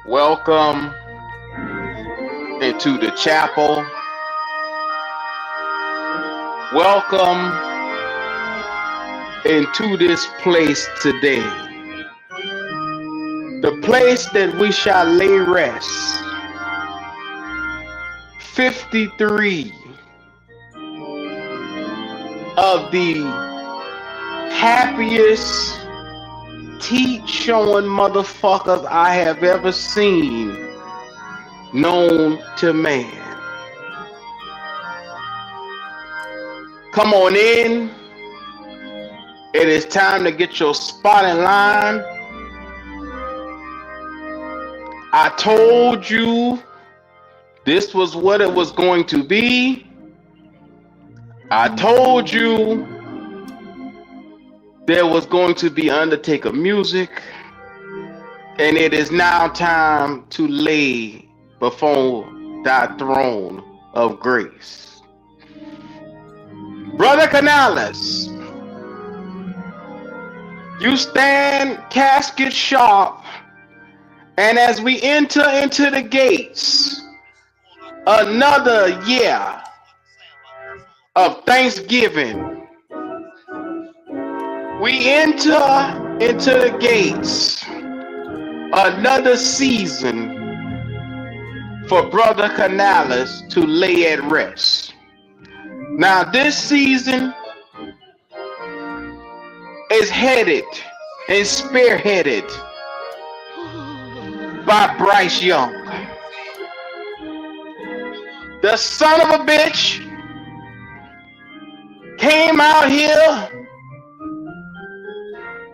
Welcome into the chapel. Welcome into this place today. The place that we shall lay rest. 53 of the happiest teeth showing motherfuckers I have ever seen known to man. Come on in. It is time to get your spot in line. I told you this was what it was going to be. I told you there was going to be Undertaker music, and it is now time to lay before thy throne of grace. Brother Canales, you stand casket sharp, and as we enter into the gates, another year of Thanksgiving, we enter into the gates, another season for Brother Canales to lay at rest. Now this season is headed and spearheaded by Bryce Young. The son of a bitch came out here,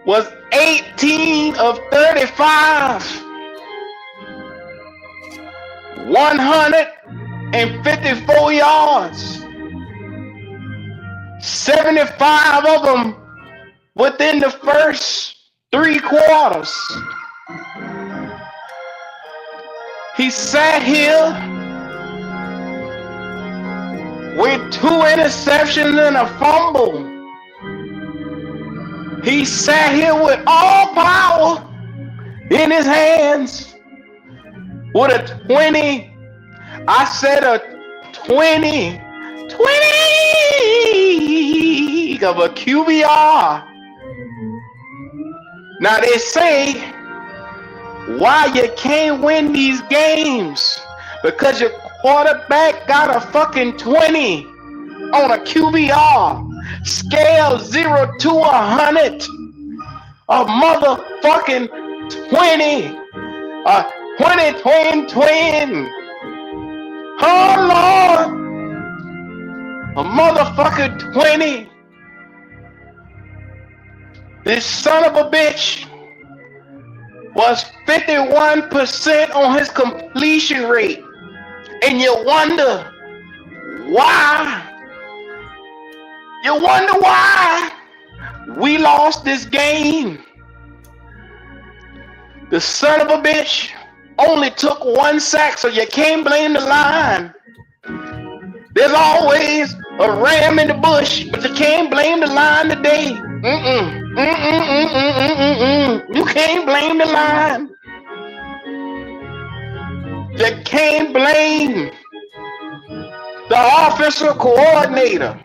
was 18 of 35, 154 yards, 75 of them within the first 3 quarters. He sat here with 2 interceptions and a fumble. He sat here with all power in his hands with a 20. I said a 20 of a QBR. Now they say why you can't win these games, because your quarterback got a fucking 20 on a QBR. Scale 0 to 100. A motherfucking 20. A 20. Oh Lord. A motherfucking 20. This son of a bitch was 51% on his completion rate. And you wonder why? You wonder why we lost this game. The son of a bitch only took 1 sack, so you can't blame the line. There's always a ram in the bush, but you can't blame the line today. You can't blame the line. You can't blame the offensive coordinator.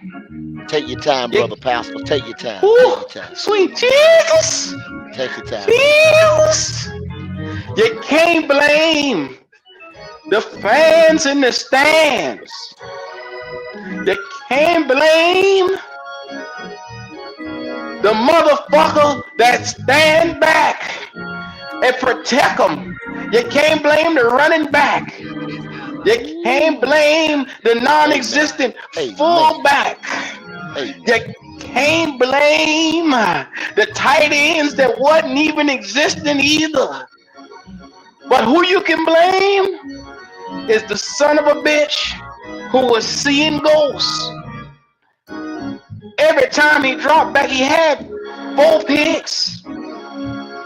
Take your time, brother pastor. Take your time. Ooh, take your time. Sweet Jesus. Take your time. Jesus. You can't blame the fans in the stands. You can't blame the motherfucker that stand back and protect them. You can't blame the running back. You can't blame the non-existent fullback. Amen. You can't blame the tight ends that wasn't even existing either. But who you can blame is the son of a bitch who was seeing ghosts. Every time he dropped back, he had 4 picks.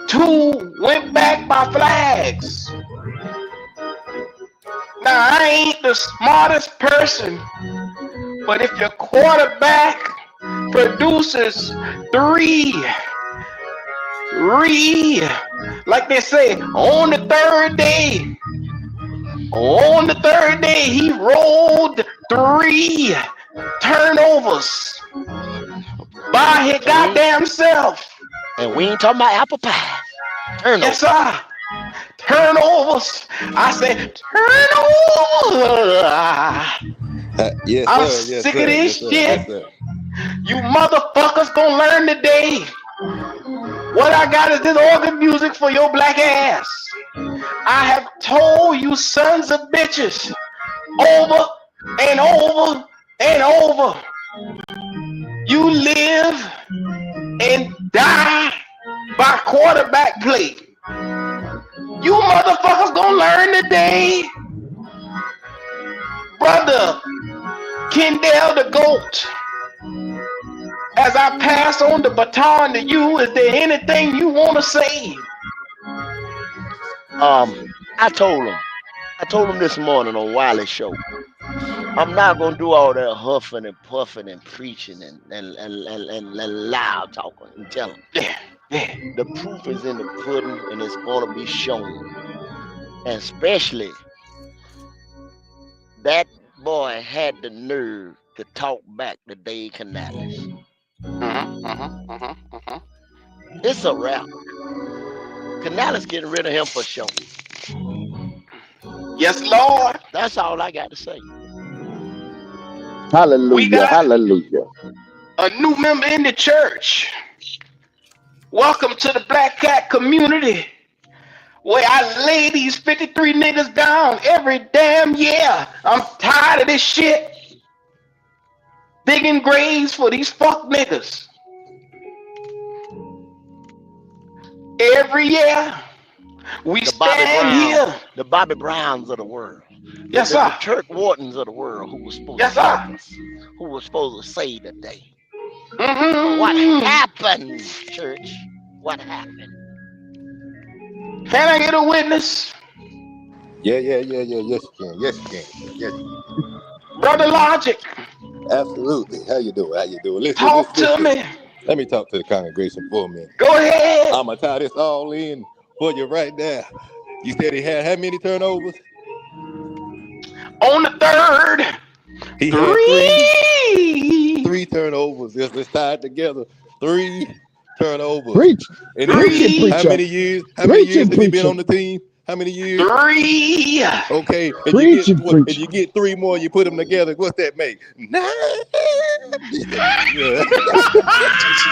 2 went back by flags. Now, I ain't the smartest person, but if your quarterback produces three, like they say, on the third day, he rolled 3 turnovers by his goddamn self. And we ain't talking about apple pie. Turnover. Yes, sir. Turnovers. I said turnovers. Yes, I'm sir. Yes, sick sir. of Yes, this sir. shit. Yes, sir. You motherfuckers gonna learn today. What I got is this organ music for your black ass. I have told you sons of bitches over and over and over. You live and die by quarterback play. You motherfuckers gonna learn today. Brother Kendall the GOAT, as I pass on the baton to you, is there anything you want to say? I told him this morning on Wiley's show. I'm not gonna do all that huffing and puffing and preaching and loud talking and tell him. Yeah. The proof is in the pudding and it's gonna be shown. And especially that boy had the nerve to talk back to Dave Canales. It's a wrap. Canales getting rid of him for sure. Yes, Lord. That's all I got to say. We Hallelujah. got Hallelujah. a new member in the church. Welcome to the Black Cat community, where I lay these 53 niggas down every damn year. I'm tired of this shit. Digging graves for these fuck niggas. Every year, we The Bobby stand Brown, here. the Bobby Browns of the world, Yes, the sir. Turk Whartons of the world who was supposed Yes, to help sir. us, who was supposed to save the day. But what Mm-hmm. happened, church? What happened? Can I get a witness? Yeah. Yes, you can. Yes, you can. Yes, Brother Logic, absolutely. How you doing? Listen, talk to me. Let me talk to the congregation for a minute. Go ahead. I'm going to tie this all in for you right there. You said he had how many turnovers? On the third, He had 3. 3 turnovers. Let's tie it together. 3 turnovers. Preach. And Preaching, Three. how preacher. many years? How many years Preaching, has he been preacher. on the team? How many years? 3. Okay, and Preaching, and preacher. you get 3 more. You put them together. What's that make? 9. Yeah.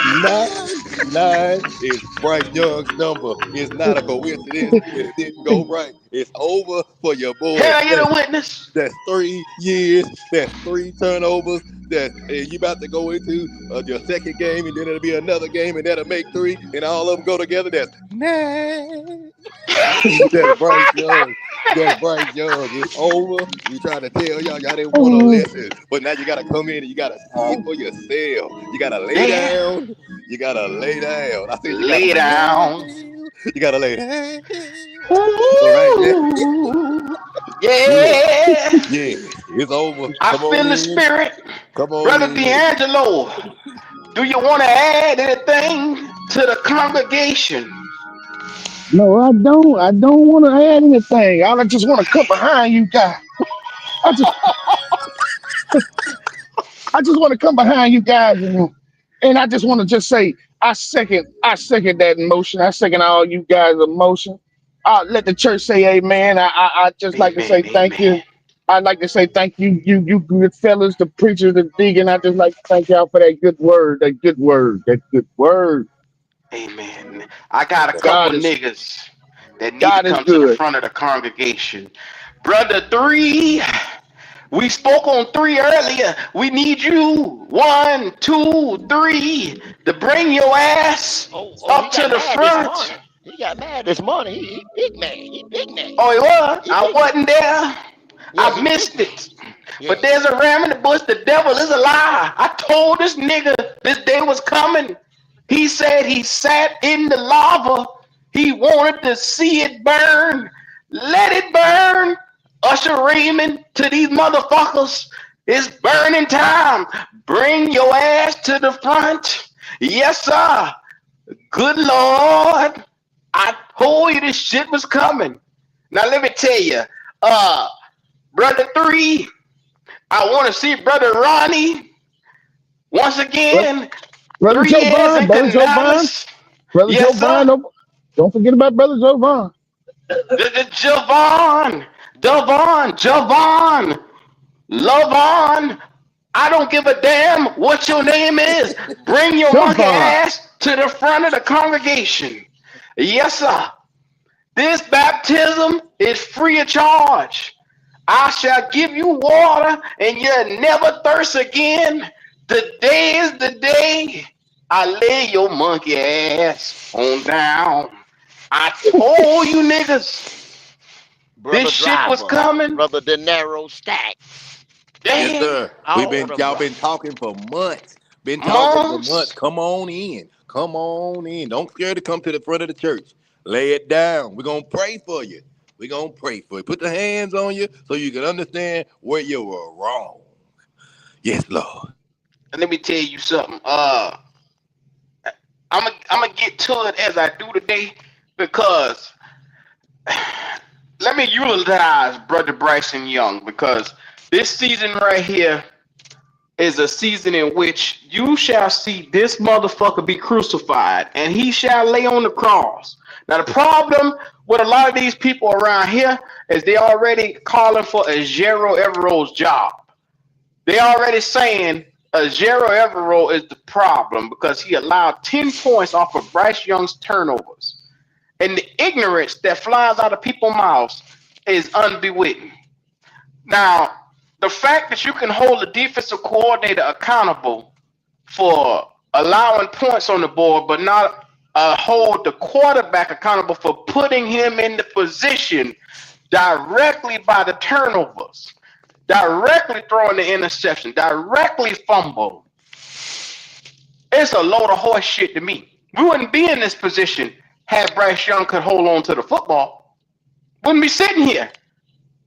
9 is Bryce Young's number. It's not a coincidence that it didn't go right. It's over for your boy. Can I get a witness? That's 3 years. That's 3 turnovers. You about to go into your second game, and then it'll be another game, and that'll make 3, and all of them go together. That's 9. That's Bryce Young. That's Bryce Young. It's over. We try to tell y'all didn't want to listen, but now you gotta come in and you gotta see it for yourself. You gotta lay down. You gotta lay down. I said you Lay gotta down. You gotta lay down. Ooh. Right there. Yeah. Yeah, it's over. I Come on feel the in. spirit. Come on Brother in. D'Angelo, do you want to add anything to the congregation? No, I don't. I don't want to add anything. I just want to come behind you guys. I just, I just want to come behind you guys, and I just want to just say, I second that emotion. I second all you guys' emotion. Let the church say amen. I just like to say Amen. thank Amen. you. I'd like to say thank you good fellas, the preachers, the deacon. I just like to thank y'all for that good word, that good word. Amen. I got a couple God is niggas that need to God is come to the good. front of the congregation. Brother 3, We spoke on 3 earlier. We need you 1, 2, 3 to bring your ass He up to got the mad this front. morning. He got mad this morning. He big mad. He big mad. Oh, it was. He I big mad. wasn't there. Yeah, I he big missed mad. it. Yeah. But there's a ram in the bush. The devil is a lie. I told this nigga this day was coming. He said he sat in the lava. He wanted to see it burn. Let it burn. Usher Raymond to these motherfuckers. It's burning time. Bring your ass to the front. Yes, sir. Good Lord. I told you this shit was coming. Now let me tell you, Brother 3, I want to see Brother Ronnie once again. Brother 3 Joe years Bond, in Brother Joe Bond, Canales. Brother Joe Yes, Bond. sir. Don't forget about Brother Joe Bond. Javon, love on. I don't give a damn what your name is. Bring your monkey Javon. ass to the front of the congregation. Yes, sir. This baptism is free of charge. I shall give you water and you'll never thirst again. The day is the day I lay your monkey ass on down. I told you niggas this Brother shit was Driver. coming. Brother De Niro Stacks. Yes, Damn. sir. All them Y'all been brothers. talking for months. Been talking for months. Months. Come on in. Come on in. Don't scare to come to the front of the church. Lay it down. We're gonna pray for you. We're gonna pray for you. Put the hands on you so you can understand where you were wrong. Yes, Lord. And let me tell you something. I'm gonna get to it as I do today because let me utilize Brother Bryson Young because this season right here is a season in which you shall see this motherfucker be crucified and he shall lay on the cross. Now the problem with a lot of these people around here is they already calling for a Jero Evero's job. They already saying Jero Evero is the problem because he allowed 10 points off of Bryce Young's turnovers. And the ignorance that flies out of people's mouths is unbewitting. Now, the fact that you can hold the defensive coordinator accountable for allowing points on the board, but not hold the quarterback accountable for putting him in the position directly by the turnovers, directly throwing the interception, directly fumble. It's a load of horse shit to me. We wouldn't be in this position had Bryce Young could hold on to the football. Wouldn't be sitting here.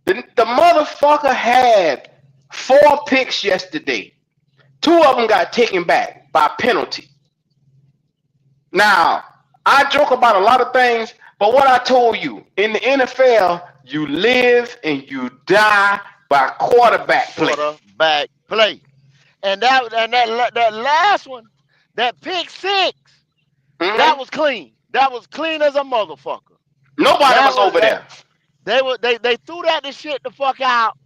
The motherfucker had 4 picks yesterday. 2 of them got taken back by penalty. Now, I joke about a lot of things, but what I told you, in the NFL, you live and you die by quarterback play. Quarterback play. And that last one, that pick 6, that was clean. That was clean as a motherfucker. Nobody was over there. They threw that shit the fuck out.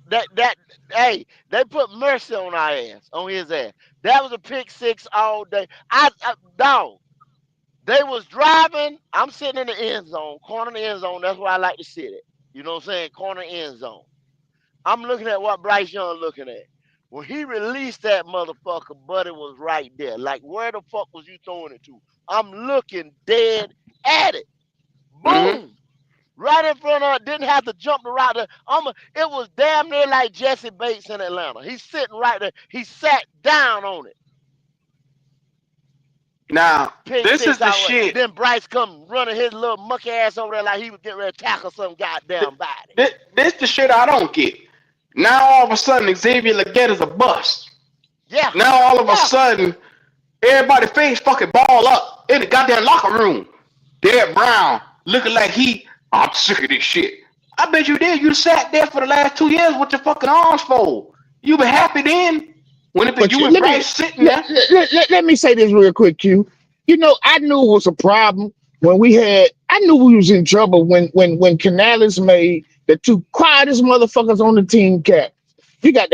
Hey, they put mercy on our ass, on his ass. That was a pick 6 all day. Dog. They was driving. I'm sitting in the end zone, corner of the end zone. That's where I like to sit at. You know what I'm saying? Corner end zone. I'm looking at what Bryce Young looking at. When he released that motherfucker, Buddy was right there. Like, where the fuck was you throwing it to? I'm looking dead at it. Boom. Right in front of it. Didn't have to jump the route. It was damn near like Jesse Bates in Atlanta. He's sitting right there. He sat down on it. Now, this is the shit. Then Bryce come running his little monkey ass over there like he was getting ready to tackle some goddamn body. This the shit I don't get. Now all of a sudden Xavier Legette is a bust. Yeah. Now all of a sudden everybody face fucking ball up in the goddamn locker room. Derek Brown looking like I'm sick of this shit. I bet you did. You sat there for the last 2 years with your fucking arms folded. You been happy then when you and Bryce sitting there. Let me say this real quick, Q. You know, I knew it was a problem I knew we was in trouble when Canales made the 2 quietest motherfuckers on the team cap. You got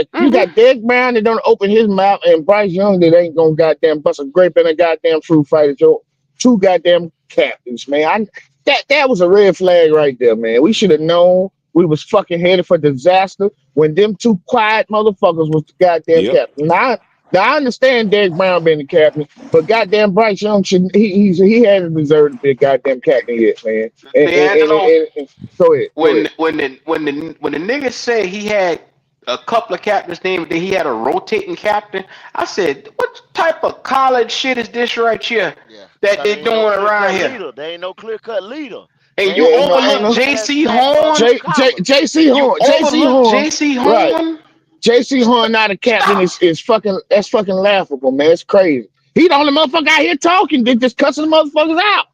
Derek Brown that don't open his mouth and Bryce Young that ain't gonna goddamn bust a grape in a goddamn fruit fight at your 2 goddamn captains, man. That was a red flag right there, man. We should have known we was fucking headed for disaster when them two quiet motherfuckers was the goddamn Yep. captain. Now I understand Derek Brown being the captain, but goddamn Bryce Young should he hasn't deserved to be a goddamn captain yet, man. D'Angelo, And go ahead, go when ahead. the nigga said he had a couple of captains named, then he had a rotating captain. I said, what type of college shit is this right here Yeah, that cause they ain't no doing clear around cut here? leader. They ain't no clear cut leader. And you Ain't Yeah, no ain't overlook no captain that J.C. snatch Horn. motherfucking collars. You JC overlook Horn, J.C. right. Horn. JC Horn not a captain Stop. is fucking that's fucking laughable, man. It's crazy. He the only motherfucker out here talking, they just cussing motherfuckers out.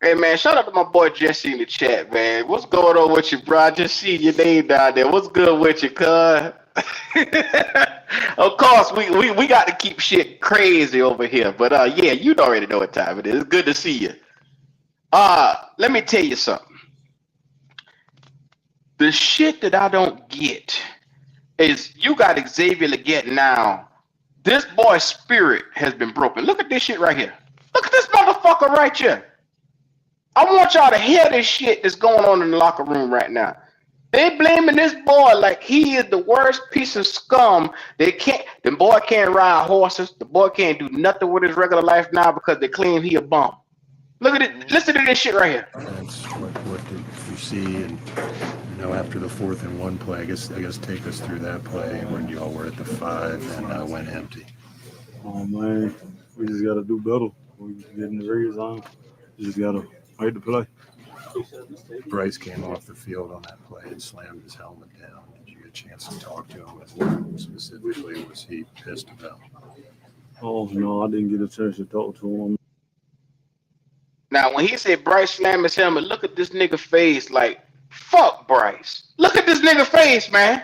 Hey man, shout out to my boy Jesse in the chat, man. What's going on with you, bro? I just see your name down there. What's good with you, cuz? Of course, we got to keep shit crazy over here. But yeah, you already know what time it is. It's good to see you. Let me tell you something. The shit that I don't get is you got Xavier Leggett now. This boy's spirit has been broken. Look at this shit right here. Look at this motherfucker right here. I want y'all to hear this shit that's going on in the locker room right now. They blaming this boy like he is the worst piece of scum. The boy can't ride horses. The boy can't do nothing with his regular life now because they claim he a bum. Look at it. Listen to this shit right here. That's what did you see? And after the 4th and 1 play, I guess take us through that play when y'all were at the 5 and went empty. Oh man, we just gotta do better. We get in the red zone. We just gotta make the play. Bryce came off the field on that play and slammed his helmet down. Did you get a chance to talk to him? And what specifically was he pissed about? Oh no, I didn't get a chance to talk to him. Now, when he said Bryce slammed his helmet, look at this nigga face like, fuck Bryce. Look at this nigga face, man.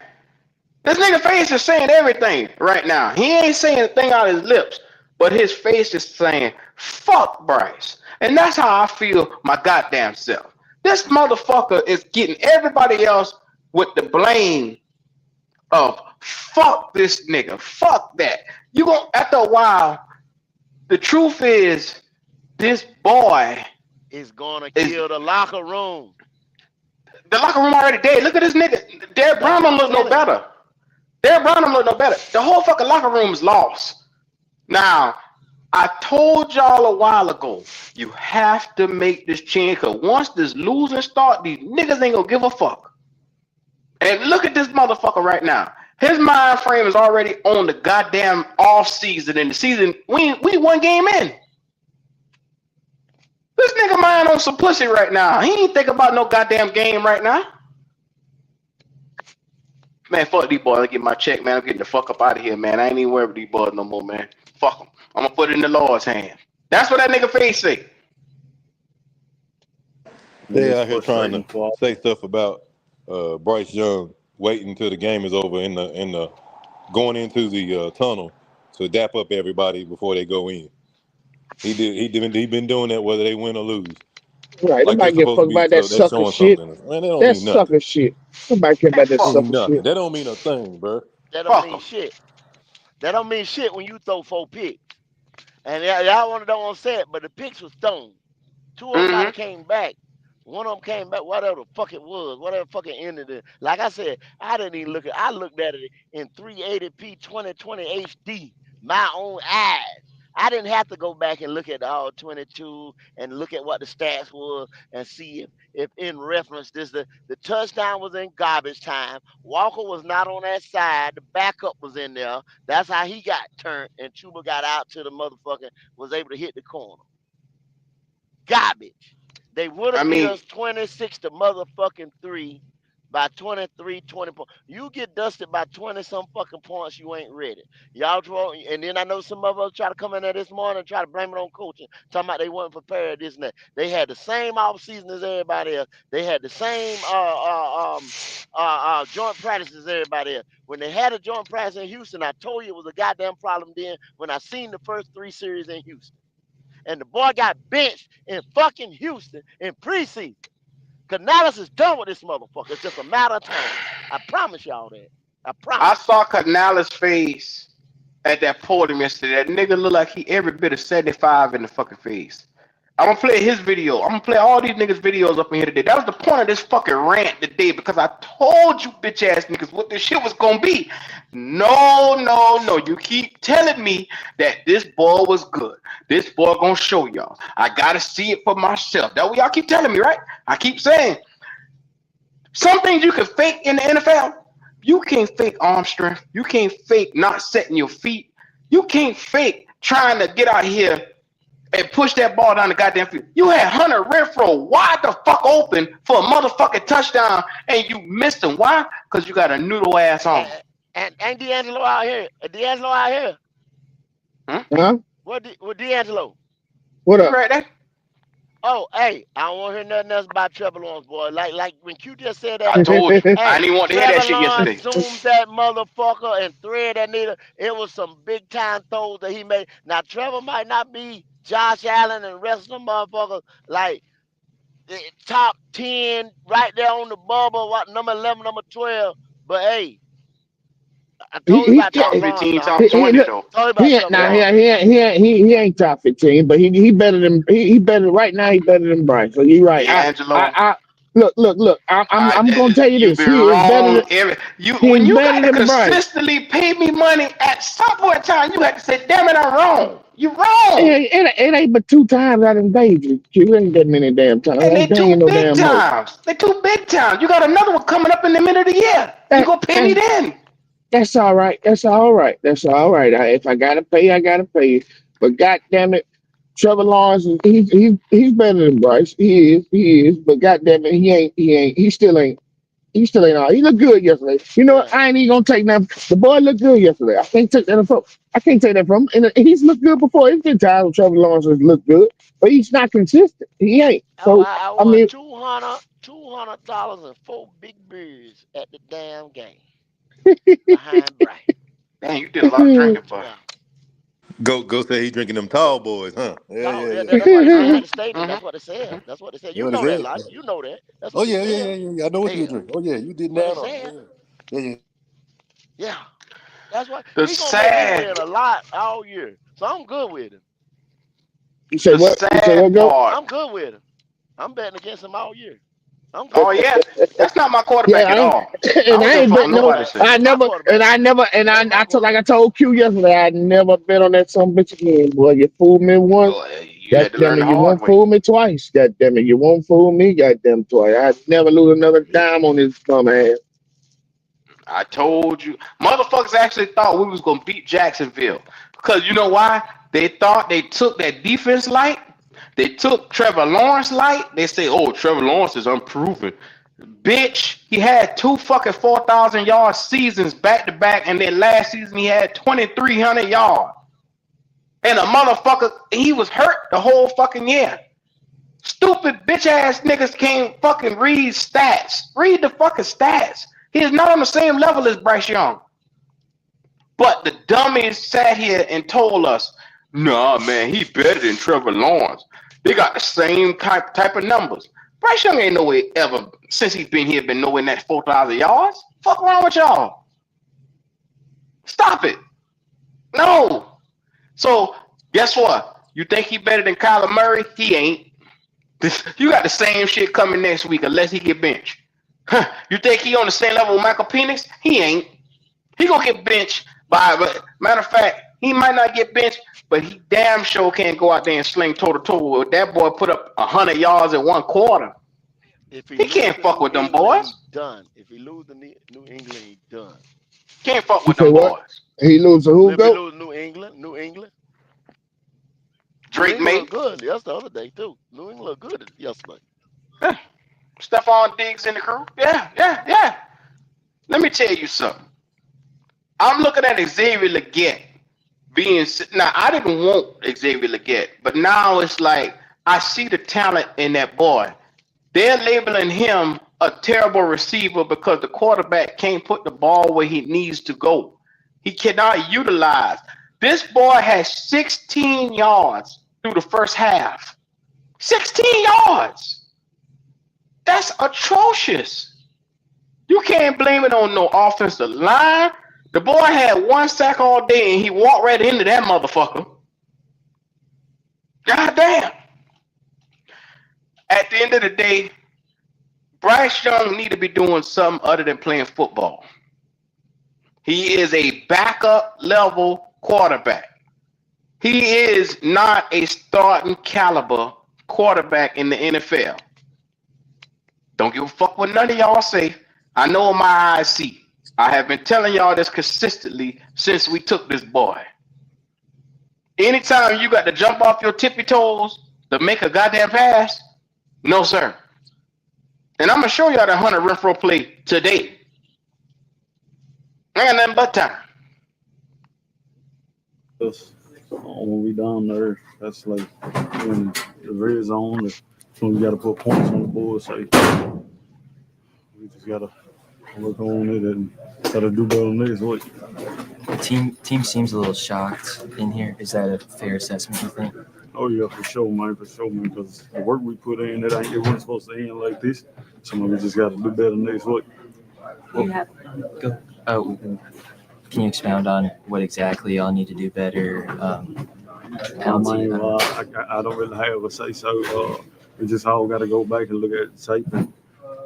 This nigga face is saying everything right now. He ain't saying a thing out of his lips, but his face is saying, fuck Bryce. And that's how I feel my goddamn self. This motherfucker is getting everybody else with the blame of fuck this nigga, fuck that. You gon' after a while, the truth is this boy Is gonna is kill the locker room. the locker room already dead. Look at this nigga. Derek That's Brown what don't I'm look no telling you. better. Derek Brown don't look no better. The whole fucking locker room is lost. Now, I told y'all a while ago, you have to make this change because once this losing start, these niggas ain't gonna give a fuck. And look at this motherfucker right now. His mind frame is already on the goddamn off season, and the season we one game in. This nigga mind on some pussy right now. He ain't think about no goddamn game right now. Man, fuck these boys. I get my check, man. I'm getting the fuck up out of here, man. I ain't even worried about these boys no more, man. Fuck them. I'm gonna put it in the Lord's hand. That's what that nigga face say. They It's out here trying frustrating to for all. say stuff about Bryce Young waiting until the game is over in the going into the tunnel to dap up everybody before they go in. He been doing that whether they win or lose. Right. Like they're Nobody give a supposed to fuck be. about that So that's sucker showing shit. something. Man, that don't That mean nothing. sucker shit. Nobody care Man, about that That fuck don't them. mean sucker nothing. shit. That don't mean a thing, bro. That don't Fuck mean them. shit. That don't mean shit when you throw 4 picks. And y'all don't want to say it, but the picks was thrown. Two of them might Mm-hmm. have came back. One of them came back, whatever the fuck it was, whatever fucking ended it. Like I said, I didn't even look at. I looked at it in 380p 2020 HD, my own eyes. I didn't have to go back and look at the all 22 and look at what the stats was and see if in reference this the touchdown was in garbage time. Walker was not on that side. The backup was in there. That's how he got turned, and Chuba got out to the motherfucking was able to hit the corner. Garbage. They would I have beat mean, us 26 to motherfucking 3 by 23, 20 points. You get dusted by 20 some fucking points, you ain't ready. Y'all draw, and then I know some of us try to come in there this morning and try to blame it on coaching, talking about they weren't prepared, this and that. They had the same off season as everybody else. They had the same joint practice as everybody else. When they had a joint practice in Houston, I told you it was a goddamn problem then when I seen the first 3 series in Houston. And the boy got benched in fucking Houston in preseason. Canales is done with this motherfucker. It's just a matter of time. I promise y'all that. I I promise. saw Canales' face at that podium yesterday. That nigga look like he every bit of 75 in the fucking face. I'm gonna play his video. I'm gonna play all these niggas' videos up in here today. That was the point of this fucking rant today because I told you bitch ass niggas what this shit was gonna be. No. You keep telling me that this boy was good. This boy gonna show y'all. I gotta see it for myself. That's what y'all keep telling me, right? I keep saying some things you can fake in the NFL. You can't fake arm strength. You can't fake not setting your feet. You can't fake trying to get out here and push that ball down the goddamn field. You had Hunter Renfrow wide the fuck open for a motherfucking touchdown, and you missed him. Why? Because you got a noodle ass on. And D'Angelo out here. D'Angelo out here. Huh? What D'Angelo? What You up? right there? Oh, hey, I don't want to hear nothing else about Trevor Lawrence, boy. Like when Q just said I that, told you. I hey, didn't even want to hear that Trevor shit Lawrence yesterday. zoomed that motherfucker and thread that nigga. It was some big time throws that he made. Now Trevor might not be Josh Allen and the rest of them motherfuckers like top 10 right there on the bubble, what number 11, number 12. But hey, I told you he, about Top Trevor he, Lawrence, 15, dog. top 20 look, though. Told you about he ain't Trevor now Lawrence. he ain't top 15, but he better than he better right now. He better than Bryce. So you're right. D'Angelo. I look. I'm gonna tell you You've this. been He is better than wrong. When he's you better got to than Bryce. consistently pay me money at some point in time, you have to say, "Damn it, I'm wrong. You wrong." It ain't but 2 times I done paid you. You ain't that many damn times. I And they ain't paying you two no big damn more. times. They two big times. You got another one coming up in the middle of the year. You That, gonna pay me that then? that's all right. That's all right. That's all right. If I gotta pay, I gotta pay. But God damn it, Trevor Lawrence is he's better than Bryce. He is. But God damn it, he still ain't all. He looked good yesterday. You know what? Yeah. I ain't even gonna take that. The boy looked good yesterday. I can't take that from. I can't take that from him. And he's looked good before. It's been times when Trevor Lawrence has looked good, but he's not consistent. He ain't. So I I won mean, $200 and 4 big beers at the damn game behind Bryce. Dang, you did a lot of drinking, boy. Yeah. Go say he drinking them tall boys, huh? Yeah, Dog, yeah, yeah, yeah. that's what they said Mm-hmm. at the stadium. That's Mm-hmm. what they said. That's what they said. You know You what he know that, said? lot. Yeah. You know that. That's Oh what they yeah, yeah, said. yeah, yeah. I know what you were Hell, drinking. Oh yeah, you that's did what they down on said. it. Yeah, yeah, yeah. Yeah. That's why The he gonna make me sad, win a lot all year. So I'm good with him. you say the what? You say sad what? Go. part. I'm good with him. I'm betting against him all year. I'm Oh good with him. yeah, that's not my Yeah, quarterback at I ain't, all. I and don't I give a ain't fuck My what bet no. nobody quarterback. say. My quarterback. And That ain't my I told like I quarterback. told Q yesterday. I never bet on that some bitch again, boy. You fooled me once. Oh, you God had to damn learn it, the you hard won't way. fool me twice. God damn it, you won't fool me. Goddamn twice. I never lose another dime on this bum ass. I told you, motherfuckers actually thought we was gonna beat Jacksonville because you know why? They thought they took that defense light. They took Trevor Lawrence light. They say, "Oh, Trevor Lawrence is unproven." Bitch, he had two fucking 4,000 yard seasons back to back, and then last season he had 2,300 yards. And a motherfucker, he was hurt the whole fucking year. Stupid bitch ass niggas can't fucking read stats. Read the fucking stats. He is not on the same level as Bryce Young. But the dummies sat here and told us, nah, man, he better than Trevor Lawrence. They got the same type of numbers. Bryce Young ain't nowhere ever, since he's been here, been nowhere in that 4,000 yards. Fuck wrong with y'all? Stop it. No. So, guess what? You think he better than Kyler Murray? He ain't. You got the same shit coming next week unless he get benched. Huh. You think he on the same level with Michael Penix? He ain't. He gonna get benched by. Matter of fact, he might not get benched, but he damn sure can't go out there and sling toe to toe with that boy. Put up 100 yards in one quarter. If he He lose can't to fuck New with them England, he boys. done. If he lose to New England, he done. Can't fuck You with say them what? boys. He lose to who If he go? lose New Drake England May, looked good. That's the other day too. New England looked good yesterday. eh, Stephon Diggs in the crew. Yeah, yeah, yeah. Let me tell you something. I'm looking at Xavier Leggett being now. I didn't want Xavier Leggett, but now it's like I see the talent in that boy. They're labeling him a terrible receiver because the quarterback can't put the ball where he needs to go. He cannot utilize. This boy has 16 yards through the first half. 16 yards. That's atrocious. You can't blame it on no offensive line. The boy had one sack all day and he walked right into that motherfucker. God damn. At the end of the day, Bryce Young need to be doing something other than playing football. He is a backup level quarterback. He is not a starting caliber quarterback in the NFL. Don't give a fuck what none of y'all say. I know what my eyes see. I have been telling y'all this consistently since we took this boy. Anytime you got to jump off your tippy toes to make a goddamn pass, no sir. And I'm gonna show y'all the Hunter Renfro play today. I got nothing but time. When we down there, that's like when the red zone, that's when we got to put points on the board. So we just got to work on it and try to do better next week. The team seems a little shocked in here. Is that a fair assessment, you think? Oh yeah, for sure, man, because the work we put in, it wasn't supposed to end like this. So we just got to do better next week. Can you expound on what exactly y'all need to do better? I don't really have a say so. We just all got to go back and look at the tape and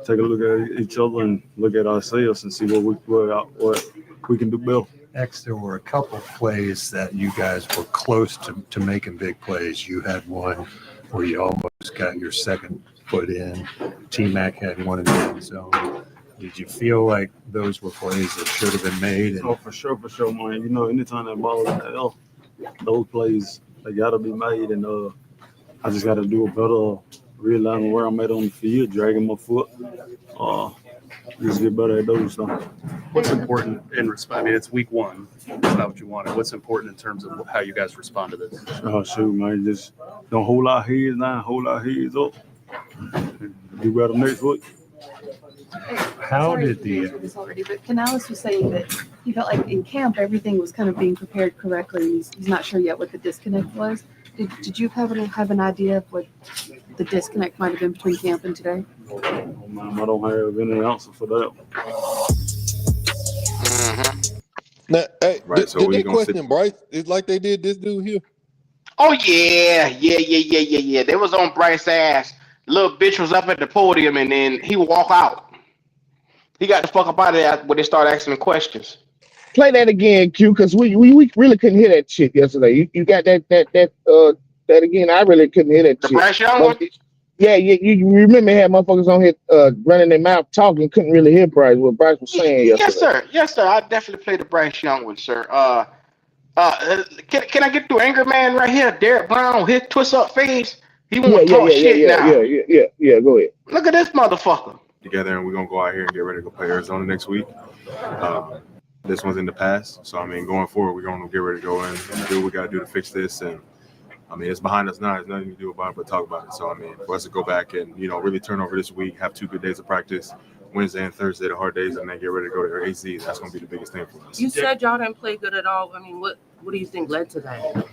take a look at each other and look at ourselves and see what we can do better. X, there were a couple of plays that you guys were close to making big plays. You had one where you almost got your second foot in. T-Mac had one in the end zone. Did you feel like those were plays that should have been made? Oh, for sure, man. You know, anytime that ball is in the air, those plays, they got to be made. And I just got to do a better realizing where I'm at on the field, dragging my foot. Just get better at those stuff. What's important in response? I mean, it's week one. It's not what you wanted. What's important in terms of how you guys respond to this? Oh, shoot, man. Just don't hold our heads down, hold our heads up. Do better next week. How Sorry did to answer this already, but Canales was saying that he felt like in camp everything was kind of being prepared correctly, and he's not sure yet what the disconnect was. Did you have an idea of what the disconnect might have been between camp and today? Oh, man, I don't have any answer for that. Now, hey, Right, did so we they gonna question Bryce? It's like they did this dude here. Oh yeah. They was on Bryce's ass. Little bitch was up at the podium and then he would walk out. He got the fuck up out of there when they started asking him questions. Play that again, Q, because we really couldn't hear that shit yesterday. You got that again. I really couldn't hear that The shit. Bryce Young one? Yeah, you remember had motherfuckers on here running their mouth talking, couldn't really hear what Bryce was saying yesterday. Yes, sir. I definitely played the Bryce Young one, sir. Can I get to Angry Man right here? Derek Brown, his twist up face. He won't talk shit now. Yeah. Go ahead. Look at this motherfucker. together, and we're gonna go out here and get ready to go play Arizona next week. This one's in the past, so I mean, going forward, we're gonna get ready to go in and do what we gotta do to fix this. And I mean, it's behind us now. There's nothing to do about it but talk about it. So I mean, for us to go back and really turn over this week, have 2 good days of practice, Wednesday and Thursday the hard days, and then get ready to go to AZ. That's gonna be the biggest thing for us. You said y'all didn't play good at all. I mean, what do you think led to that?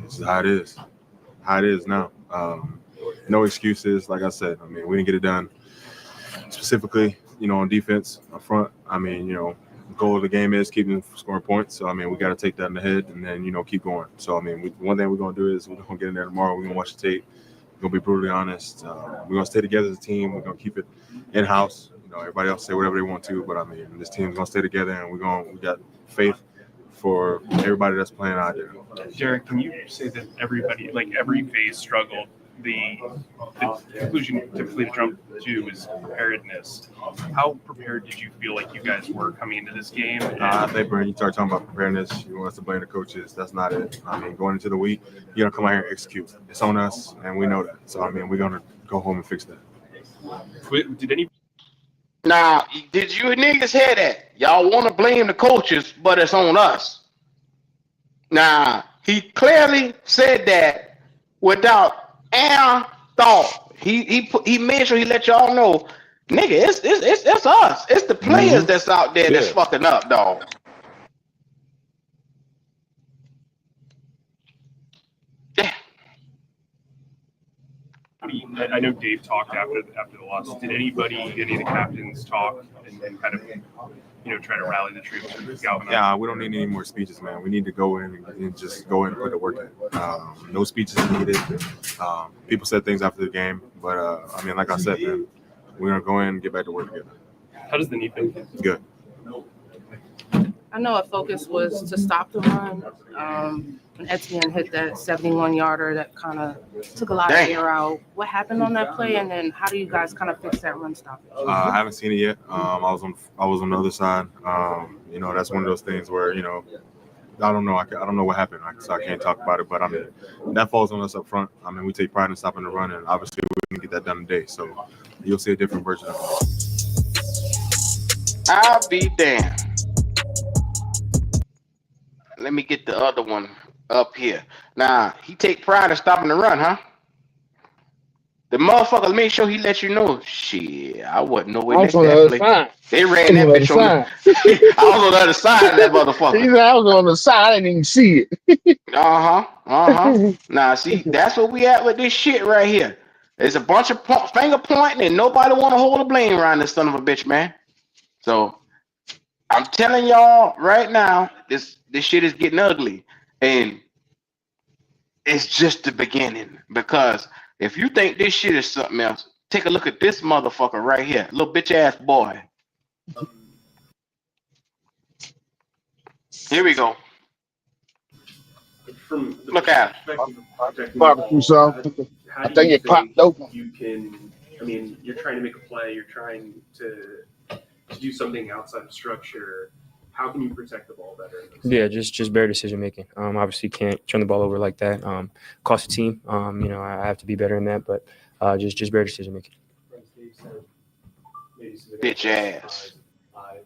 This is how it is. How it is now. No excuses. Like I said, I mean, we didn't get it done. Specifically, on defense up front. I mean, the goal of the game is keeping scoring points. So I mean, we got to take that in the head and then keep going. So I mean, one thing we're gonna do is we're gonna get in there tomorrow. We're gonna watch the tape. We're gonna be brutally honest. We're gonna stay together as a team. We're gonna keep it in house. Everybody else say whatever they want to, but I mean, this team's gonna stay together, and we got faith for everybody that's playing out there. Derek, can you say that everybody, like every phase, struggled? The conclusion typically to jump to is preparedness. How prepared did you feel like you guys were coming into this game? I think, Brandon, you start talking about preparedness, you want us to blame the coaches. That's not it. I mean, going into the week, you're going to come out here and execute. It's on us, and we know that. So, I mean, we're going to go home and fix that. Did any? Now, did you niggas hear that? Y'all want to blame the coaches, but it's on us. Now, he clearly said that without air thought. He made sure he let y'all know, nigga, it's us. It's the players that's out there that's fucking up, dog. Yeah. I know Dave talked after the loss. Did any of the captains talk and kind of try to rally the troops or galvanize? Yeah, we don't need any more speeches, man. We need to go in and just go in and put the work in. No speeches needed. People said things after the game, but I mean, like I said, man, we're gonna go in and get back to work together. How does the knee feel? Good. I know a focus was to stop the run. When Etienne hit that 71-yarder, that kind of took a lot of air out. What happened on that play, and then how do you guys kind of fix that run stoppage? I haven't seen it yet. I was on the other side. That's one of those things where I don't know. I don't know what happened, so I can't talk about it. But I mean, that falls on us up front. I mean, we take pride in stopping the run, and obviously we can get that done today. So you'll see a different version of it. I'll be damned. Let me get the other one up here. Now, he take pride in stopping the run, huh? The motherfucker made sure he let you know. Shit, I wasn't nowhere next to that play. They ran that bitch on me. I was on the other side of that motherfucker. He said I was on the side. I didn't even see it. Now, see, that's what we at with this shit right here. There's a bunch of finger pointing and nobody want to hold the blame around this son of a bitch, man. So, I'm telling y'all right now, this shit is getting ugly. And it's just the beginning. Because if you think this shit is something else, take a look at this motherfucker right here. Little bitch ass boy. Here we go. From the Look at Barbecue sauce. I think it popped open. You can, I mean, you're trying to make a play. You're trying to do something outside of structure. How can you protect the ball better? Yeah, just better decision making. Obviously can't turn the ball over like that. Cost the team. I have to be better in that, but just better decision making. Bitch ass. Were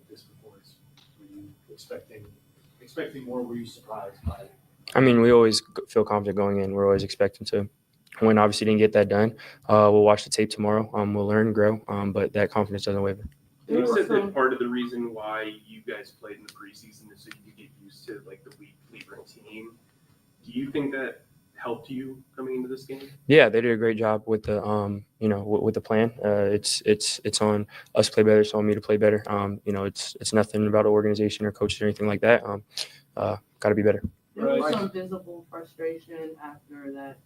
you expecting more? Were you surprised by it? I mean, we always feel confident going in. We're always expecting to win. Obviously, didn't get that done. We'll watch the tape tomorrow. We'll learn and grow. But that confidence doesn't waver. You said that part of the reason why you guys played in the preseason is so you could get used to like the weekly routine. Do you think that helped you coming into this game? Yeah, they did a great job with the with the plan. It's on us to play better. It's on me to play better. It's nothing about organization or coaches or anything like that. Got to be better. There was some visible frustration after that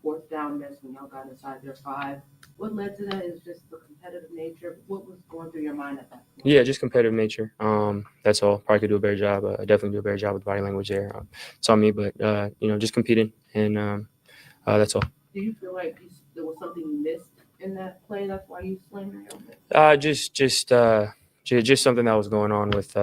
fourth down miss when y'all got inside their 5. What led to that is just the competitive nature. What was going through your mind at that point? Yeah, just competitive nature. That's all. Probably could do a better job. Definitely do a better job with body language there. It's on me, but just competing, and that's all. Do you feel like there was something you missed in that play? That's why you slammed your helmet? Just something that was going on with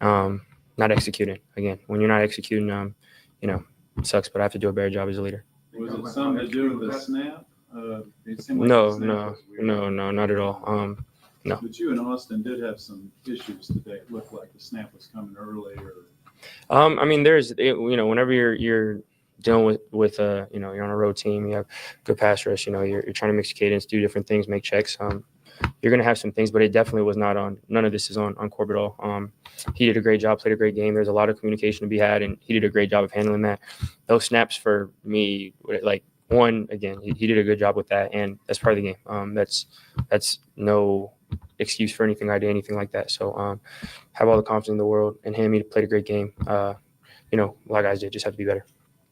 not executing. Again, when you're not executing, it sucks. But I have to do a better job as a leader. Was it something to do with the snap? No, not at all. No. But you and Austin did have some issues today. It looked like the snap was coming early. I mean, whenever you're dealing with you're on a road team, you have good pass rush. You're trying to mix cadence, do different things, make checks. You're gonna have some things, but it definitely was not on. None of this is on Corbett at all. He did a great job, played a great game. There's a lot of communication to be had, and he did a great job of handling that. Those snaps for me, he did a good job with that, and that's part of the game. That's no excuse for anything I did, anything like that. So have all the confidence in the world in him. He played a great game. A lot of guys did. Just have to be better.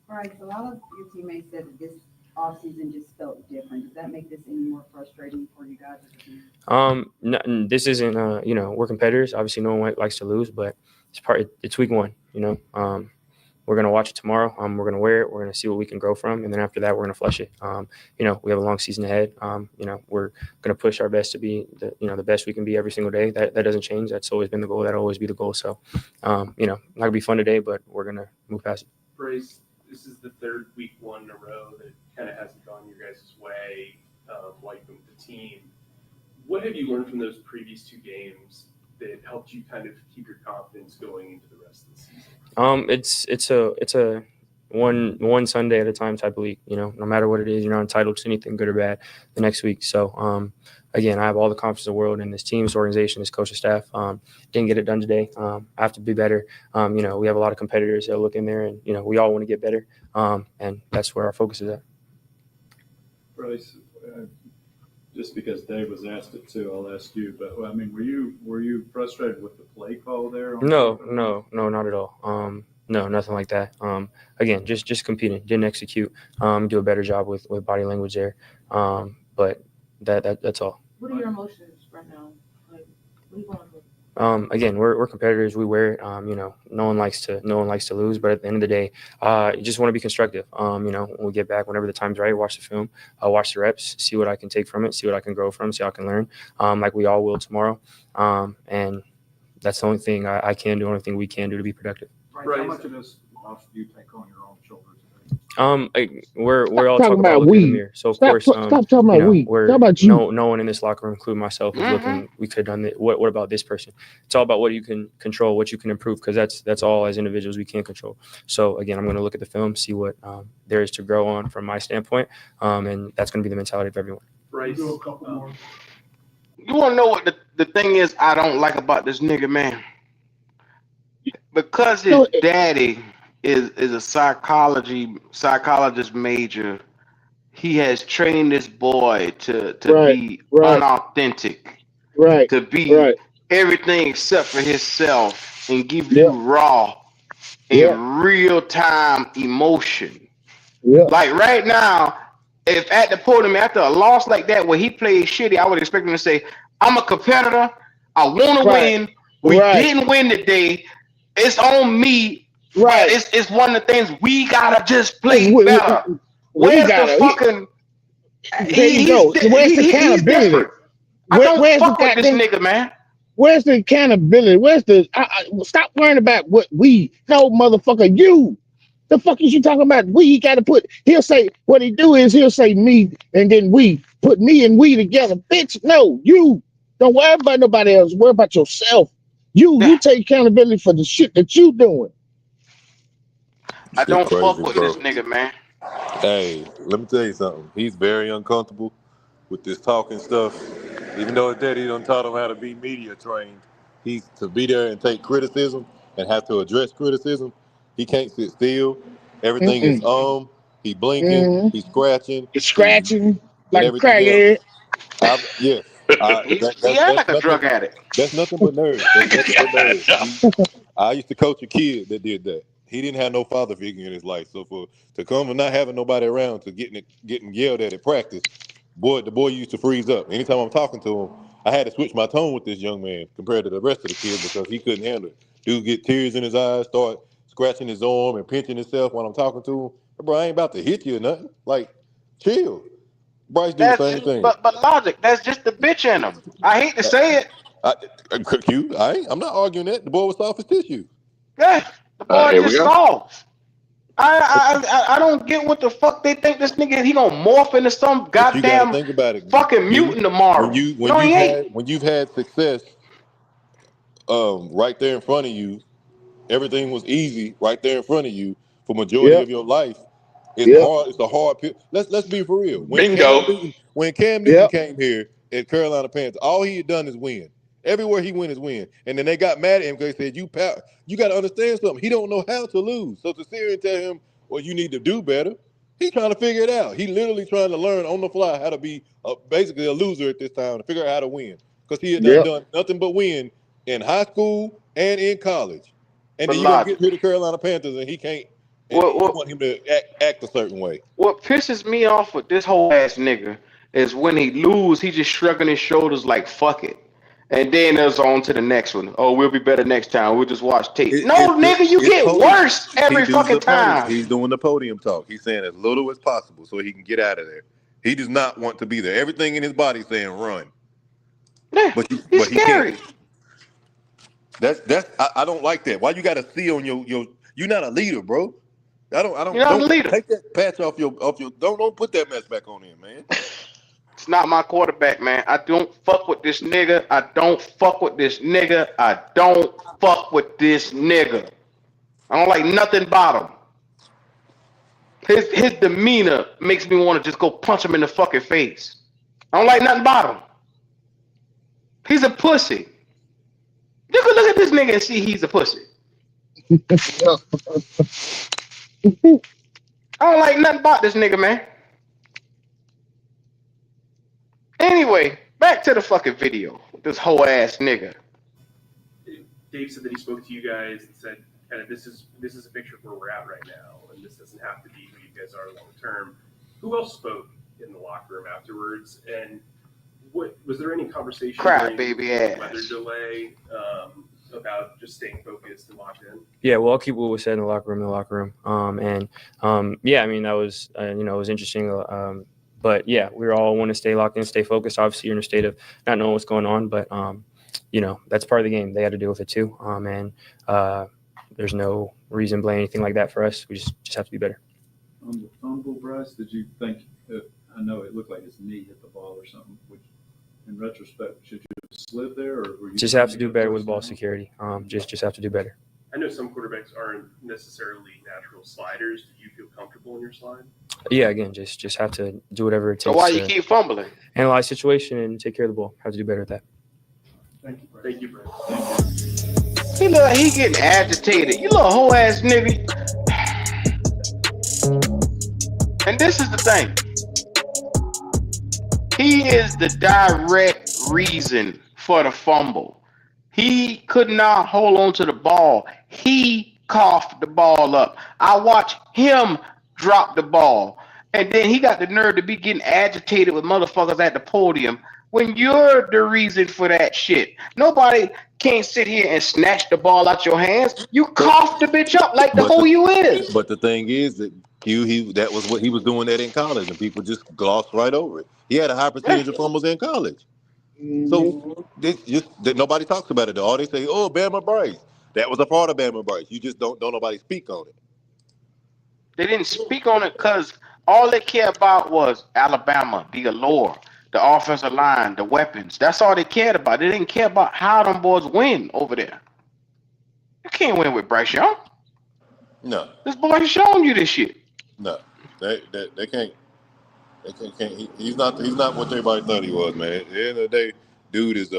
Bryce, a lot of your teammates said that this offseason just felt different. Does that make this any more frustrating for you guys as a team? This isn't, we're competitors. Obviously, no one likes to lose, but it's week 1, We're going to watch it tomorrow. We're going to wear it. We're going to see what we can grow from. And then after that, we're going to flush it. We have a long season ahead. We're going to push our best to be the best we can be every single day. That doesn't change. That's always been the goal. That'll always be the goal. So, not going to be fun today, but we're going to move past it. Bryce, this is the third week 1 in a row that kind of hasn't gone your guys' way while you've been with the team. What have you learned from those previous 2 games that helped you kind of keep your confidence going into the rest of the season? It's a one Sunday at a time type of week. No matter what it is, you're not entitled to anything good or bad the next week. So again, I have all the confidence in the world in this team, this organization, this coaching staff. Didn't get it done today. I have to be better. We have a lot of competitors that look in there, and we all want to get better. And that's where our focus is at. Bryce, just because Dave was asked it too, I'll ask you. But I mean, were you frustrated with the play call there? No, not at all. No, nothing like that. Again, just competing, didn't execute. Do a better job with body language there. But that's all. What are your emotions right now? Like, what are you going through? Again, we're competitors. We wear it. No one likes to lose. But at the end of the day, you just want to be constructive. When we get back, whenever the time's right, watch the film, watch the reps, see what I can take from it, see what I can grow from, see how I can learn. Like we all will tomorrow. And that's the only thing I can do. Only thing we can do to be productive. Bryce, how much of this loss do you take on your own shoulders? We're all talking talking about about looking in the we. mirror. So of Stop course, talking about we. we're Talk about you. no one in this locker room, including myself, is looking. We could have done it. What about this person? It's all about what you can control, what you can improve, because that's all as individuals we can control. So again, I'm going to look at the film, see what there is to grow on from my standpoint, and that's going to be the mentality of everyone. Bryce, You want to know what the thing is I don't like about this nigga, man? Because his daddy is a psychologist major. He has trained this boy to be unauthentic, to be everything except for himself, and give you raw and real time emotion. Like right now, if at the podium after a loss like that where he played shitty, I would expect him to say, "I'm a competitor. I want to win. We didn't win today. It's on me. But it's one of the things we gotta just play better." Where's the fucking? There you go. Where's the accountability? I don't Where's fuck the with this nigga, man. Where's the accountability? Where's the? Stop worrying about what we. No, motherfucker, you. The fuck is you talking about? We got to put. He'll say what he do is he'll say me and then we put me and we together. Bitch, no, you. Don't worry about nobody else. Worry about yourself. You take accountability for the shit that you doing. I Shit don't crazy, fuck with bro. this nigga, man. Hey, let me tell you something. He's very uncomfortable with this talking stuff. Even though his daddy done taught him how to be media trained, he's to be there and take criticism and have to address criticism. He can't sit still. Everything is he blinking, he's scratching, He's scratching and like a everything else. crackhead. Yes, He act like a drug addict. that's nothing but nerves. That's nothing but nerves. I used to coach a kid that did that. He didn't have no father figure in his life, so to come and not having nobody around to getting yelled at practice, the boy used to freeze up. Anytime I'm talking to him, I had to switch my tone with this young man compared to the rest of the kids because he couldn't handle it. Dude get tears in his eyes, start scratching his arm and pinching himself when I'm talking to him. Bro, I ain't about to hit you or nothing. Like, chill. Bryce do the same thing. But logic, that's just the bitch in him. I hate to say it. I'm not arguing that. The boy was soft as tissue. Yeah, the boy Here we just go. soft. I don't get what the fuck they think this nigga he gonna morph into some But you got to goddamn think about it. fucking mutant tomorrow. No, he ain't. When you've had success, right there in front of you, everything was easy right there in front of you for majority of your life. It's hard. It's a hard pill. Let's be for real. When Cam Newton came here at Carolina Panthers, all he had done is win. Everywhere he went is win. And then they got mad at him because they said, you got to understand something. He don't know how to lose. So to sit here and tell him, well, you need to do better, he's trying to figure it out. He literally trying to learn on the fly how to be basically a loser at this time to figure out how to win. Because he had done nothing but win in high school and in college. And But then you're going to logic. get here to Carolina Panthers and he can't, and you want him to act a certain way. What pisses me off with this whole ass nigga is when he lose, he just shrugging his shoulders like fuck it. And then there's on to the next one. Oh, we'll be better next time. We'll just watch tape. Nigga, you get worse every fucking time. He's doing the podium talk. He's saying as little as possible so he can get out of there. He does not want to be there. Everything in his body saying run. Yeah, but he's he scary. Can't. I don't like that. Why you got to see on your you're not a leader, bro. I don't You're not a leader. Take that patch off your don't put that mess back on him, man. It's not my quarterback, man. I don't fuck with this nigga. I don't fuck with this nigga. I don't fuck with this nigga. I don't like nothing about him. His demeanor makes me want to just go punch him in the fucking face. I don't like nothing about him. He's a pussy. You can look at this nigga and see he's a pussy. I don't like nothing about this nigga, man. Anyway, back to the fucking video. This whole ass nigga. Dave said that he spoke to you guys and said, kind of, this is a picture of where we're at right now, and this doesn't have to be who you guys are long term. Who else spoke in the locker room afterwards? And what was there any conversation Cry during baby the ass. weather delay about just staying focused and locked in? Yeah, well, I'll keep what was said in the locker room. Yeah, I mean, that was, it was interesting. But yeah, we all want to stay locked in, stay focused. Obviously, you're in a state of not knowing what's going on, but, that's part of the game. They had to deal with it too. There's no reason to blame anything like that for us. We just have to be better. On the fumble, Bryce, did you think, I know it looked like his knee hit the ball or something, which in retrospect, should you have slid there? Or were you Just have to do better with ball security. Just have to do better. I know some quarterbacks aren't necessarily natural sliders. Do you feel comfortable in your slide? Yeah, again, just have to do whatever it takes. So why you keep fumbling? Analyze situation and take care of the ball. Have to do better at that. Thank you, Bryce. Thank you, Bryce. He look like he getting agitated. You little whole ass nigga. And this is the thing. He is the direct reason for the fumble. He could not hold on to the ball. He coughed the ball up. I watched him drop the ball. And then he got the nerve to be getting agitated with motherfuckers at the podium when you're the reason for that shit. Nobody can't sit here and snatch the ball out your hands. You cough the bitch up like the whole you is. But the thing is that that was what he was doing that in college, and people just glossed right over it. He had a high percentage of fumbles in college. So nobody talks about it though. All they say, oh, Bama Bryce. That was a part of Bama Bryce. You just don't nobody speak on it. They didn't speak on it because all they cared about was Alabama, the allure, the offensive line, the weapons. That's all they cared about. They didn't care about how them boys win over there. You can't win with Bryce Young. No. This boy has shown you this shit. No. They can't. They can't. He's not what everybody thought he was, man. At the end of the day, dude is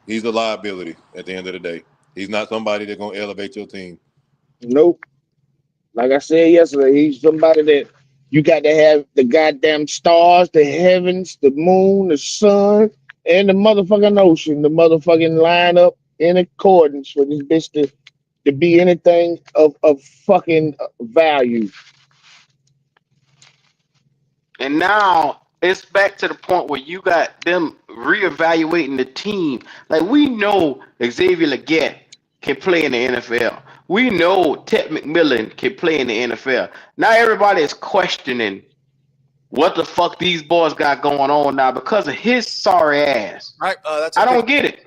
he's a liability at the end of the day. He's not somebody that's gonna elevate your team. Nope. Like I said yesterday, he's somebody that you got to have the goddamn stars, the heavens, the moon, the sun, and the motherfucking ocean, the motherfucking line up in accordance for this bitch to be anything of fucking value. And now it's back to the point where you got them reevaluating the team. Like, we know Xavier Legette can play in the NFL. We know Ted McMillan can play in the NFL. Now everybody is questioning what the fuck these boys got going on now because of his sorry ass. Right, I don't get it.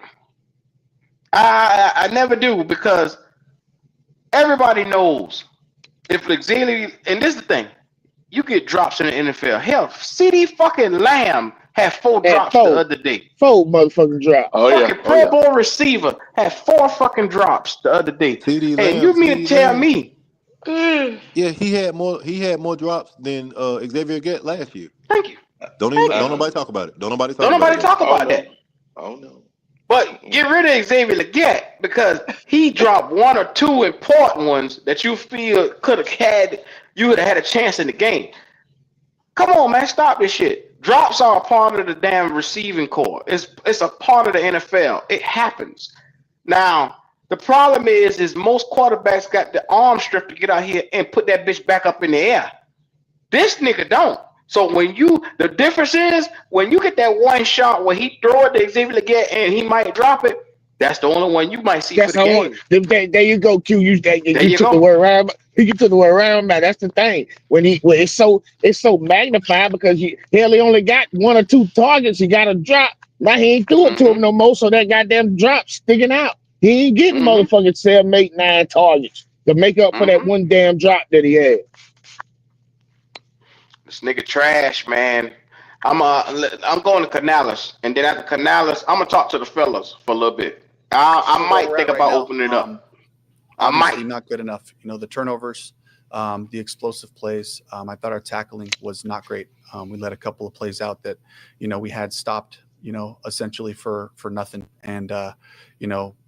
I never do, because everybody knows if Xavier, and this is the thing, you get drops in the NFL. Hell, CD fucking Lamb had 4 drops the other day. 4 motherfucking drops. Fucking Pro Bowl receiver had 4 fucking drops the other day. CD Hey, Lamb, you mean to tell Lamb. me? Yeah, he had more drops than Xavier Legette last year. Thank you. Don't nobody talk about it. Don't nobody talk about that. Oh no. But get rid of Xavier Legette because he dropped 1 or 2 important ones that you feel you would have had a chance in the game. Come on, man, stop this shit. Drops are a part of the damn receiving core. It's a part of the NFL. It happens. Now, the problem is most quarterbacks got the arm strength to get out here and put that bitch back up in the air. This nigga don't. So the difference is when you get that one shot where he throw it to Xavier Legette and he might drop it, that's the only one you might see for the game. There you go, Q. You took the word around. You took the word around, man. That's the thing. When it's so magnified because he only got 1 or 2 targets. He got a drop. Now he ain't threw it to him no more. So that goddamn drop sticking out. He ain't getting motherfucking 7, 8, 9 targets to make up for that one damn drop that he had. This nigga trash, man. I'm going to Canales, and then after Canales, I'm gonna talk to the fellas for a little bit. I might think about opening it up. I might. Not good enough. The turnovers, the explosive plays. I thought our tackling was not great. We let a couple of plays out that, we had stopped, essentially for nothing. And,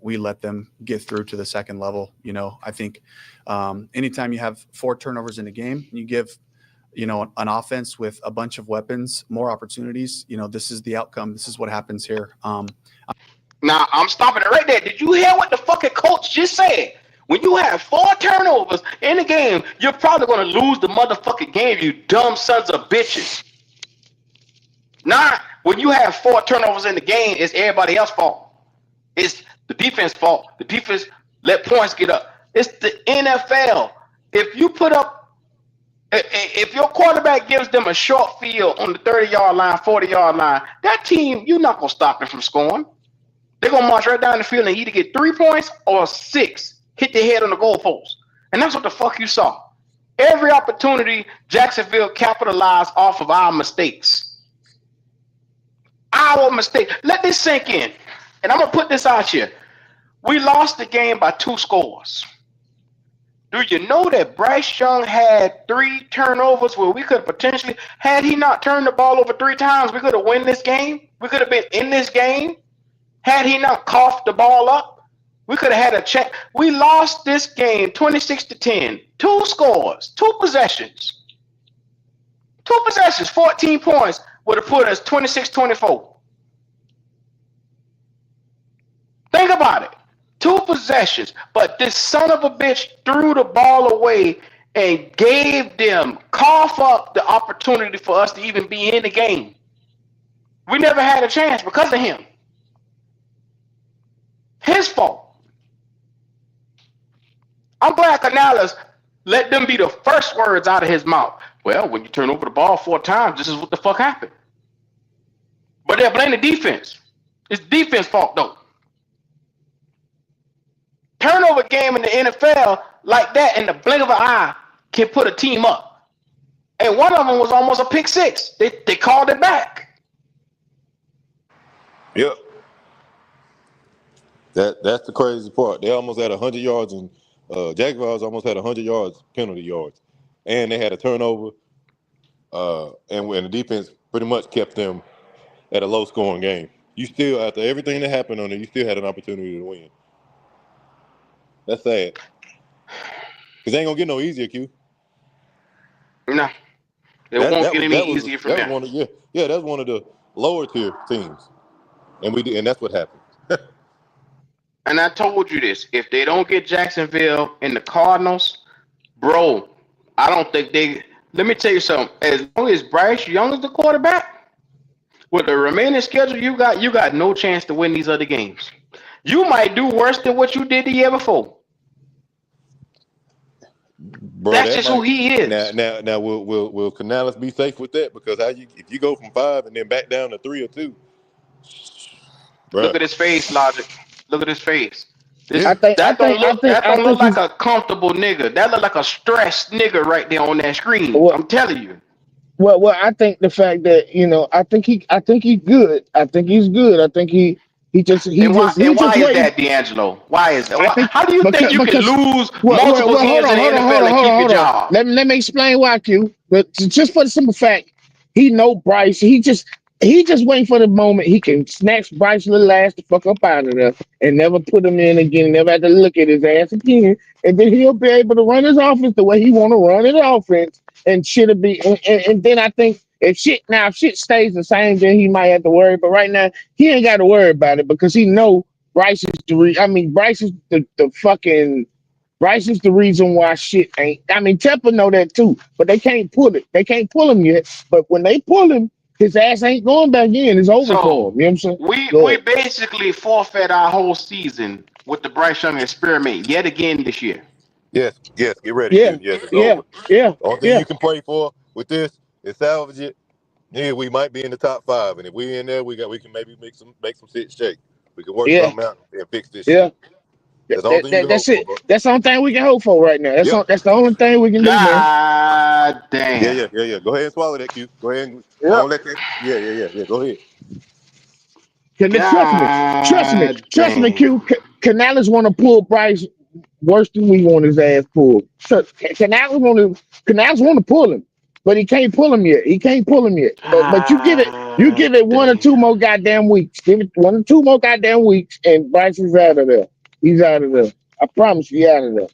we let them get through to the second level. I think anytime you have 4 turnovers in a game, you give an offense with a bunch of weapons, more opportunities, this is the outcome. This is what happens here. Now, I'm stopping it right there. Did you hear what the fucking coach just said? When you have 4 turnovers in the game, you're probably going to lose the motherfucking game, you dumb sons of bitches. Not when you have 4 turnovers in the game, it's everybody else's fault. It's the defense fault. The defense let points get up. It's the NFL. If you put up, if your quarterback gives them a short field on the 30-yard line, 40-yard line, that team, you're not going to stop them from scoring. They're going to march right down the field and either get 3 points or 6, hit their head on the goalpost. And that's what the fuck you saw. Every opportunity, Jacksonville capitalized off of our mistakes. Our mistake. Let this sink in. And I'm going to put this out here. We lost the game by 2 scores. Do you know that Bryce Young had 3 turnovers where we could potentially, had he not turned the ball over 3 times, we could have won this game? We could have been in this game? Had he not coughed the ball up, we could have had a check. We lost this game 26-10. 2 scores, 2 possessions. 2 possessions, 14 points would have put us 26-24. Think about it. 2 possessions, but this son of a bitch threw the ball away and gave them, cough up the opportunity for us to even be in the game. We never had a chance because of him. His fault. I'm glad Canales let them be the first words out of his mouth. Well, when you turn over the ball 4 times, this is what the fuck happened. But they'll blame the defense. It's defense fault though. Turnover game in the NFL like that in the blink of an eye can put a team up. And one of them was almost a pick 6. They called it back. Yep. That's the crazy part. They almost had 100 yards, and Jaguars almost had 100 yards, penalty yards, and they had a turnover. And the defense pretty much kept them at a low-scoring game. You still, after everything that happened on it, you still had an opportunity to win. That's sad. Because they ain't gonna get no easier, Q. No, it won't get any easier from there. That's one of the lower tier teams, and that's what happened. And I told you this: if they don't get Jacksonville and the Cardinals, bro, I don't think they. Let me tell you something. As long as Bryce Young is the quarterback, with the remaining schedule you got no chance to win these other games. You might do worse than what you did the year before. Bro, that's just who he is. Now, will Canales be safe with that? Because if you go from 5 and then back down to 3 or 2, bro. Look at his face, Logic. Look at his face. That don't look like a comfortable nigga. That look like a stressed nigga right there on that screen. Well, I'm telling you. Well, I think the fact that I think he's good. I think he's good. I think he just why is that, D'Angelo? Why is that? How do you think you can lose multiple games in the NFL and keep your job? Let me explain why, Q. But just for the simple fact, he know Bryce. He just waiting for the moment he can snatch Bryce's little ass the fuck up out of there and never put him in again, never have to look at his ass again, and then he'll be able to run his offense the way he want to run his offense, and shit'll be. And then I think if shit stays the same, then he might have to worry. But right now he ain't got to worry about it because he know Bryce is Bryce is Bryce is the reason why shit ain't. Temple know that too, but they can't pull it. They can't pull him yet. But when they pull him, his ass ain't going back in. It's over for him. You know what I'm saying? We basically forfeit our whole season with the Bryce Young experiment yet again this year. Yes. Get ready. Yeah. Yes, it's Yeah. over. Yeah. The only thing you can pray for with this is salvage it. Yeah, we might be in the top 5, and if we're in there, we can maybe make some shit shake. We can work something out and fix this shit. That's the only thing you can hope for, bro. That's the only thing we can hope for right now. That's the only thing we can do, man. God damn. Yeah. Go ahead and swallow that, Q. Go ahead and don't let that. Yeah. Go ahead. Trust me, Q. Canales want to pull Bryce worse than we want his ass pulled. Canales want to pull him, but he can't pull him yet. But you give it 1 or 2 more goddamn weeks. Give it 1 or 2 more goddamn weeks, and Bryce is out of there. He's out of there. I promise you, he's out of there.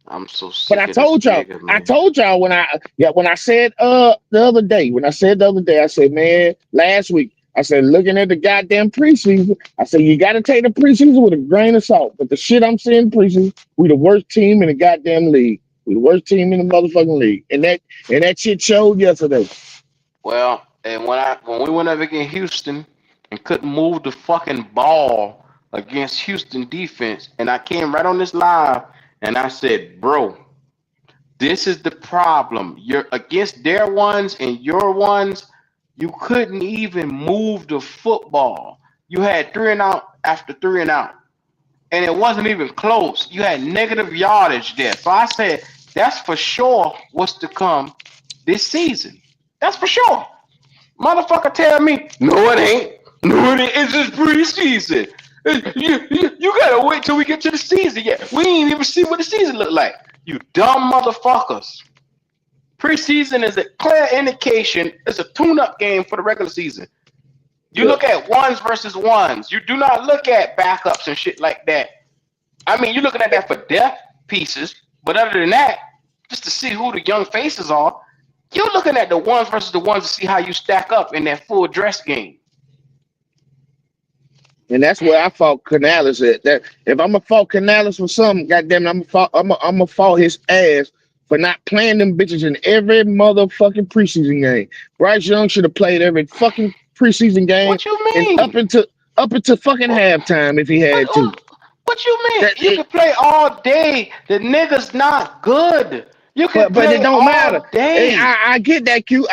I'm so But sick of this nigga, I man. told y'all when I said the other day, I said, man, last week, I said, looking at the goddamn preseason, I said, you gotta take the preseason with a grain of salt. But the shit I'm seeing preseason, we the worst team in the goddamn league. We the worst team in the motherfucking league. And that shit showed yesterday. Well, and when we went up against Houston and couldn't move the fucking ball against Houston defense, and I came right on this live and I said, bro, this is the problem. You're against their ones and your ones. You couldn't even move the football. You had 3 and out after 3 and out, and it wasn't even close. You had negative yardage there. So I said, that's for sure what's to come this season. That's for sure. Motherfucker tell me, no, it ain't. No, it ain't. It's just preseason. You gotta wait till we get to the season. Yeah, we ain't even see what the season look like. You dumb motherfuckers. Preseason is a clear indication. It's a tune-up game for the regular season. You look at ones versus ones. You do not look at backups and shit like that. I mean, you're looking at that for depth pieces, but other than that, just to see who the young faces are, you're looking at the ones versus the ones to see how you stack up in that full dress game. And that's where I fault Canales at. That if I'm gonna fault Canales for something, goddamn, I'm gonna fault his ass for not playing them bitches in every motherfucking preseason game. Bryce Young should have played every fucking preseason game. What you and mean? up into fucking halftime if he had to. What you mean? You can play all day. The nigga's not good. You can But play it don't all matter. day. Hey, I get that cue.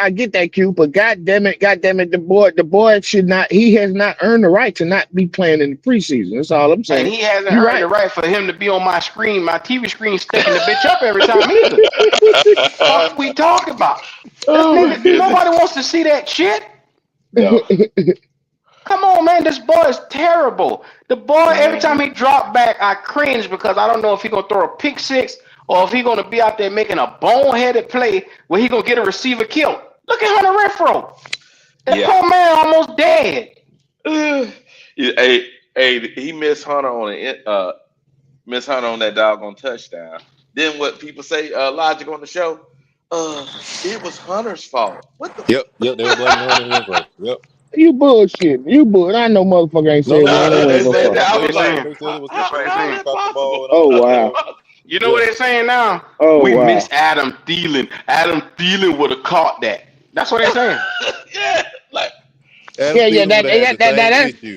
But goddamn it, the boy should not. He has not earned the right to not be playing in the preseason. That's all I'm saying. And he hasn't You're earned right. the right for him to be on my screen, my TV screen, sticking the bitch up every time either. Fuck we talking about? Oh, my Nigga, nobody wants to see that shit. No. Come on, man. This boy is terrible. The boy, every time he dropped back, I cringe because I don't know if he's going to throw a pick six or if he's going to be out there making a boneheaded play where he's going to get a receiver killed. Look at Hunter Renfro. That poor man almost dead. Hey, he missed Hunter on that doggone touchdown. Then what people say, Logic on the show, it was Hunter's fault. What the? Yep. They were blaming Hunter Renfro. Yep. You bullshit. I know motherfucker ain't saying No, Hunter they said Renfro. that. That's They what they're saying. said it was That's what they're saying. caught the ball and Oh all that. wow. You know what they're saying now? Oh We wow. miss Adam Thielen. Adam Thielen would have caught that. That's what they're saying. Yeah, like Adam Yeah, Thielen would've had the same issue.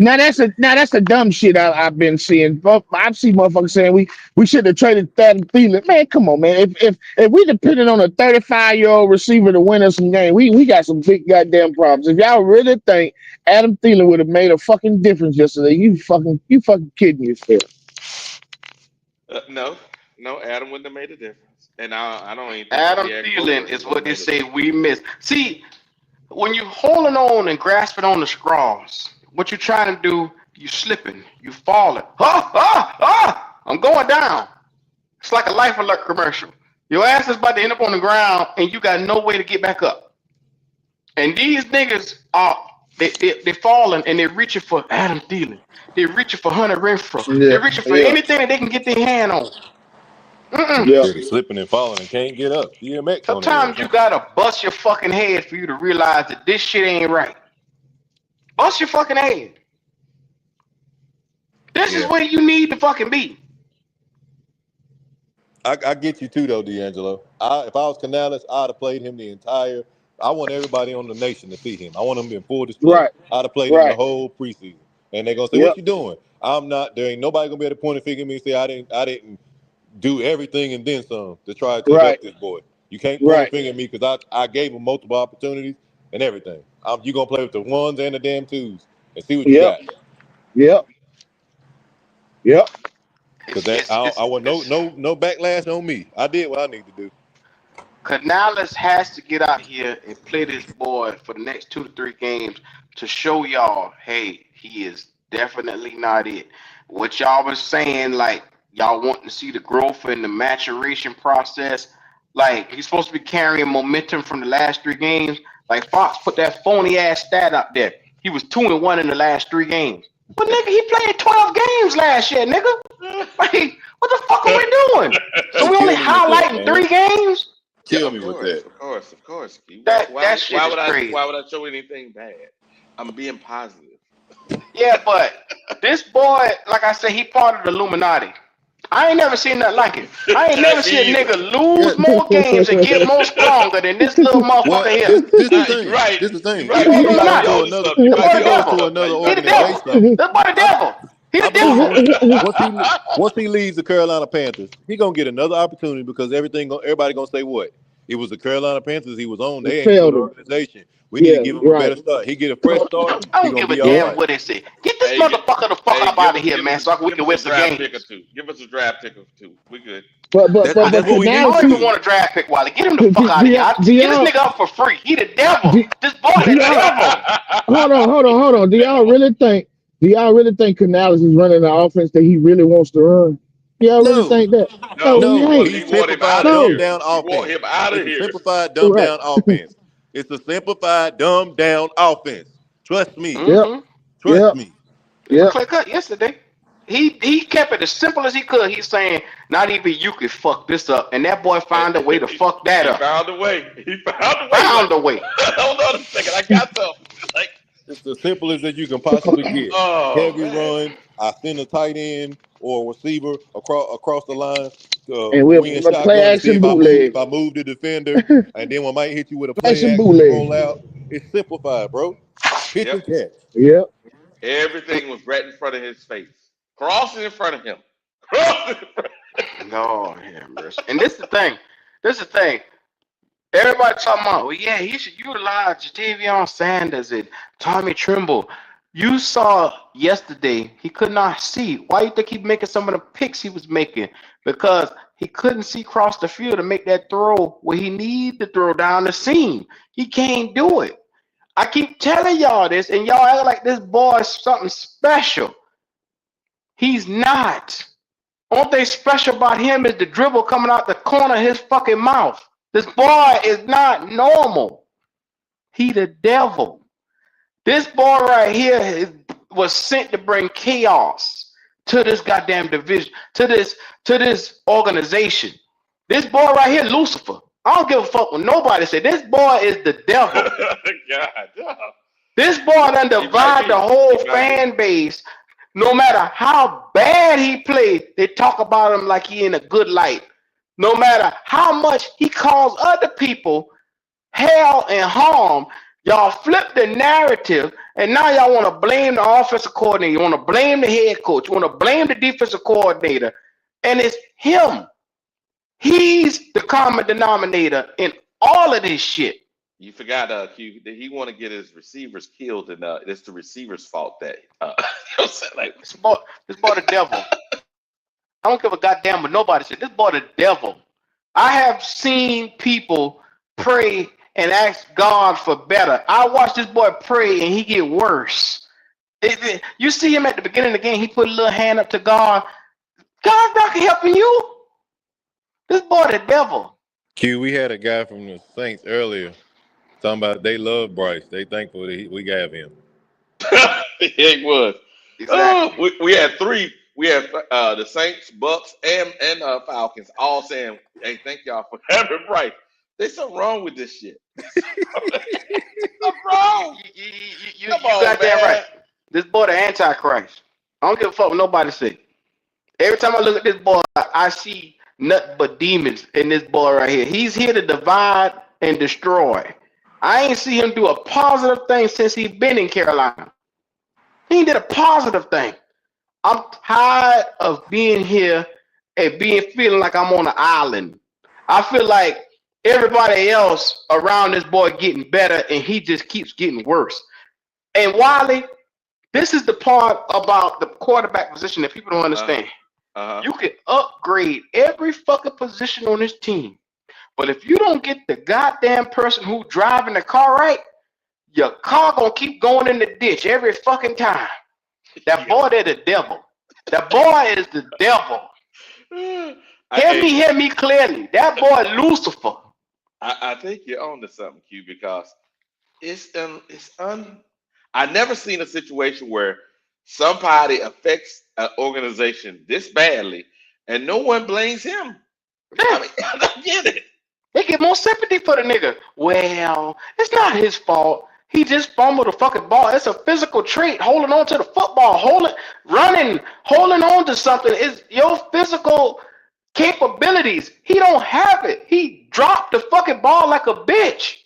that's the dumb shit I've been seeing. I've seen motherfuckers saying we should have traded Adam Thielen. Man, come on, man. If we depended on a 35-year-old receiver to win us some game, we got some big goddamn problems. If y'all really think Adam Thielen would have made a fucking difference yesterday, you fucking kidding yourself. no, Adam wouldn't have made a difference, and I don't even think Adam Jack Thielen Boyd is would've what they made a say difference. we miss. See, when you holding on and grasping on the straws, what you're trying to do, you slipping, you falling. I'm going down. It's like a Life Alert commercial. Your ass is about to end up on the ground, and you got no way to get back up. And these niggas are they falling and they're reaching for Adam Thielen. They're reaching for Hunter Renfro. They're reaching for anything that they can get their hand on. They're slipping and falling and can't get up. DMX on their Sometimes you gotta bust your fucking head for you to realize that this shit ain't right. Bust your fucking head. This is where you need to fucking be. I get you too, though, D'Angelo. If I was Canales, I'd have played him the entire. I want everybody on the nation to see him. I want him in full display. Right. I'd have played him the whole preseason, and they're gonna say, Yep. "What you doing?" I'm not. There ain't nobody gonna be able to point a finger at me and say I didn't do everything and then some to try to help this boy. You can't point a finger at me because I gave him multiple opportunities and everything. You gonna play with the ones and the damn twos and see what you got. Yep. Because I want no backlash on me. I did what I need to do. Canales has to get out here and play this boy for the next 2 to 3 games to show y'all, hey, he is definitely not it. What y'all was saying, like y'all wanting to see the growth and the maturation process, like he's supposed to be carrying momentum from the last 3 games. Like Fox put that phony ass stat up there. He was 2-1 in the last 3 games. But nigga, he played 12 games last year, nigga. Like, What the fuck are we doing? So we only Kill me with that, highlighting man. 3 games? Kill Of me with course, that. of course. Q. That shit is crazy. Why would I show anything bad? I'm being positive. Yeah, but this boy, like I said, he part of the Illuminati. I ain't never seen nothing like it. I ain't never seen a nigga lose more games and get more stronger than this little Well, motherfucker here. this the You're thing. right. This the You're thing. right. If He he You might goes be to on to another, something. You The might if boy he be the on goes to devil. to something. Now another you He the talking. devil. organization, This boy the I, devil. He I the believe devil. once he leaves the Carolina Panthers, he gonna get another opportunity because everybody gonna say what? It was the Carolina Panthers he was on. It They ain't a good failed him. organization. We need to Yeah, give him a right. better start. He get a fresh start. I He don't gonna give a be all damn right. what they say. Get this Hey, motherfucker the fuck up out of here, man, so we give can us win a some draft pick or games. two. Give us a draft pick or two. We good. That's what we need I to don't even do. want a draft pick, Wally. Get him the Do, fuck do, out do of here. y'all, do Get this y'all, nigga up for free. He the devil. do, This boy do the y'all, devil. hold on. Do y'all really think Canales is running the offense that he really wants to run? Do y'all really No, think that? No, No, he no. ain't. he He's want him out simplified, of dumbed here. No, down He want offense. him out of It's a here. simplified, dumbed right. down offense. It's a simplified, dumbed down offense. Trust me. Yep, Mm-hmm. Trust yep, me. It was yep. clear cut yesterday. He kept it as simple as he could. He's saying, not even you could fuck this up. And that boy found a way to fuck that He up. found a way. He found a way. He's like, Found a way. hold on a second. I got something. Like, It's as simple as that you can possibly get. oh Heavy man. run. I send a tight end or a receiver across the line. And Swing we'll play shotgun to see action if bootleg. I move the defender, and then I might hit you with a play Action action bootleg. rollout. It's simplified, bro. Pitch Yep. and catch. Yep. Everything was right in front of his face. Crossing in front of him. Crossing in front. Lord have mercy. And this is the thing. This is the thing. Everybody talking about, well, yeah, he should utilize Jatavion Sanders and Tommy Trimble. You saw yesterday he could not see. Why you think he making some of the picks he was making? Because he couldn't see across the field to make that throw where he need to throw down the seam. He can't do it. I keep telling y'all this, and y'all act like this boy is something special. He's not. Only thing special about him is the dribble coming out the corner of his fucking mouth. This boy is not normal. He the devil. This boy right here was sent to bring chaos to this goddamn division, to this organization. This boy right here, Lucifer. I don't give a fuck what nobody say. This boy is the devil. God. This boy done He might divide be. the whole He might be. fan base. No matter how bad he played, they talk about him like he in a good light. No matter how much he caused other people hell and harm, y'all flip the narrative, and now y'all want to blame the offensive coordinator. You want to blame the head coach. You want to blame the defensive coordinator, and it's him. He's the common denominator in all of this shit. You forgot, Q, that he want to get his receivers killed, and it's the receiver's fault that. You know what I'm saying? Like, This boy the devil. I don't give a goddamn what nobody said. This boy the devil. I have seen people pray and ask God for better. I watch this boy pray and he get worse. You see him at the beginning of the game, he put a little hand up to God. God's not helping you. This boy the devil. Q, we had a guy from the Saints earlier talking about they love Bryce. They thankful that we got him. it was. Exactly. We had three. We had the Saints, Bucks, and Falcons all saying, "Hey, thank y'all for having Bryce." There's something wrong with this shit. Something wrong. You Come on, goddamn man. right. This boy the Antichrist. I don't give a fuck what nobody say. Every time I look at this boy, I see nothing but demons in this boy right here. He's here to divide and destroy. I ain't see him do a positive thing since he been in Carolina. He ain't did a positive thing. I'm tired of being here and feeling like I'm on an island. I feel like everybody else around this boy getting better and he just keeps getting worse. And Wiley, this is the part about the quarterback position that people don't understand. You can upgrade every fucking position on this team. But if you don't get the goddamn person who driving the car right, your car gonna keep going in the ditch every fucking time. That boy, they're the devil. That boy is the devil. Hear me clearly. That boy Lucifer. I think you're on to something, Q, because I never seen a situation where somebody affects an organization this badly, and no one blames him. I mean, I get it. They get more sympathy for the nigga. Well, it's not his fault. He just fumbled the fucking ball. It's a physical trait. Holding on to the football, holding on to something is your physical capabilities. He don't have it. He dropped the fucking ball like a bitch.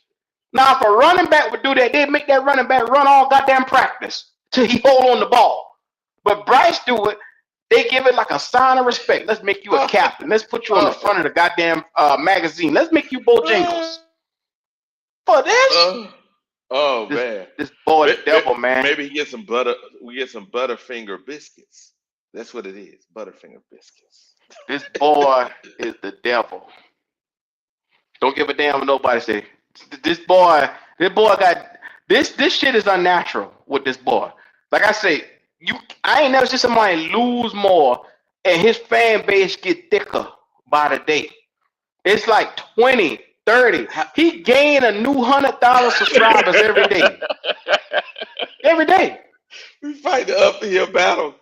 Now, if a running back would do that, they'd make that running back run all goddamn practice till he hold on the ball. But Bryce do it. They give it like a sign of respect. Let's make you a captain. Let's put you on the front of the goddamn magazine. Let's make you Bojangles. For this? Man. This boy the devil, man. Maybe he get some butter. We get some Butterfinger biscuits. That's what it is. Butterfinger biscuits. This boy is the devil. Don't give a damn what nobody say. This boy got this shit is unnatural with this boy. Like I say, I ain't never seen somebody lose more and his fan base get thicker by the day. It's like 20, 30. He gained a new 100,000 subscribers every day. Every day. We fight the uphill battle.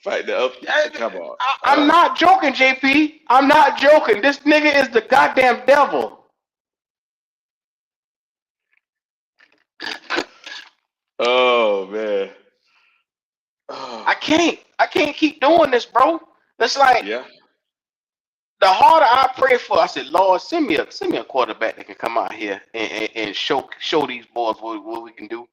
Fight the uphill. Come on. I'm not joking, JP. I'm not joking. This nigga is the goddamn devil. Oh man. I can't keep doing this, bro. It's like Yeah. the harder I pray for, I said, Lord, send me a quarterback that can come out here and show these boys what we can do.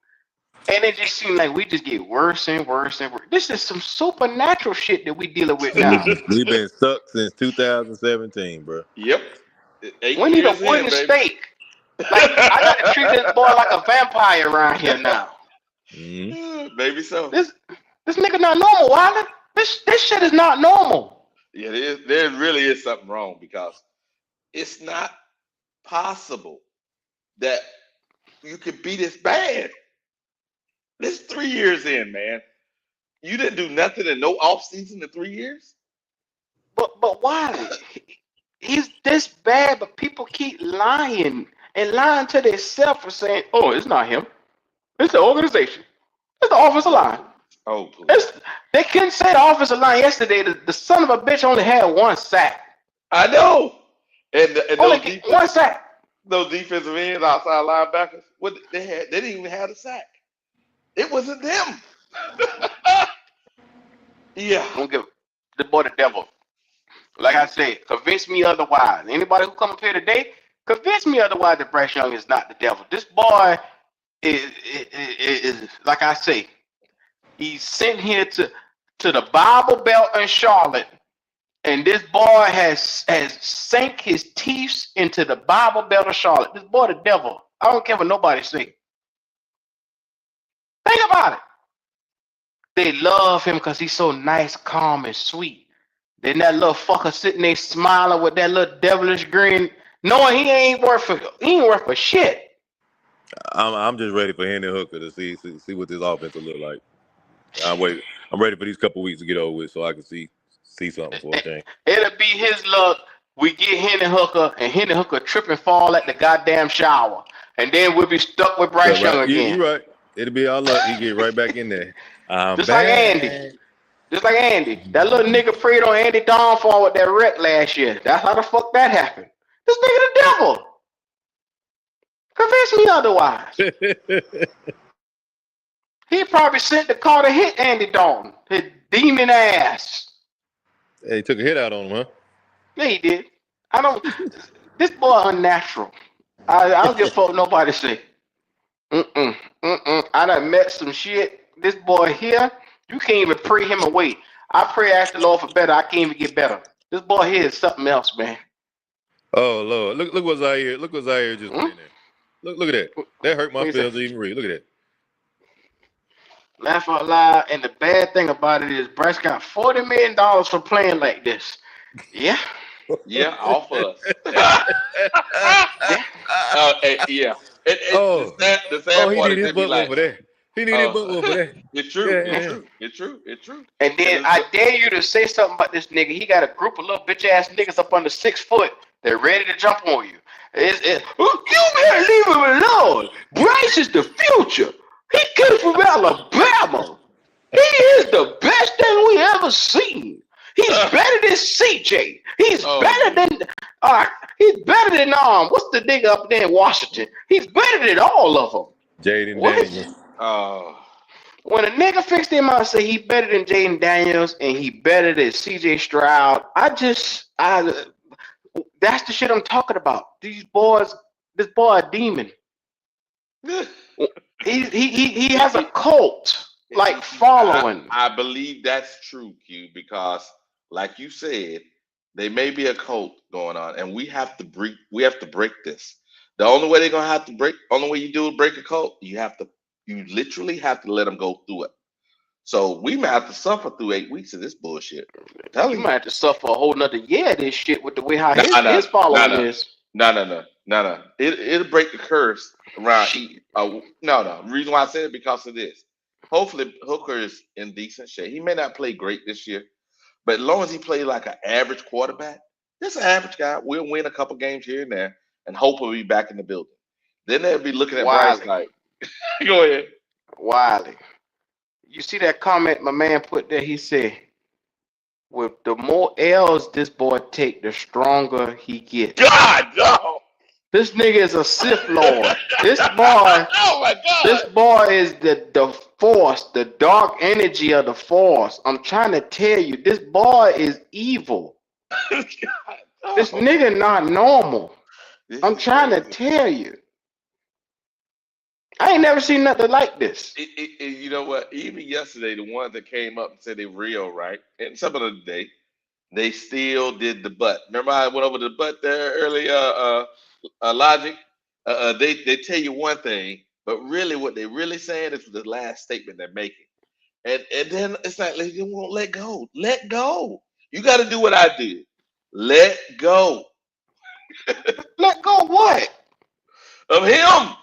And it just seems like we just get worse and worse and worse. This is some supernatural shit that we dealing with now. We've been stuck since 2017, bro. Yep. We need a wooden stake. Like I got to treat this boy like a vampire around here now. Maybe so. This nigga not normal, Wilder. This shit is not normal. Yeah, there really is something wrong because it's not possible that you could be this bad. This 3 years in, man. You didn't do nothing in no off season in 3 years? But why? He's this bad, but people keep lying and lying to themselves for saying, oh, it's not him. It's the organization. It's the offensive line. Oh, please. They couldn't say the offensive line yesterday. The son of a bitch only had 1 sack. I know. And only 1 sack. Those defensive ends, outside linebackers, what they didn't even have a sack. It wasn't them. Yeah. Don't give the boy the devil. Like I said, convince me otherwise. Anybody who come up here today, convince me otherwise that Bryce Young is not the devil. This boy is like I say, he's sent here to the Bible Belt in Charlotte, and this boy has sank his teeth into the Bible Belt of Charlotte. This boy the devil. I don't care what nobody say. Think about it. They love him because he's so nice, calm, and sweet. Then that little fucker sitting there smiling with that little devilish grin, knowing he ain't worth for shit. I'm just ready for Henry Hooker to see what this offense will look like. I'm ready for these couple weeks to get over with so I can see something for a change. It'll be his luck. We get Henry Hooker, and Henry Hooker trip and fall at the goddamn shower, and then we'll be stuck with Bryce Young again. You're right. It'll be our luck. He get right back in there. Just like Andy. That little nigga prayed on Andy downfall with that wreck last year. That's how the fuck that happened. This nigga the devil. Convince me otherwise. He probably sent the car to hit Andy Dalton. His demon ass. Hey, he took a hit out on him, huh? Yeah, he did. This boy unnatural. I don't give a fuck what nobody say. I done met some shit. This boy here, you can't even pray him away. I pray, ask the Lord for better. I can't even get better. This boy here is something else, man. Oh Lord, look what Zaire just put in there. Look at that. That hurt my feelings to even read. Look at that. Laugh out loud. And the bad thing about it is Bryce got $40 million for playing like this. Yeah. Yeah, off us. Yeah. The sad part is that over there. He needed his butt over there. It's true. Yeah. It's true. And then I dare you to say something about this nigga. He got a group of little bitch ass niggas up under 6 foot. They're ready to jump on you. You better leave him alone. Bryce is the future. He came from Alabama. He is the best thing we ever seen. He's better than CJ. He's Oh, better than he's better than what's the nigga up there in Washington? He's better than all of them. Jaden What? Daniels. When a nigga fixed him out and say he better than Jaden Daniels and he better than CJ Stroud, that's the shit I'm talking about. These boys, this boy a demon. He has a cult like following. I believe that's true, Q, because like you said, they may be a cult going on, and we have to break this. The only way they're gonna have to break, only way you do is break a cult, you literally have to let them go through it. So we might have to suffer through 8 weeks of this bullshit. You might have to suffer a whole nother year of this shit with the way how his following is. No. It'll break the curse around. No. The reason why I said it because of this. Hopefully Hooker is in decent shape. He may not play great this year, but as long as he plays like an average quarterback, this an average guy. We'll win a couple games here and there, and hope we'll be back in the building. Then they'll be looking at Bryce like, go ahead. Wiley. You see that comment my man put there? He said, with the more L's this boy take, the stronger he gets. God, no. This nigga is a Sith Lord. This boy, oh my God. This boy is the force, the dark energy of the force. I'm trying to tell you, this boy is evil. This nigga not normal. I'm trying to tell you. I ain't never seen nothing like this. You know what? Even yesterday, the ones that came up and said they real, right? And some of the day, they still did the butt. Remember I went over the butt there earlier, Logic? They tell you one thing, but really what they really saying is the last statement they're making. And then it's like they won't let go. Let go. You got to do what I did. Let go. Let go what? Of him.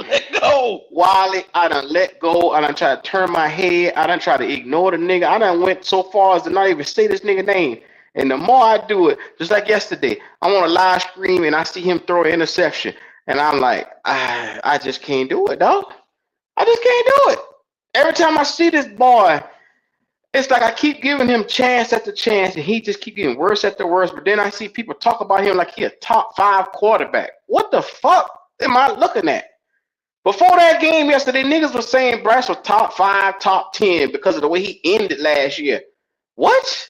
Let go. Wiley, I done let go. I done try to turn my head. I done try to ignore the nigga. I done went so far as to not even say this nigga name. And the more I do it, just like yesterday, I want to live stream and I see him throw an interception. And I'm like, I just can't do it, dog. I just can't do it. Every time I see this boy, it's like I keep giving him chance after chance, and he just keep getting worse after worse. But then I see people talk about him like he a top 5 quarterback. What the fuck am I looking at? Before that game yesterday, niggas was saying Bryce was top 5, top 10 because of the way he ended last year. What?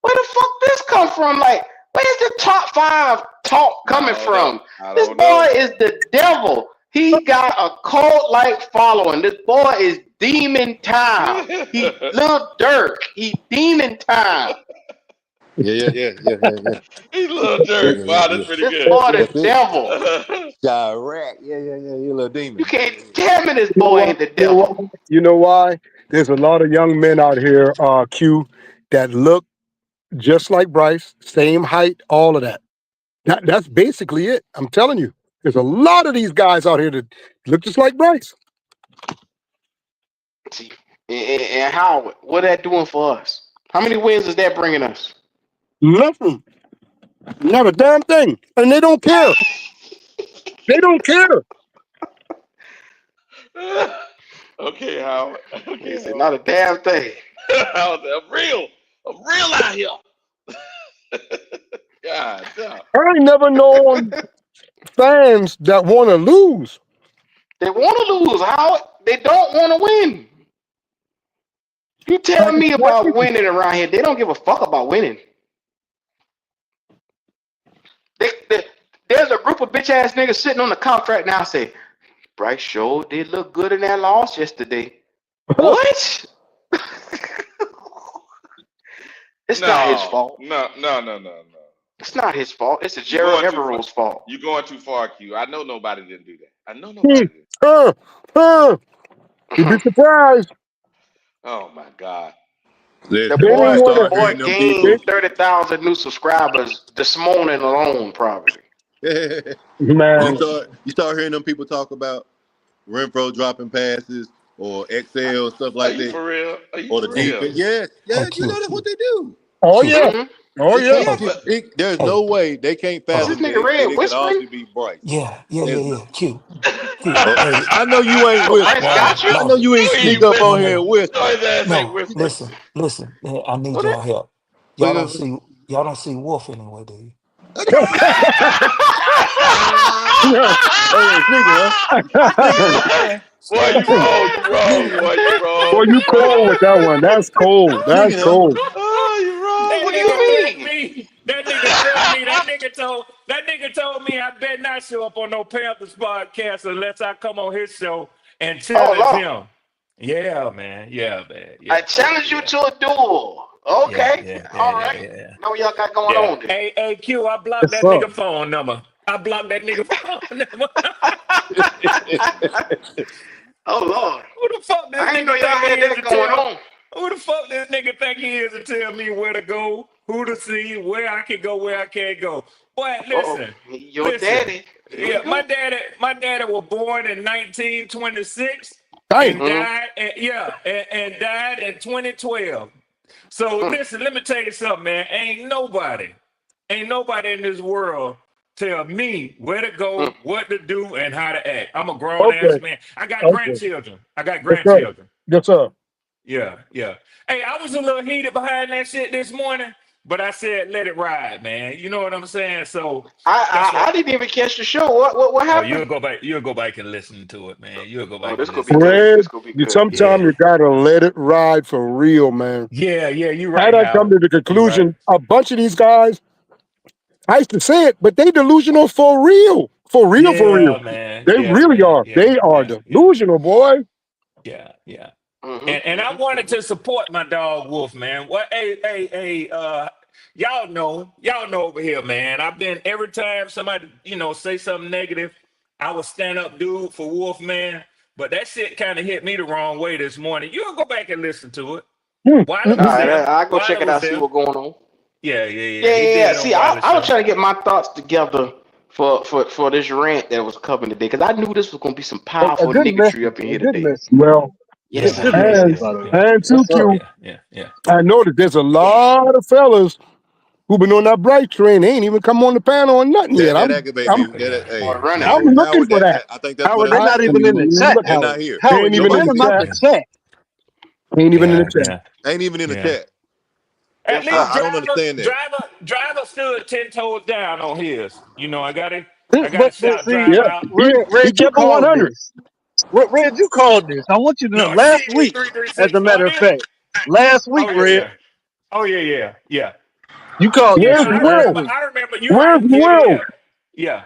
Where the fuck this come from? Like, where's the top 5 talk coming from? This boy is the devil. He got a cult-like following. This boy is demon time. He Lil Durk. He demon time. Yeah. He's a little jerk. Wow, that's pretty good. This boy the devil. Chirac. Yeah. You little demon. You can't tell me this boy ain't the devil. You know why? There's a lot of young men out here, Q, that look just like Bryce, same height, all of that. That's basically it. I'm telling you. There's a lot of these guys out here that look just like Bryce. See, and how? What that doing for us? How many wins is that bringing us? Nothing. Not a damn thing. And they don't care. They don't care. Okay, Howard. Okay, so not a damn thing. Howard, I'm real out here. God damn. I ain't never known fans that want to lose. They want to lose, Howard. They don't want to win. You tell me about winning around here. They don't give a fuck about winning. There's a group of bitch ass niggas sitting on the couch right now say, Bryce sure did look good in that loss yesterday. What? It's not his fault. No. It's not his fault. It's a Gerald Evero's fault. You're going too far, Q. I know nobody didn't do that. I know nobody did. You'd be surprised. Oh my God. The boy gained 30,000 new subscribers this morning alone, probably. Man. You start hearing them people talk about Renfro dropping passes or XL stuff like that. For real? Or the defense. Yes, you know that's what they do. Oh yeah. Oh yeah. There's no way they can't fathom that it could also be Bryce. Yeah. Q. I know you ain't with. I know you ain't sneak up on here and whisper. No, listen. I need y'all help. Y'all don't see Wolf anyway, do you? Yeah. Hey, sneaker, huh? Sneaker. Boy, you wrong. You wrong. Boy, you Boy, wrong. you cold with that one. That's cold. That's Sneaker, huh? cold. Oh, you wrong. That What do nigga you threatened mean? me. That nigga threatened me. That nigga told me I better not show up on no Panthers podcast unless I come on his show and Oh challenge Lord. him. Yeah, man. Yeah, man. I Yeah. challenge you Yeah. to a duel. Yeah. Okay. Yeah. All Yeah. Yeah. right. Yeah. Know what y'all got going Yeah. on there. Hey, Q, I blocked Yes, that sir. nigga phone number. I blocked that nigga phone number. Oh Lord. Who the fuck this I didn't know nigga y'all think he had is that to going tell? on. Who the fuck this nigga think he is to tell me where to go, who to see, where I can go, where I can't go? Boy, Oh, listen, your listen. daddy. Here we Yeah, go. my daddy was born in 1926 Damn. and died, and died in 2012. So listen, let me tell you something, man. Ain't nobody in this world tell me where to go, what to do, and how to act. I'm a grown Okay. ass man. I got Okay. grandchildren. Yes, sir. Yes, sir. Yeah, yeah. Hey, I was a little heated behind that shit this morning, but I said let it ride, man. You know what I'm saying? So that's I what. didn't even catch the show. What Oh, happened? you'll go back and listen to it, man. You'll go Oh, back this and gonna be listen to good. it. Red, This gonna be good. sometimes Yeah, you gotta let it ride for real, man. yeah. You I right, done come Howard. to the You right. conclusion a bunch of these guys, I used to say it, but they delusional for real. For real, for real. Yeah, man. They Yeah, really man. are. Yeah, They are yeah, yeah, delusional, boy. yeah, yeah. Mm-hmm, And I wanted to support my dog Wolf, man. What? Hey. Y'all know over here, man. I've been every time somebody say something negative, I would stand up, dude, for Wolf, man. But that shit kind of hit me the wrong way this morning. You'll go back and listen to it. Wilder All was right, there. I go check Wilder it was out. See there. what's going on. Yeah. Yeah, He yeah, did yeah. it on See, Wilder's I was show. trying to get my thoughts together for this rant that was coming today because I knew this was gonna be some A powerful good niggatry message. up in A here good today. message. Well, Yes, Yeah, sir. yeah, and yeah, two Q, yeah. I know that there's a lot of fellas who been on that Bryce train. They ain't even come on the panel or nothing yet. That aggravates me. Oh, Hey, running. I'm Howard, looking Howard, for that. I think that's what Howard, that's they're what not it even in the is. chat, They're Howard. not here. They Howard, ain't you even in ran the them out chat. the chat. Ain't even in the chat. Ain't even in the Yeah. chat. At Yes, least sir. I don't understand that. driver stood 10 toes down on his. I gotta But shout see, drive Yeah, out. he Red, you kept it called 100. this. Red, you called this. I want you to know. No, Last week, as a matter of CG3364 fact, last week, Oh Red, yeah. Oh yeah. you called Yeah, this Where's shit I last Will? remember. week. I remember. You Where's right. Will? Yeah.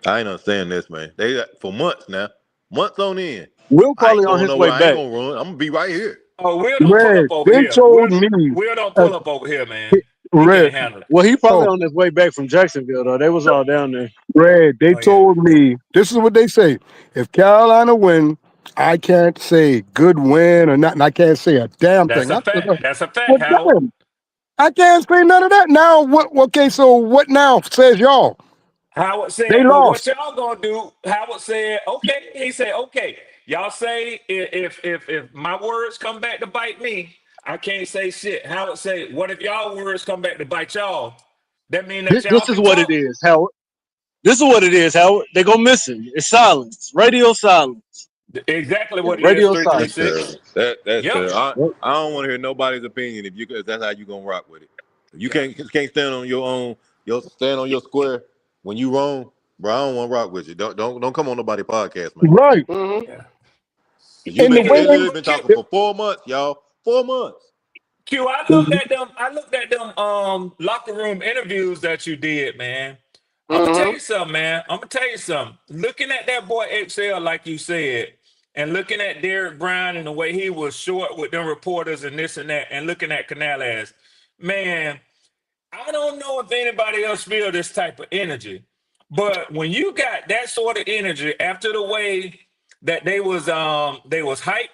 I ain't understand this, man. They got for months now, months on end. Will I probably ain't on going his way nowhere. I ain't back. gonna run. I'm gonna be right here. Oh, Will don't pull Red, up over they here. told me, Will don't uh, pull up over here, man. He Red, can't handle it. Well, he probably oh, on his way back from Jacksonville, though. They was all down there. Red, they Oh yeah. told me, this is what they say. If Carolina win, I can't say good win or nothing. I can't say a damn That's thing. a I said, fact. That's a fact, well, Howard. damn, I can't say none of that. Now, what? Okay, so what now says y'all? Howard They said, "Well, lost. what y'all gonna do?" Howard said, "Okay." He said, "Okay, y'all say if my words come back to bite me, I can't say shit." Howard said, "What if y'all words come back to bite y'all? That mean that y'all This is can what it talk." is, Howard. This is what it is, Howard. They go missing. It's silence. Radio silence. Exactly what it is. Radio That's silence. 336. terrible. That's Yep. terrible. I don't want to hear nobody's opinion if that's how you gonna rock with it. If you can't stand on your own, stand on your square when you wrong, bro. I don't want to rock with you. Don't come on nobody podcast, man. Right. Mm-hmm. Yeah. 'Cause And the way they literally been talking they, for 4 months, y'all. 4 months. Q, I looked at them. I looked at them locker room interviews that you did, man. I'm gonna tell Mm-hmm. you something, man. I'm gonna tell you something. Looking at that boy XL, like you said, and looking at Derek Brown and the way he was short with them reporters and this and that, and looking at Canales, man, I don't know if anybody else feel this type of energy, but when you got that sort of energy after the way that they was hyped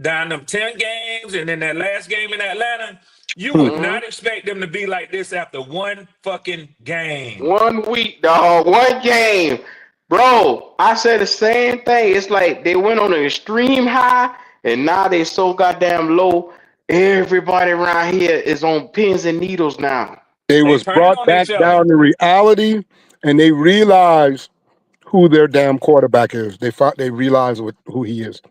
down them 10 games and then that last game in Atlanta, you would Mm-hmm. not expect them to be like this after one fucking game. 1 week, dog. One game. Bro, I said the same thing. It's like they went on an extreme high and now they so goddamn low. Everybody around here is on pins and needles now. they They was turning brought on back each other. down to reality, and they realized who their damn quarterback is. They realized who he is.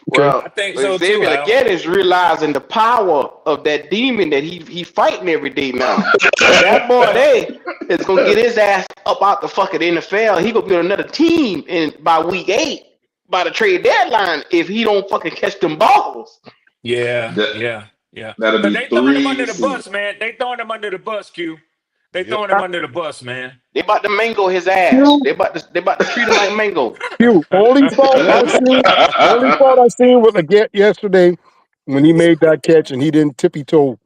Well, I think so too, Xavier Al. again is realizing the power of that demon that he fighting every day now. That boy there is gonna get his ass up out the fucking NFL. He gonna be on another team in by week 8 by the trade deadline if he don't fucking catch them balls. Yeah, That yeah, yeah. that'll Cause be they throwing him 3 under the receivers. bus, man. They throwing him under the bus, Q. They Yep. throwing him under the bus, man. They about to mango his ass. Q, They about to treat him like mango. Q. Only fault I seen was again yesterday when he made that catch and he didn't tippy toe.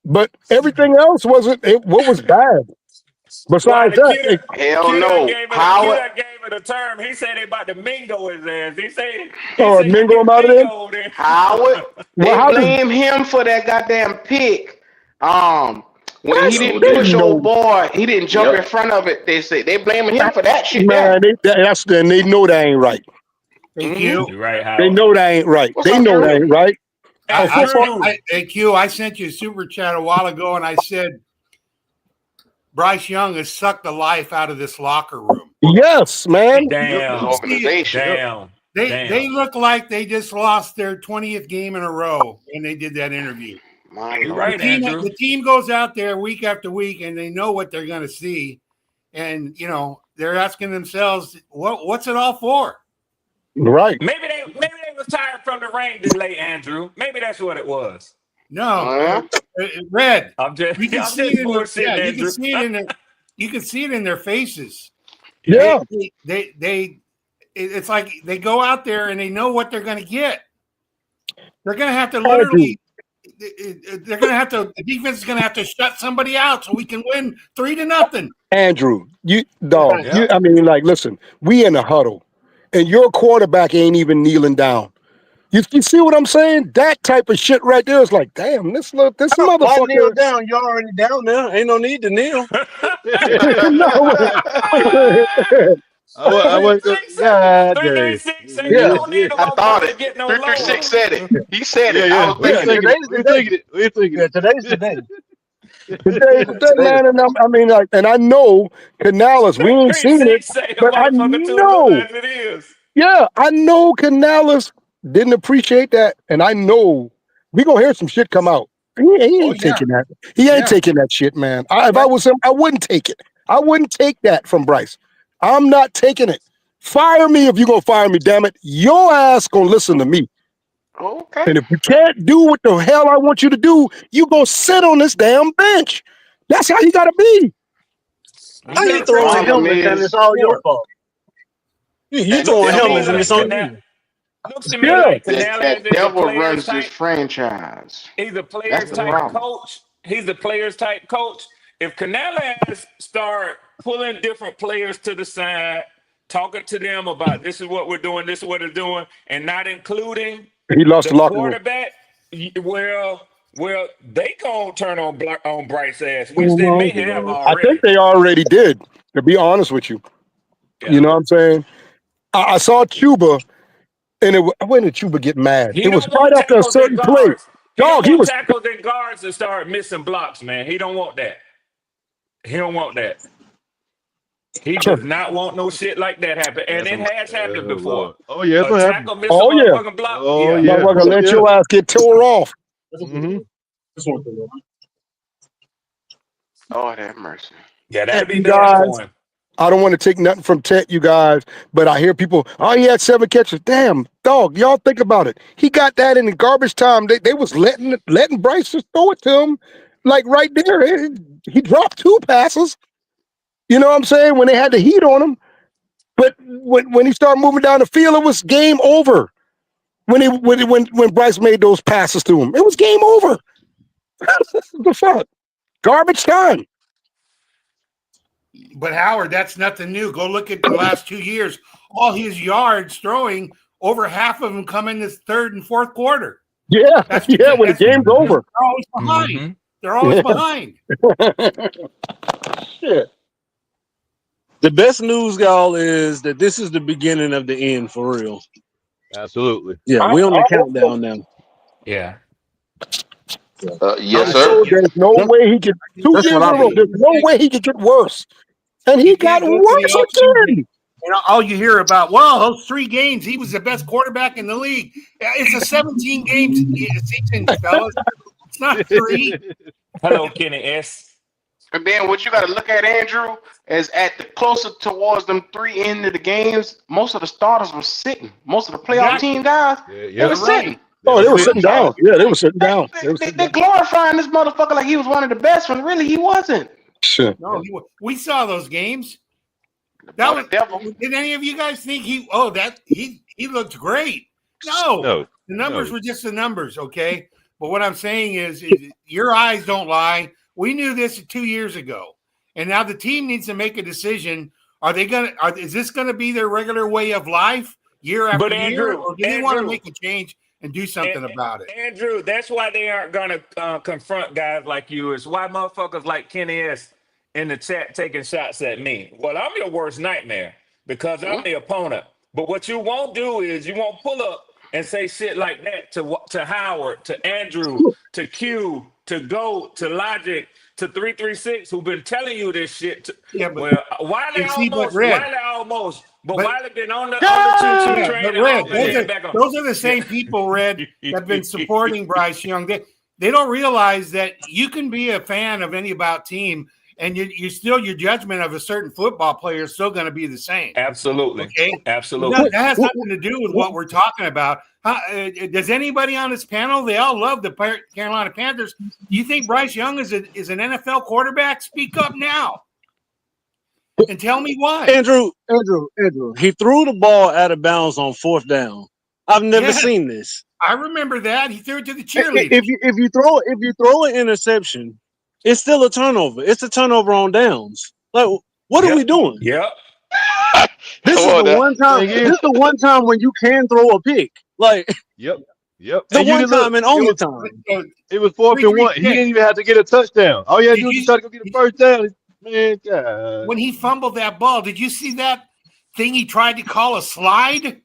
But everything else wasn't. What was bad? Why Besides the that, it, Hell Q done no. gave it a Q Howard, done gave it a term. He said they about to mingo his ass. He oh, said you Mingo him get out of there. mingoed in. Howard, Well, they how does blame him for that goddamn pick. When he that's Oh, didn't did they push it? old know, boy, he didn't jump in Yep. front of it. They say they blaming him for that shit there. man. They know that ain't right. Hey Hmm. Q, You right, They Howard. know that ain't right. What's They up, know that Drew? ain't right. Hey, A football. Drew. Hey Q, I sent you a super chat a while ago, and I said Bryce Young has sucked the life out of this locker room. Yes, man. His Damn. See it. organization. Damn. They Damn. look like they just lost their 20th game in a row when they did that interview. My You lord. right, Andrew. The team goes out there week after week, and they know what they're going to see, and they're asking themselves, what's it all for? Right. Maybe they was tired from the rain delay, Andrew. Maybe that's what it was. No, Red. I'm just You can see it in their bullshitting, you can Andrew. see it in their you can see it in their faces. Yeah. It's like they go out there and they know what they're going to get. They're going to have to Andrew. literally. They're going to have to. The defense is going to have to shut somebody out so we can win 3-0. Andrew, you dog. Yeah. I mean, like, listen, we in a huddle, and your quarterback ain't even kneeling down. You see what I'm saying? That type of shit right there is like, damn, this Why kneel motherfucker. down? You're already down there. Ain't no need to kneel. No, wait. I wasn't gonna, 336 God dang. 336 said you Yeah. don't need them I on thought bus to it. get no 336 lower. said it. He said it. I Yeah. was We thinking it. thinking it. We thinking it. We thinking Yeah, it. today's the day. Today's the day, Today, man, and I mean, like, and I know Canales, we ain't seen it, 336 say the but I motherfucker too little know, as it is. yeah, I know Canales didn't appreciate that, and I know we gonna hear some shit come out. He Oh ain't yeah, taking that. He ain't taking that shit, man. If I was him, I wouldn't take it. I wouldn't take that from Bryce. I'm not taking it. Fire me if you're gonna fire me, damn it. Your ass gonna listen to me. Okay. And if you can't do what the hell I want you to do, you gonna sit on this damn bench. That's how you gotta be. You how you gotta throwing appreciate Problem helmets and it's is, all your fault? You that looks throwing to me helmets and devil, it's like on Canal you. looks to me Yeah. like that Canales that is a devil player's runs this type. franchise. He's a That's player's the type problem. coach. He's a player's type coach. If Canales start pulling different players to the side, talking to them about this is what we're doing, this is what they're doing, and not including He lost the the locker room. quarterback, well, they gonna turn on Bryce ass, which they may have I think already. they already did, to be honest with you. You Yeah. know what I'm saying? I saw Cuba, and when did Cuba get mad? He It was don't right want after a tackles and certain play. guards. He don't Dog, he want was tackles and guards to start missing blocks, man. He don't want that. He don't want that. He does not want no shit like that happen. And That's it a, has happened oh before. Lord. Oh yeah, that's A what happened. tackle miss a oh yeah. motherfucking block. Oh Yeah. yeah. Motherfucker, Oh let yeah. your ass get tore off. Mm-hmm. Lord have mercy. Yeah, And that'd be you bad guys, for him. I don't want to take nothing from Tet, you guys, but I hear people, oh, he had 7 catches. Damn, dog, y'all think about it. He got that in the garbage time. They was letting Bryce just throw it to him, like right there. He dropped 2 passes. You know what I'm saying? When they had the heat on him. But when he started moving down the field, it was game over. When Bryce made those passes to him, it was game over. The fuck? Garbage time. but Howard, that's nothing new. Go look at the last 2 years. All his yards throwing, over half of them come in this third and fourth quarter. Yeah, That's yeah, when the game's over. they're always behind. Mm-hmm. They're always behind. Shit. The best news, y'all, is that this is the beginning of the end for real. Absolutely. Yeah, we're on the countdown now. Yeah. Yes, I'm sir. told there's no way he could 2 That's years what in I a row. believe. There's no way he could get worse. And he You got can't go to the worse offseason. again. And all you hear about, well, those 3 games, he was the best quarterback in the league. It's a 17 games season, fellas. It's not 3. Hello, Kenny S. And then what you got to look at, Andrew, is at the closer towards them 3 end of the games, most of the starters were sitting. Most of the playoff team guys, they were sitting. Oh, they were sitting down. Yeah, they were sitting down. They were sitting They down. glorifying this motherfucker like he was one of the best when really he wasn't. Sure. No, we saw those games. That was Did any of you guys think he looked great? No, the numbers were just the numbers, okay. But what I'm saying is your eyes don't lie. We knew this 2 years ago, and now the team needs to make a decision. Is this gonna be their regular way of life year after But year, Andrew, or do they want to make a change and do something about it? Andrew, that's why they aren't going to confront guys like you. It's why motherfuckers like Kenny S in the chat taking shots at me. Well, I'm your worst nightmare because I'm the opponent. But what you won't do is you won't pull up and say shit like that to Howard, to Andrew, to Q, to Goat, to Logic, to 336, who've been telling you this shit. Wiley almost. But Wiley been on the choo-choo train But and Red, off and then back on. those are the same people, Red, that've been supporting Bryce Young. They don't realize that you can be a fan of any about team, and you still your judgment of a certain football player is still going to be the same. Absolutely. Okay. Absolutely. That has nothing to do with what we're talking about. Does anybody on this panel? They all love the Carolina Panthers. Do you think Bryce Young is an NFL quarterback? Speak up now and tell me why. Andrew, he threw the ball out of bounds on 4th down. I've never seen this. I remember that. He threw it to the cheerleader. If you throw an interception, it's still a turnover. It's a turnover on downs. Like, what are we doing? Yep. This is the one time. This is the one time when you can throw a pick. Like, Yep. the And you one look, time and only time. It was 4th and 1. He didn't even have to get a touchdown. All you had to do was just try to go get a first down. Man, God. When he fumbled that ball, did you see that thing he tried to call a slide?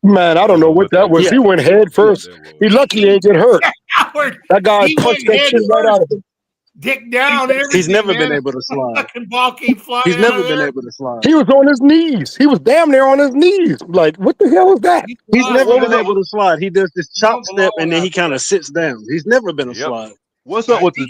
Man, I don't know what that was. He went head first. He lucky he ain't get hurt. Howard, That guy he punched went that head shit right out of him. Dick down. And He's never everything, been man. able to slide. Fucking ball came flying. He's out never of been there. able to slide. He was on his knees. He was damn near on his knees. Like, what the hell was that? He's never been able to slide. He does this chop step and then he kind of sits down. He's never been a slide. What's up with the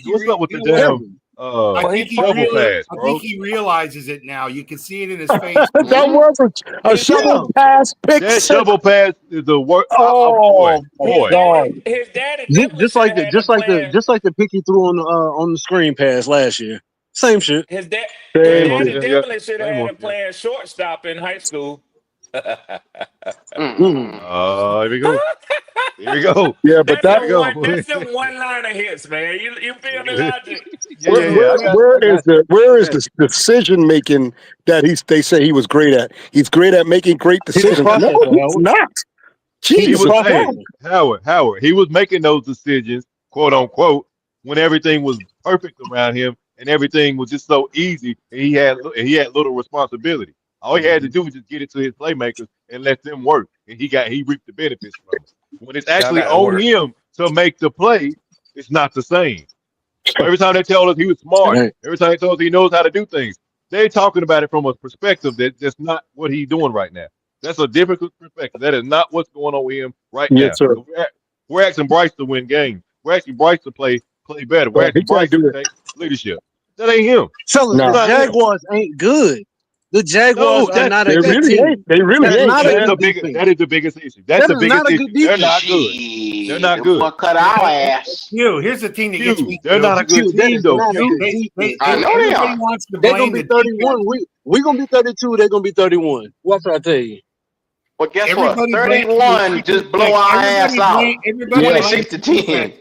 damn I think shovel pass, I bro? think he realizes it now. You can see it in his face. That was a shovel pass pick That six. shovel pass is the worst. Oh, boy. His daddy Just like the pick he threw on the screen pass last year. Same shit. His daddy Yeah. definitely should have Same had one. him playing shortstop in high school. Here we go. Here we go. Yeah, but That's that some one-liner hits, man. You feel me, Logic? Where is the decision making that they say he was great at? He's great at making great decisions. No, he's not. He Jesus. was Howard. He was making those decisions, quote unquote, when everything was perfect around him and everything was just so easy. And he had little responsibility. All he had to do was just get it to his playmakers and let them work, and he reaped the benefits from it. When it's actually on him to make the play, it's not the same. So every time they tell us he was smart, every time they tell us he knows how to do things, they're talking about it from a perspective that's not what he's doing right now. That's a different perspective. That is not what's going on with him right now. Yes, sir. We're asking Bryce to win games. We're asking Bryce to play better. We're asking Bryce to take leadership. That ain't him. The Jaguars ain't good. The Jaguars are not a good team. They really ain't. That is the biggest issue. That's the biggest issue. They're not good. They're not good. Cut our ass. Here's the thing that gets me. They're not a good team, though. I know they are. They're gonna be 31. We're gonna be 32. They're gonna be 31. What's I tell you? Well, guess what? 31 just blow our ass out. 26-10.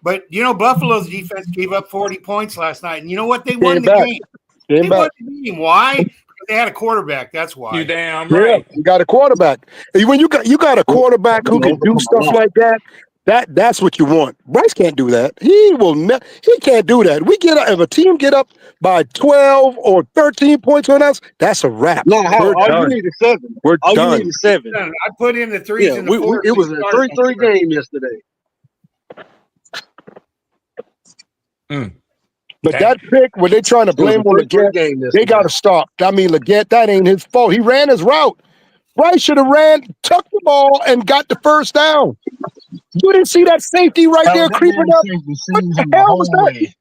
But Buffalo's defense gave up 40 points last night, and you know what? They won the game. They won the game. Why? Because they had a quarterback. That's why. You damn right. Yeah, you got a quarterback. When you got a quarterback who can do stuff like that, that's what you want. Bryce can't do that. He can't do that. If a team get up by 12 or 13 points on us, that's a wrap. No, all you need is 7. We're all done. you need is 7. I put in the threes and the fours. It was a 3-3 game yesterday. But that pick, when they trying to It was blame the on first good Leggett, game they got yesterday. to stop. I mean, Leggett, that ain't his fault. He ran his route. Bryce should have tucked the ball, and got the first down. You didn't see that safety right there Howard, that creeping damn up? safety What seen the him the hell was whole that? way.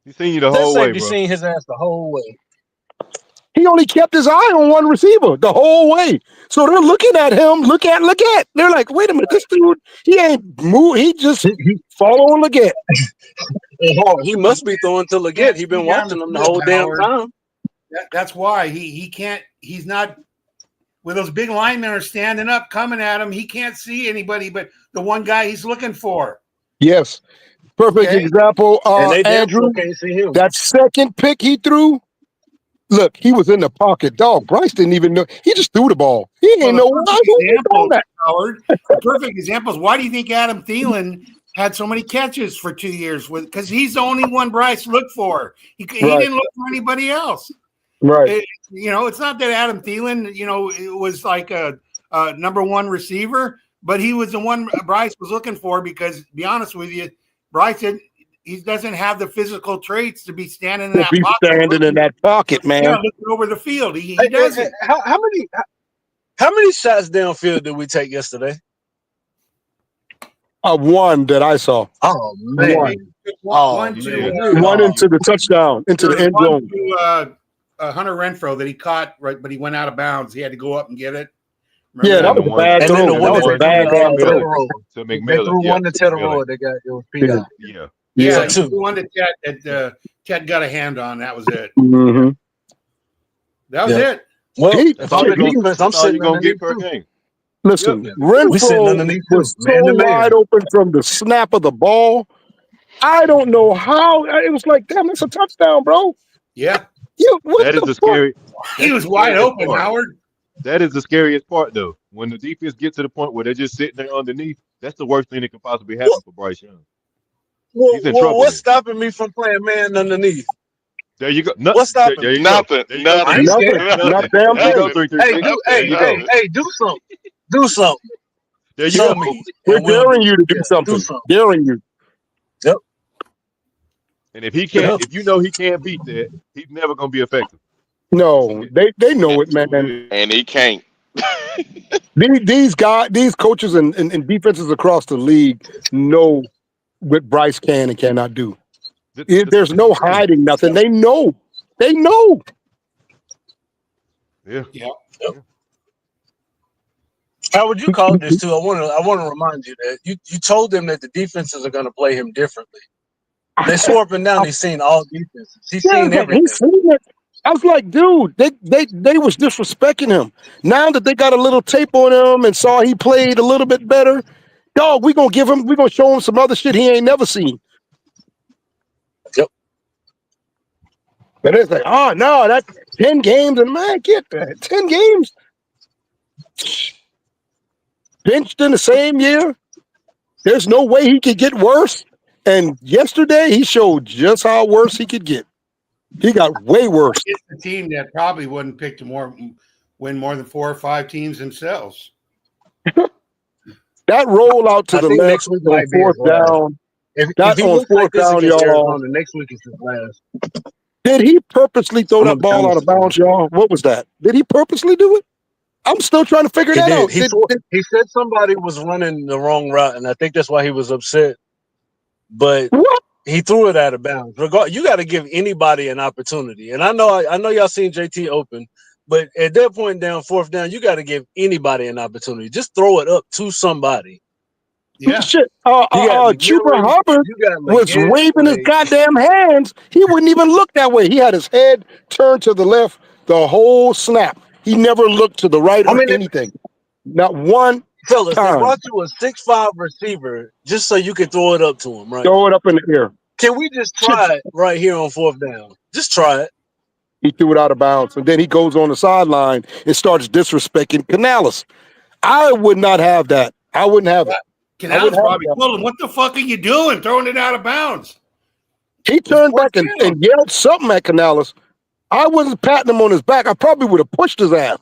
He seen you the That whole way, safety bro. seen his ass the whole way. He only kept his eye on one receiver the whole way. So they're looking at him, look at. They're like, wait a minute, this dude, he ain't move. He just following Leggett. He must be throwing to Leggett. He been Down watching him the field, whole damn Howard. time. That's why he can't. He's not. When those big linemen are standing up, coming at him, he can't see anybody but the one guy he's looking for. Yes. Perfect Okay. example. And they damn Andrew, sure can't see him. that second pick he threw, look, he was in the pocket. Dog, Bryce didn't even know. He just threw the ball. He Well, ain't the know perfect why he was example, doing that. Howard. The perfect example is why do you think Adam Thielen had so many catches for 2 years? Because he's the only one Bryce looked for. He Right. didn't look for anybody else. Right. It's not that Adam Thielen, it was like a number one receiver, but he was the one Bryce was looking for because, to be honest with you, Bryce he doesn't have the physical traits to be standing in To that be pocket. standing in that pocket, man. Yeah, looking over the field. He Hey, doesn't. how many shots downfield did we take yesterday? One that I saw. Oh man. One to One into the touchdown, into the end one zone. to Hunter Renfro that he caught, right, but he went out of bounds. He had to go up and get it. Yeah, that And the was a one, bad And then throw. the one That was that a they threw bad damn to throw. Tedrow. to They McMillan. threw Yeah, one to to Tedrow. McMillan. It was PI. Yeah. Yeah, So two. the one that Ted got a hand on. That was it. Mm-hmm. That was Yeah. it. Well, He, if I'm the defense, I'm That's all sitting you're gonna get underneath per too. game. listen, Yeah. We sitting Renfro underneath too, was so man to man. wide open from the snap of the ball. I don't know how. It was like, damn, that's a touchdown, bro. Yeah. What That is the the fuck? scary. He That's was the wide scariest open, part. Howard. That is the scariest part, though. When the defense gets to the point where they're just sitting there underneath, that's the worst thing that could possibly happen for Bryce Young. He's in trouble What's there. stopping me from playing man underneath? There you go. What's stopping There me? you go. Nothing. There you go. Nothing. I ain't scared. Nothing. Not a Nothing. damn There you go. thing. 336. There you go. Do something. Do something. There you Show go. me. We're And we'll daring do. you to do Yeah, something. do something. Daring you. Yep. And if he can't, Yep. if you know he can't beat that, he's never gonna be effective. No, they know it, man. And he can't. These guys, these coaches and defenses across the league know what Bryce can and cannot do. There's no hiding nothing. They know. They know. Yeah. Yeah. How would you call this too? I want to remind you that you told them that the defenses are going to play him differently. They swore up and down. He's seen all defenses. He's seen everything. He's seen it. I was like, dude, they was disrespecting him. Now that they got a little tape on him and saw he played a little bit better, dog, we're gonna show him some other shit he ain't never seen. Yep. But it's like, oh no, that's 10 games, and man, get that. 10 games. Benched in the same year. There's no way he could get worse. And yesterday he showed just how worse he could get. He got way worse. It's a team that probably wouldn't pick to win more than 4 or 5 teams themselves. That rollout to I the think left next week on might be his fourth last. down. If That he on looks like fourth this down, against y'all. Arizona, next week is his last. Did he purposely throw I'm that gonna be ball out honest of bounds, y'all? What was that? Did he purposely do it? I'm still trying to figure He that did. out. He said somebody was running the wrong route, and I think that's why he was upset. But What? he threw it out of bounds. You got to give anybody an opportunity. And I know y'all seen JT open, but at that point down, fourth down, you got to give anybody an opportunity. Just throw it up to somebody. Yeah. Shit. You got Chuba McMillan, Hubbard you got was Leggett, waving his like, goddamn hands. He wouldn't even look that way. He had his head turned to the left the whole snap. He never looked to the right or anything. Not one fellas, they time. brought you a 6'5" receiver just so you could throw it up to him, right? Throw it up in the air. Can we just try it right here on fourth down? Just try it. He threw it out of bounds. And then he goes on the sideline and starts disrespecting Canales. I would not have that. I wouldn't have it. Canales probably told him, "What the fuck are you doing? Throwing it out of bounds." He turned back and yelled something at Canales. I wasn't patting him on his back. I probably would have pushed his ass.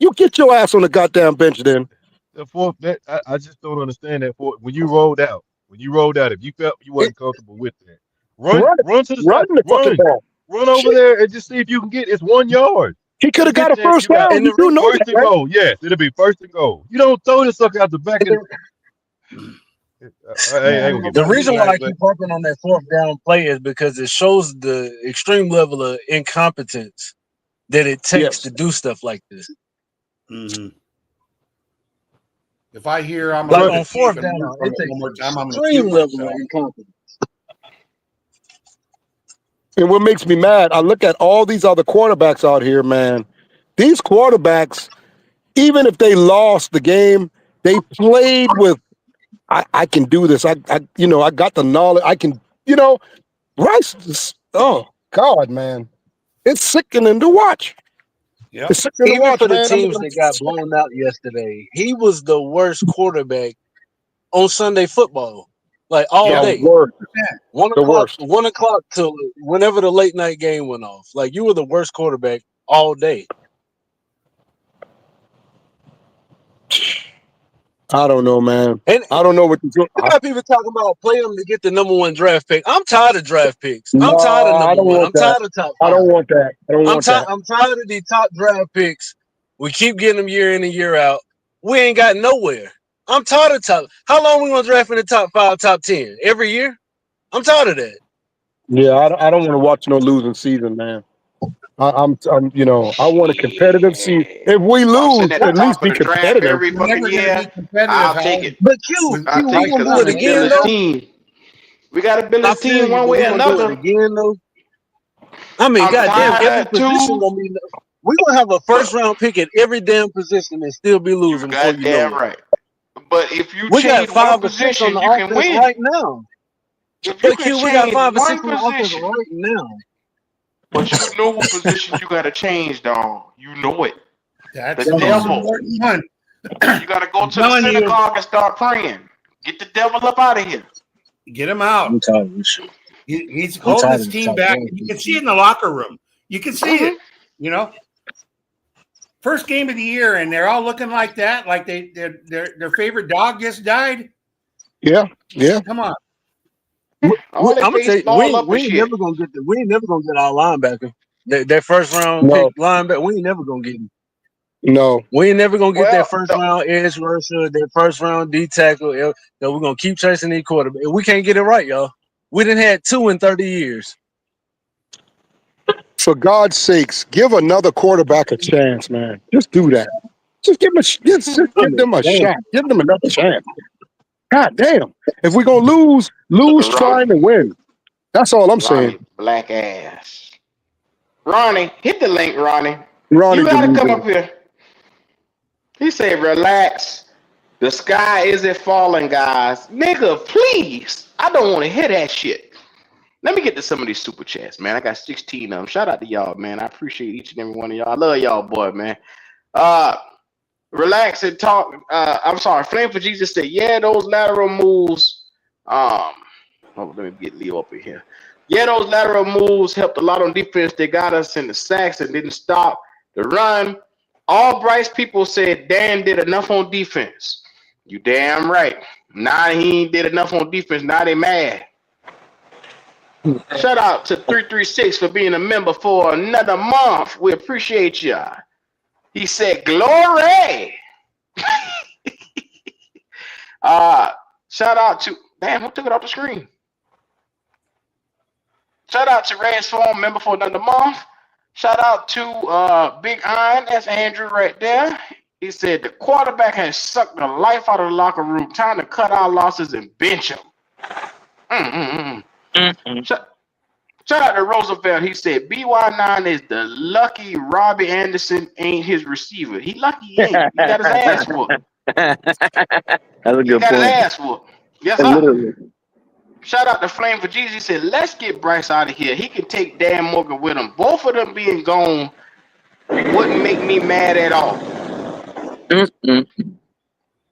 You get your ass on the goddamn bench then. The fourth, I just don't understand that. When you rolled out, if you felt you wasn't comfortable with that, Run to the side. Run the fucking ball. Run over Shit. there and just see if you can get. It's 1 yard. He could have got a Get that. first You got down. You do know first that, and right? goal. Yes, it'll be first and goal. You don't throw this sucker out the back. I ain't gonna get The mad at reason you, why I but keep harping on that fourth down play is because it shows the extreme level of incompetence that it takes to do stuff like this. Mm-hmm. If I hear I'm Like gonna on fourth and down, learn from it it one more takes time, I'm gonna extreme shoot level of myself. incompetence. And what makes me mad, I look at all these other quarterbacks out here, man. These quarterbacks, even if they lost the game, they played with, I can do this. I got the knowledge. I can, Bryce, oh, God, man. It's sickening to watch. Yep. It's sickening to Even watch, for the man. teams that got blown out yesterday, he was the worst quarterback on Sunday football, like all day. Worst. 1 The o'clock, worst. 1 o'clock till whenever the late night game went off. Like you were the worst quarterback all day. I don't know, man. And I don't know what to do. you got people talking about play them to get the #1 draft pick. I'm tired of draft picks. I'm No, tired of I don't #1. want I'm that. tired of top 5. I don't want that. I don't want that. I'm tired of these top draft picks. We keep getting them year in and year out. We ain't got nowhere. I'm tired of top. How long we gonna draft in the top 5, top 10 every year? I'm tired of that. Yeah, I don't want to watch no losing season, man. I'm I want a competitive season. If we I'm sitting lose, at the at least top of be the draft competitive. every We're fucking never gonna be year. competitive, I'll take Howard. it. But Q, I'll we take it gonna because do we it can build again this though. team. We got to build I this feel team you, one but way we or gonna do it another. again though. I mean, I'm goddamn, tired every of position two. gonna be. We gonna have a first round pick at every damn position and still be You losing before you know goddamn it. right. But if you We got change one 5 or 6 on position, the you can offense win. right now. If you But can Q, we got change 5 or 6 one on the offense position, right now. but you know what position you got to change, dog. You know it. That's The the most devil. important one. You got to go I'm to the telling you, synagogue and start praying. Get the devil up out of here. get him out. I'm tired of this shit. He's I'm holding tired his of team the back. top You can see it in the locker room. You can see it. First game of the year, and they're all looking like that, like their favorite dog just died. Yeah, yeah. Come on. I'm All they gonna tell face you, ball up we and ain't shit. never gonna get we ain't never gonna get our linebacker. That first round pick No, linebacker, we ain't never gonna get him. no. We ain't never gonna get Well, that first round edge rusher, that first round D tackle. That we're gonna keep chasing these quarterback. We can't get it right, y'all. We done had 2 in 30 years. For God's sakes, give another quarterback a chance, man. Just do that. Just give them just I give mean, them a damn. shot. Give them another chance. God damn. If we're gonna lose look at trying Ronnie. to win. That's all I'm saying. Ronnie, black ass. Ronnie, hit the link, Ronnie. Ronnie You got to come delusional. up here. He said, relax. The sky isn't falling, guys. Nigga, please. I don't want to hear that shit. Let me get to some of these super chats, man. I got 16 of them. Shout out to y'all, man. I appreciate each and every one of y'all. I love y'all, boy, man. Relax and talk. I'm sorry. Flame for Jesus said, yeah, those lateral moves. Let me get Leo up in here. Yeah, those lateral moves helped a lot on defense. They got us in the sacks and didn't stop the run. All Bryce people said Dan did enough on defense. You damn right. Now he ain't did enough on defense. Now they mad. Shout out to 336 for being a member for another month. We appreciate you. He said, glory. Shout out to, damn, who took it off the screen? Shout out to Rance Form, member for another month. Shout out to Big Iron, that's Andrew right there. He said the quarterback has sucked the life out of the locker room. Time to cut our losses and bench him. Shout out to Roosevelt. He said BY9 is the lucky Robbie Anderson ain't his receiver. He lucky he ain't. He got his ass whooped. That's a He good got his point. ass whooped. Yes, sir. Literally. Shout out to Flame for Jesus. He said, let's get Bryce out of here. He can take Dan Morgan with him. Both of them being gone wouldn't make me mad at all.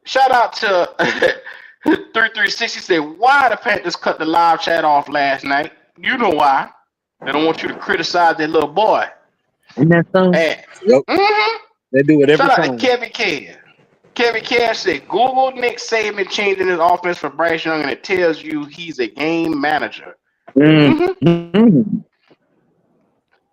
Shout out to 336. He said, why the Panthers cut the live chat off last night? You know why. They don't want you to criticize their little boy. Isn't that so? And, Yep. They do it every shout out time. to Kevin Cash. Kevin Cash said, Google Nick Saban changing his offense for Bryce Young, and it tells you he's a game manager. Mm-hmm.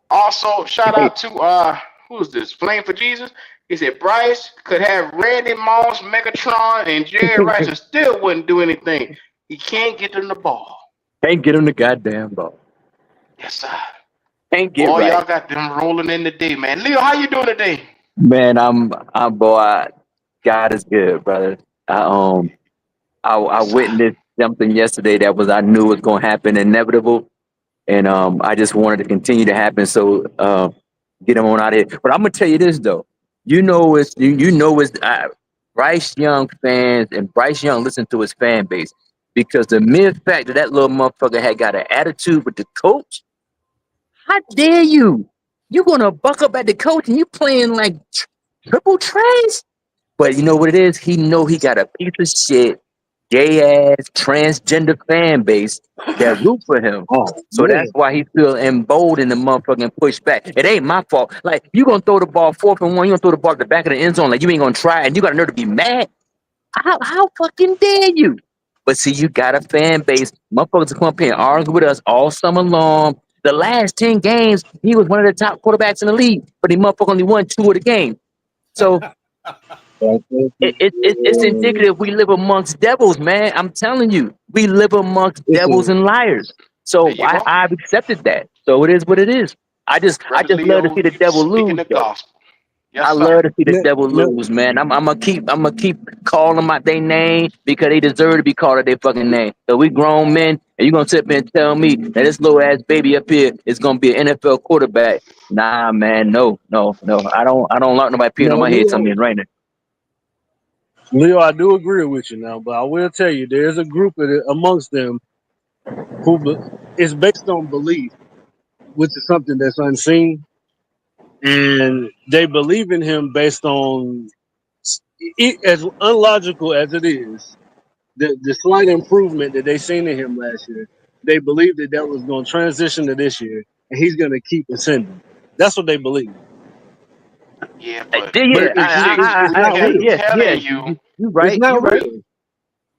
Also, shout out to who's this? Flame for Jesus. He said Bryce could have Randy Moss, Megatron, and Jerry Rice and still wouldn't do anything. He can't get them the ball. Can't get him the goddamn ball. Yes, sir. Can't get Boy, right. y'all got them rolling in today, man. Leo, how you doing today? Man, I'm boy. God is good, brother. I Yes, sir. witnessed something yesterday that I knew was going to happen, inevitable, and I just wanted to continue to happen. So get him on out of here. But I'm gonna tell you this though, it's Bryce Young fans and Bryce Young listen to his fan base because the mere fact that little motherfucker had got an attitude with the coach. How dare you? You gonna buck up at the coach and you playing like triple trash? But you know what it is? He know he got a piece of shit, gay ass, transgender fan base that root for him. Oh So that's man. why he feel emboldened and motherfucking push back. It ain't my fault. Like, you gonna throw the ball 4th and 1, you gonna throw the ball at the back of the end zone, like you ain't gonna try, and you got a nerve to be mad. How fucking dare you? But see, you got a fan base. Motherfuckers come up here and argue with us all summer long. The last 10 games, he was one of the top quarterbacks in the league, but he motherfucker only won 2 of the game. So it's indicative we live amongst devils, man. I'm telling you, we live amongst devils and liars. There So you go. I've accepted that. So it is what it is. I just Brother love to Leo, see the you devil speaking lose, the though. gospel. I Yes, sir. love to see the devil lose, man. I'm gonna keep calling them out their name because they deserve to be called out their fucking name. So we grown men, and you gonna sit there and tell me that this little ass baby up here is gonna be an NFL quarterback? Nah, man, no. I don't like nobody peeing on Now, my head. Something right now. Leo, I do agree with you now, but I will tell you, there's a group amongst them it's based on belief, which is something that's unseen, and they believe in him based on as unlogical as it is. The slight improvement that they seen in him last year, they believe that was going to transition to this year, and he's going to keep ascending. That's what they believe. Yeah, but But Yeah, it's we not kept real. telling you, you It's right. not real.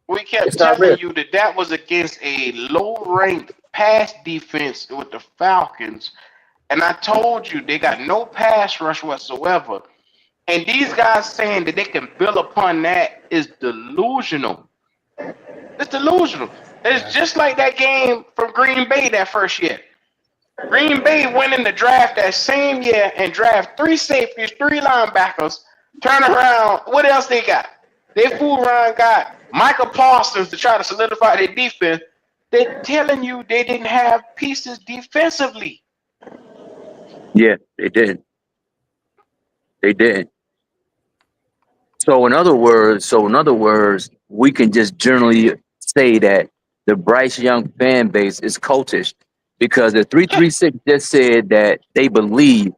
we kept It's not telling real. you that was against a low-ranked pass defense with the Falcons, and I told you they got no pass rush whatsoever. And these guys saying that they can build upon that is delusional. It's delusional. It's just like that game from Green Bay that first year. Green Bay went in the draft that same year and draft 3 safeties, 3 linebackers. Turn around, what else they got? They fool around got Michael Parsons to try to solidify their defense. They're telling you they didn't have pieces defensively. Yeah, they did. They did. So in other words, we can just generally say that the Bryce Young fan base is cultish because the 336 just said that they believe,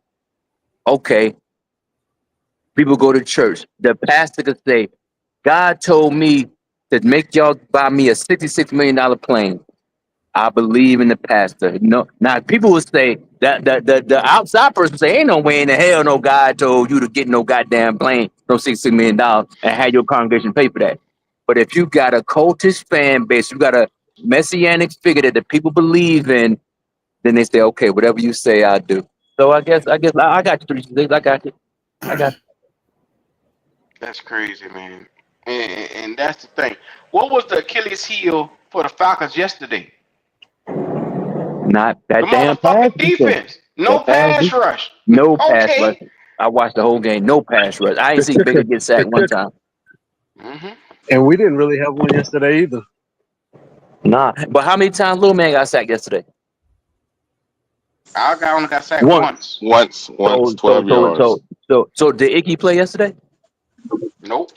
okay, people go to church. The pastor could say, God told me to make y'all buy me a $66 million plane. I believe in the pastor. No, now people would say that the outside person would say, ain't no way in the hell no God told you to get no goddamn plane, no $66 million and have your congregation pay for that. But if you got a cultish fan base, you got a messianic figure that the people believe in, then they say, okay, whatever you say, I'll do. So I guess I got you 3 I got you. I got you. That's crazy, man. And that's the thing. What was the Achilles heel for the Falcons yesterday? Not The that damn pass motherfucking defense. defense. No That pass pass defense. rush. No pass rush. Okay. I watched the whole game. No pass rush. I ain't seen Baker get sacked one time. And we didn't really have one yesterday either. Nah. But how many times Little Man got sacked yesterday? I only got sacked Once. once. Once, 12 yards. So did Icky play yesterday? Nope.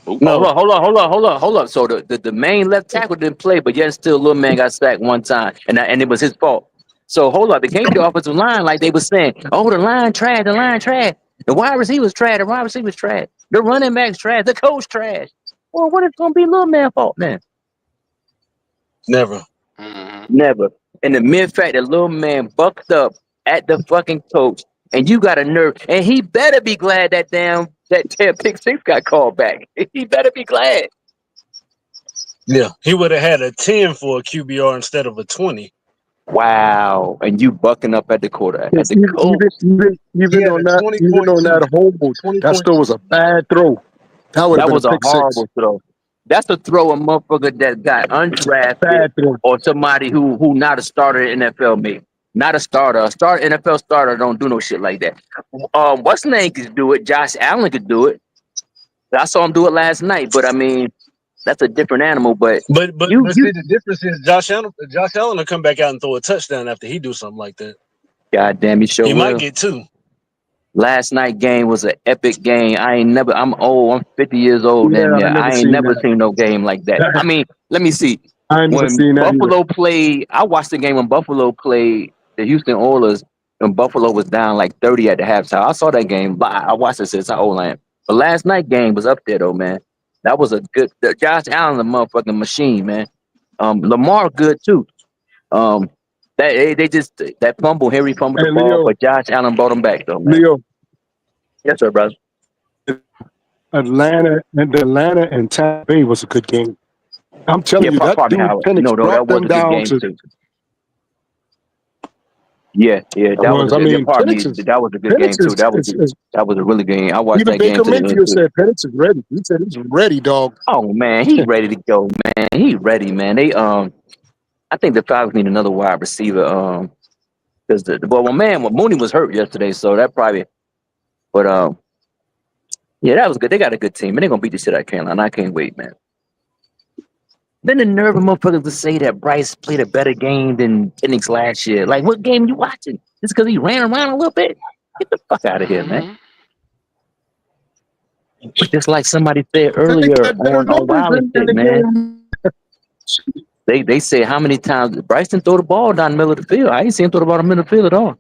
Hold on. So the main left tackle didn't play, but yet still Little Man got sacked one time, and it was his fault. So hold up, it can't be the offensive line like they were saying. Oh, the line trash. The wide receivers trash. The running backs trash. The coach trash. Well, what is gonna be Little Man fault, man? Never. Never. And the mere fact that Little Man bucked up at the fucking coach, and you got a nerve, and he better be glad that damn pick six got called back. He better be glad. Yeah, he would have had a 10 for a QBR instead of a 20. Wow. And you bucking up at the quarter at the Even coach. He had a 20 even point on that season. hold, 20 that point still was a season. bad throw. That would have That been a was a pick six. horrible throw. That's a throw a motherfucker that got undrafted Bad throw. or somebody who not a starter in NFL made. Not a starter. A NFL starter don't do no shit like that. What's his name could do it? Josh Allen could do it. I saw him do it last night, but I mean, that's a different animal. But But you see, the difference is Josh Allen will come back out and throw a touchdown after he do something like that. goddamn, you sure He might will. get 2. Last night game was an epic game. I'm old. I'm 50 years old, Yeah, damn near. I never I ain't seen never that. seen no game like that. I mean, let me see. I ain't never When seen that either. Buffalo played, I watched the game when Buffalo played the Houston Oilers, and Buffalo was down like 30 at the halftime. I saw that game, but I watched it since how old I am. But last night game was up there though, man. That was a good. Josh Allen, a motherfucking machine, man. Lamar good too. They just that fumble. Henry fumbled the Hey, ball, Leo, but Josh Allen brought him back though, man. Leo, Yes, sir, brother. Atlanta and Tampa Bay was a good game. I'm telling Yeah, you, that pardon me, dude Howard. Penix No, that brought was them a good down game to. too. Yeah, That that was a was, I good. Yeah, mean, pardon Penix me, is that was a good game too. That was a really good game. I watched even that game Baker to the end Mayfield too. said Penix is ready. He said he's ready, dog. Oh man, he ready to go, man. He ready, man. They I think the Falcons need another wide receiver. Because Mooney was hurt yesterday, so that probably. But yeah, that was good. They got a good team, and they're gonna beat the shit out of Carolina. I can't wait, man. Then the nerve of motherfuckers to say that Bryce played a better game than Penix last year. Like, what game you watching? Just because he ran around a little bit? Get the fuck out of here, man. But just like somebody said Penix earlier had better on numbers Wild and in shit, the man. game. They said how many times Bryce didn't throw the ball down the middle of the field. I ain't seen him throw the ball in the middle of the field at all.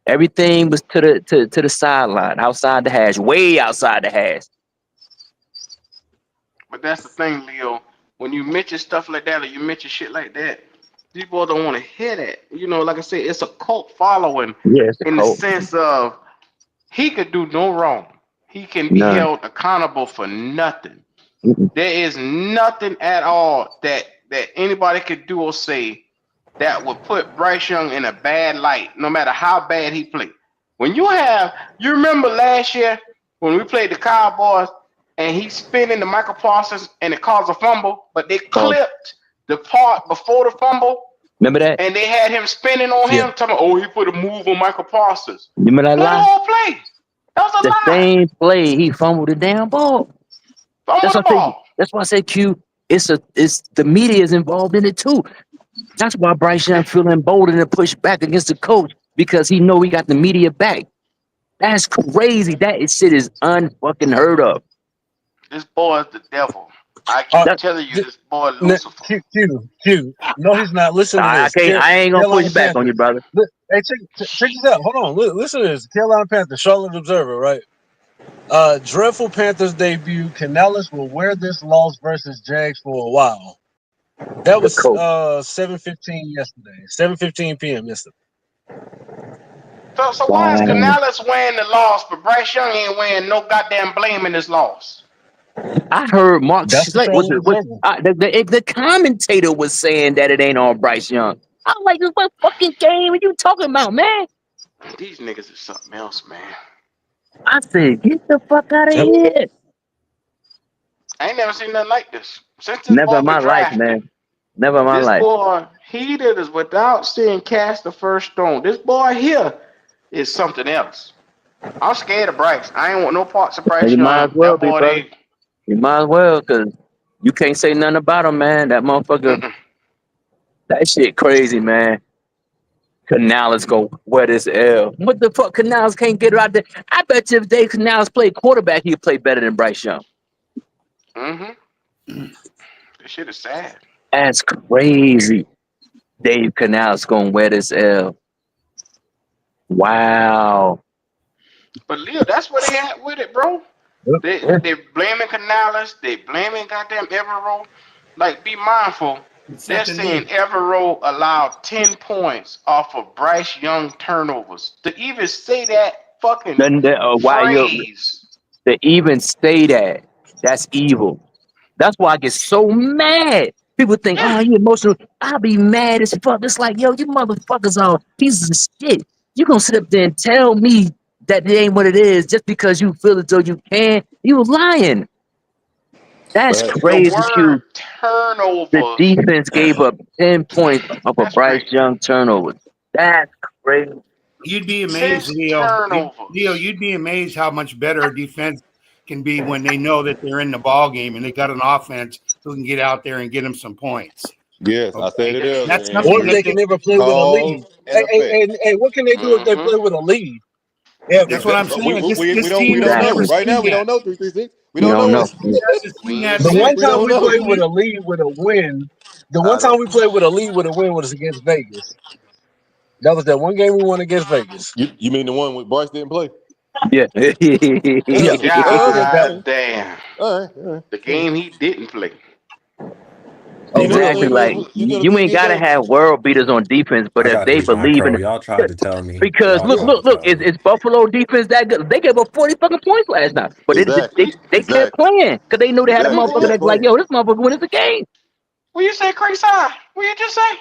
Everything was to the sideline, outside the hash, way outside the hash. But that's the thing, Leo. When you mention stuff like that or you mention shit like that, people don't want to hear that. You know, like I said, it's a cult following Yeah, it's a in the cult. sense of he could do no wrong. He can be None. held accountable for nothing. Mm-mm. There is nothing at all that anybody could do or say that would put Bryce Young in a bad light, no matter how bad he played. When you remember last year when we played the Cowboys and he's spinning the Michael Parsons and it caused a fumble, but they clipped the part before the fumble. Remember that? And they had him spinning on him, talking, oh, he put a move on Michael Parsons. Remember that Play the lie? whole play. That was a The lie. same play, he fumbled the damn ball. Fumble the ball. That's why I said Q. It's the media is involved in it too. That's why Bryce Young feeling emboldened to push back against the coach because he know he got the media back. That's crazy. That shit is unfucking heard of. This boy is the devil. I keep telling you, this boy Lucifer. Q. No, he's not. Listen to this. I ain't gonna Carolina push back Panthers. on you, brother. Hey, check this out. Hold on. Listen to this. Carolina Panthers, Charlotte Observer, right? Dreadful Panthers debut. Canales will wear this loss versus Jags for a while. That was 7:15 yesterday. 7:15 p.m. yesterday. So why is Canales wearing the loss, but Bryce Young ain't wearing no goddamn blame in his loss? I heard Mark That's the Charlotte Observer. the commentator was saying that it ain't on Bryce Young. I'm like, what fucking game are you talking about, man? These niggas is something else, man. I said, get the fuck out of here. I ain't never seen nothing like this. Since this Never boy in been my life, drafted, man. Never in my this life. boy, he did this without seeing cast the first stone. This boy here is something else. I'm scared of Bryce. I ain't want no parts of Bryce You might as Young. well That be, boy, brother. You might as well, because you can't say nothing about him, man. That motherfucker, that shit crazy, man. Canales go wear this L. What the fuck? Canales can't get her out there. I bet you if Dave Canales played quarterback, he'd play better than Bryce Young. This shit is sad. That's crazy. Dave Canales gonna wear this L. Wow. But Leo, that's where they at with it, bro. They blaming Canales. They blaming goddamn Evero. Like, be mindful. They're saying Evero allowed 10 points off of Bryce Young turnovers. To even say that fucking phrase. To even say that, that's evil. That's why I get so mad. People think, oh, you emotional. I'll be mad as fuck. It's like, yo, you motherfuckers are pieces of shit. You gonna sit up there and tell me that it ain't what it is just because you feel as though you can? You lying. That's The crazy, word Q. The turnovers. defense gave up 10 points off of That's Bryce crazy. Young turnovers. That's crazy. You'd be amazed, 6 Leo. Leo, turnovers. you'd be amazed how much better a defense can be when they know that they're in the ball game and they got an offense who can get out there and get them some points. Yes, I said Okay, it earlier. that's And something Or if that they they. can never play with a cause lead. and effect. Hey, what can they do if they play with a lead? Ever? That's what I'm We, saying. we, we, we This don't we team has don't Exactly. never know right now. seen We that. don't know 336. We You don't don't know. know. This team hasn't We seen ain't that The seen one it. We time don't we know. played with a lead with a win, the one I time don't. we played with a lead with a win was against Vegas. That was that one game we won against Vegas. You mean the one with Bryce didn't play? Yeah. Yeah, Okay. that God one. damn. All right. All right. The game he didn't play. Oh, You know the Exactly. really? thing is, Like the you thing ain't is gotta though. have world beaters on defense, but I if gotta they use my believe in crow. it, Y'all tried to tell me. because Y'all tried to look, tell me. is Buffalo defense that good? They gave up 40 fucking points last night, but Exactly. they kept Exactly. playing because they knew they had a Exactly. They motherfucker kept that's like, playing. yo, this motherfucker winning the game. What you say, Chris? What you just say?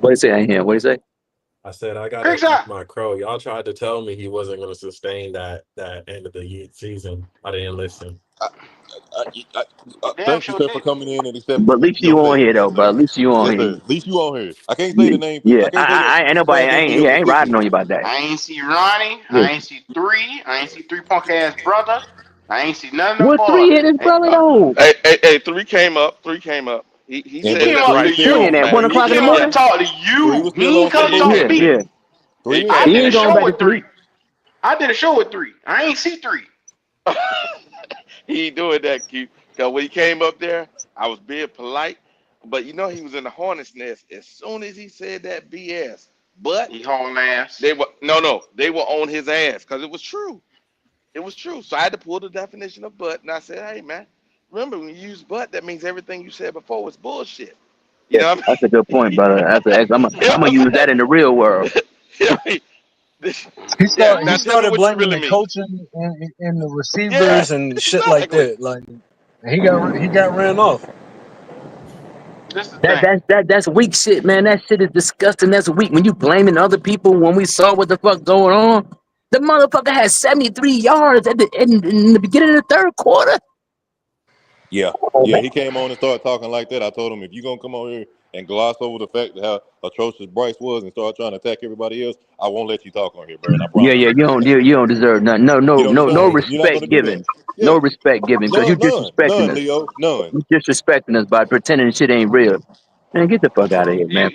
What he say? I ain't hear. What he say? I said I gotta Chris, use my crow. Y'all tried to tell me he wasn't gonna sustain that end of the season. I didn't listen. damn Thank you, sure sir, for did. coming in and But accepting at least your you on fate. here Yes, though, bro. sir. At least you on Yes, here. sir. At least you on here. I can't say Yeah, the name. yeah. I can't say I ain't nobody. I can't say your I ain't riding position. on you about that. I ain't see Ronnie. Yeah. I ain't see Three. I ain't see Three punk ass brother. I ain't see none of them What boys. 3 hit his Hey, brother though? Hey, three came up. Three came up. He he And said came but that up to three Bryce still Young When was you. at bad. 1 He o'clock in the came up to Yeah, morning? talk to three you. was still He on ain't come some to talk to Yeah, bullshit. me. yeah. Three was I on He did some a ain't going show back to bullshit. with 3. Three. I did a show with Three. I ain't see Three. he ain't doing that, Q. Cause when he came up there, I was being polite, but you know he was in the hornet's nest as soon as he said that BS. But He hauling ass. they were no, they were on his ass because it was true. It was true. So I had to pull the definition of butt, and I said, "Hey, man, remember when you use butt, that means everything you said before was bullshit." You Yeah, know what that's a good I point, mean? brother. I'm You know gonna what I'm use that in the real world. saying? You know what I mean? This, yeah. He Now tell me started what you blaming really the mean. coaching and the Yeah, receivers and shit like exactly. that. Like he got ran off. This the thing. That's weak shit, man. That shit is disgusting. That's weak. When you blaming other people when we saw what the fuck going on, the motherfucker had 73 yards in the beginning of the third quarter. Yeah. Oh Yeah, man. he came on and started talking like that. I told him, if you're going to come on here and gloss over the fact that how atrocious Bryce was and start trying to attack everybody else, I won't let you talk on here, bro. And I Yeah, promise yeah. you. You don't deserve none. No, You no, don't no, no deserve it. You're not going respect to do that. given. No Yeah. respect given because you disrespecting None, us. Leo. None. You disrespecting us by pretending shit ain't real. Man, get the fuck out of here, man.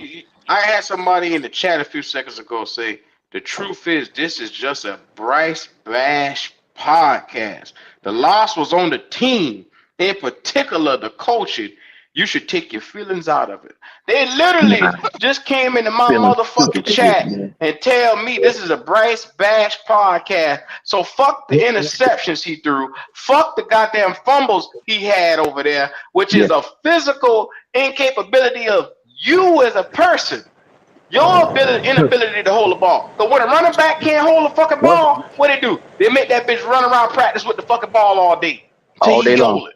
I had somebody in the chat a few seconds ago say the truth is this is just a Bryce Bash podcast. The loss was on the team, in particular the coaching. You should take your feelings out of it. They literally Nah, just came into my feeling motherfucking stupid to this, chat man. and tell me this is a Bryce Bash podcast. So fuck the interceptions he threw. Fuck the goddamn fumbles he had over there, which Yeah. is a physical incapability of you as a person. Your inability to hold the ball. So when a running back can't hold the fucking What? ball, what they do? They make that bitch run around practice with the fucking ball all day till All day he long. hold it.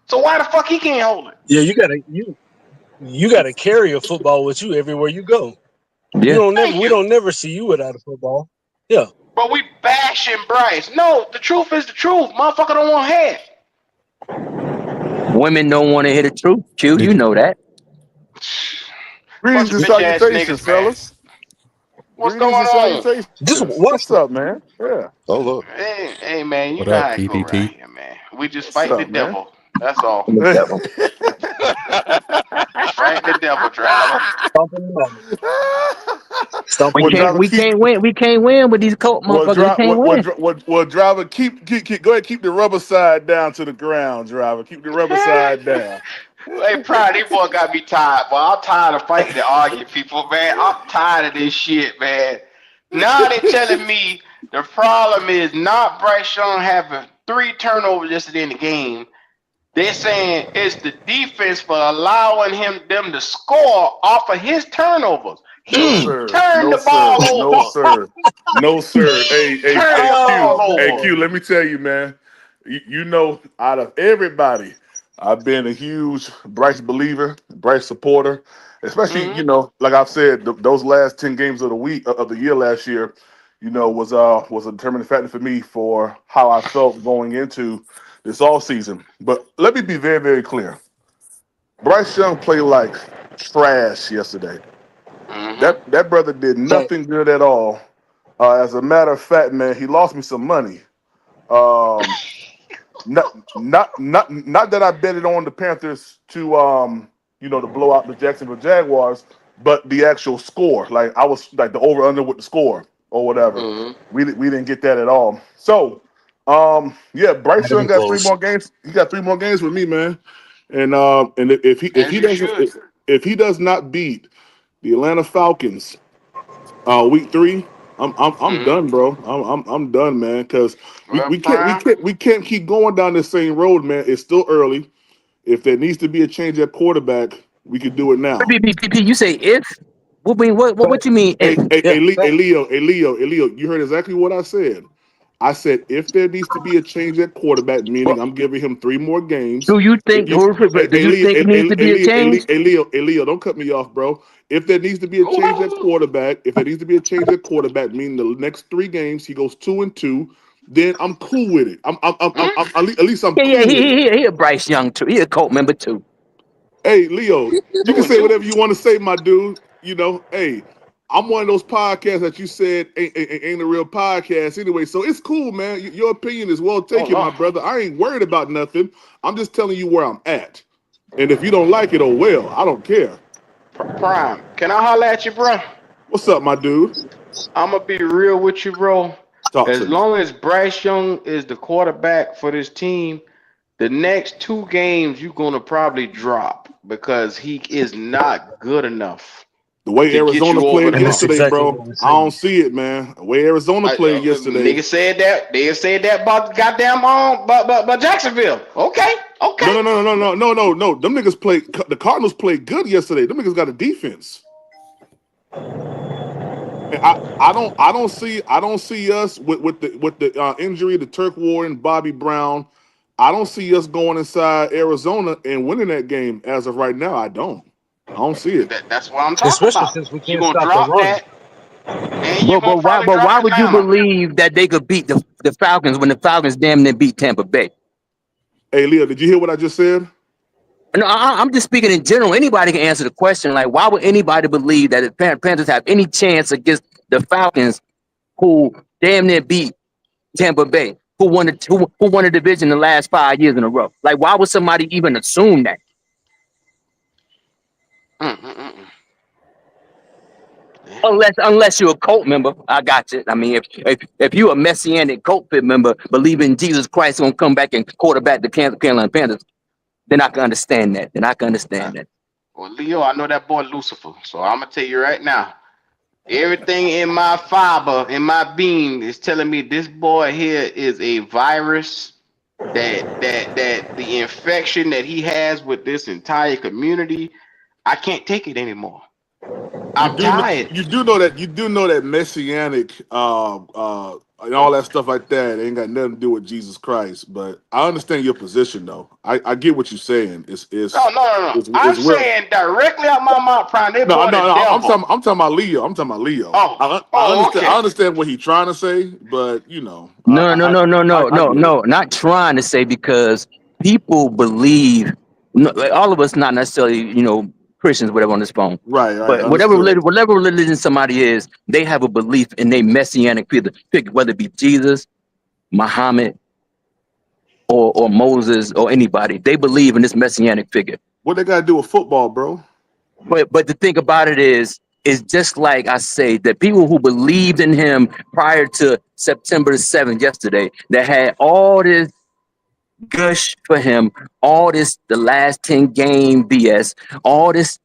So why the fuck he can't hold it? Yeah, you gotta carry a football with you everywhere you go. Yeah. Thank We you. don't never see you without a football. Yeah. But we bashing Bryce. No, the truth is the truth. Motherfucker don't want head. Women don't want to hear the truth. Q, you Did know that. Bunch greetings of and bitch ass salutations, niggas, man. fellas. What's going Greetings and on? Just salutations. one. What's up, man? Yeah. Oh, look. Hey man, you What know up, how it go around PPP? here, man. We just What's fight the up, man? devil. That's all. Look at them. Fight the devil, driver. Stomping them out. We well, Stomping them can't driver, out. we keep can't win. We can't win with these cult motherfuckers. We can't win. driver, keep go ahead, keep the rubber side down to the ground, driver. Keep the rubber side down. Hey, Pride, these boy got me tired, boy. I'm tired of fighting and arguing people, man. I'm tired of this shit, man. Now they telling me the problem is not Bryce Young having 3 turnovers yesterday in the game. They're saying it's the defense for allowing them to score off of his turnovers. No, He sir. turned No, the sir. ball No, over. sir. No, He sir. Hey, turned the ball Q. Hey, over. Q. Let me tell you, man. you know, out of everybody, I've been a huge Bryce believer, Bryce supporter, especially Mm-hmm. like I've said, those last 10 games of the week of the year last year, was a determining factor for me for how I felt going into this all season. But let me be very, very clear. Bryce Young played like trash yesterday. Mm-hmm. That brother did nothing good at all. As a matter of fact, man, he lost me some money. Um, not that I betted on the Panthers to blow out the Jacksonville Jaguars, but the actual score. Like I was like the over under with the score or whatever. Mm-hmm. We didn't get that at all. So yeah, Bryce Might have Young been got three close. more games. He got 3 more games with me, man. And if As he you doesn't should. if he does not beat the Atlanta Falcons week 3, I'm Mm-hmm. done, bro. I'm done, man. Because we, Well, we can't we Prime. can't we can't keep going down this same road, man. It's still early. If there needs to be a change at quarterback, we could do it now. You say if? What you mean if? Yeah. Leo, you heard exactly what I said. I said if there needs to be a change at quarterback, meaning I'm giving him 3 more games. Do you If think? you, Do you think it needs to be a change? Leo, don't cut me off, bro. If there needs to be a change at quarterback, meaning the next 3 games he goes 2-2, then I'm cool with it. At least I'm Yeah, cool with it. he a Bryce Young too. He a cult member too. Hey, Leo, you can Two and say two. whatever you want to say, my dude. Hey, I'm one of those podcasts that you said ain't a real podcast anyway. So it's cool, man. Your opinion is well Oh taken, Lord. my brother. I ain't worried about nothing. I'm just telling you where I'm at. And if you don't like it, oh well. I don't care. Prime. Can I holler at you, bro? What's up, my dude? I'm gonna be real with you, bro. Talk As to me. long as Bryce Young is the quarterback for this team, the next 2 games you're gonna probably drop because he is not good enough The way to get Arizona you over played the And that's hump. yesterday, exactly bro, what we're I don't saying. see it, man. The way Arizona played yesterday. Nigga said that. They said that about goddamn but Jacksonville. Okay, No, okay. no, no, no, no, no, no, no. Them niggas played. The Cardinals played good yesterday. Them niggas got a defense. And I don't see us with the injury to Turk Ward and Bobby Brown. I don't see us going inside Arizona and winning that game as of right now. I don't see it. That's what I'm talking Especially about. since we You're can't gonna stop the drop run. that, and you're gonna probably But drop why would you Atlanta. believe that they could beat the Falcons when the Falcons damn near beat Tampa Bay? Hey, Leo, did you hear what I just said? No, I'm just speaking in general. Anybody can answer the question. Like, why would anybody believe that the Panthers have any chance against the Falcons, who damn near beat Tampa Bay, who won the division the last 5 years in a row? Like, why would somebody even assume that? Mm-mm-mm. Unless you're a cult member, I got you. I mean, if you're a messianic cult fit member, believing Jesus Christ gonna come back and quarterback the Carolina Panthers, then I can understand that. Well, Leo, I know that boy Lucifer, so I'm gonna tell you right now. Everything in my fiber, in my being, is telling me this boy here is a virus. That the infection that he has with this entire community, I can't take it anymore. You I'm do know, tired. you do know that messianic and all that stuff like that ain't got nothing to do with Jesus Christ. But I understand your position though. I get what you're saying. It's No, it's no, no, no. it's, I'm it's well. saying directly out my mouth, Prime. They No, boy no, the no. I'm devil. talking. I'm talking about Leo. I'm talking about Leo. Oh, I oh, understand. I okay. understand what he's trying to say, but No, no, no, no, no, I no, get it. no. Not trying to say, because people believe. No, like, all of us, not necessarily, Christians, whatever, on this phone. Right, right. But whatever Understood. religion, whatever religion somebody is, they have a belief in a messianic figure, whether it be Jesus, Muhammad, or Moses, or anybody. They believe in this messianic figure. What they got to do with football, bro? But the thing about it is just like I say, that people who believed in him prior to September 7th, yesterday, that had all this gush for him, all this the last 10 game BS, all this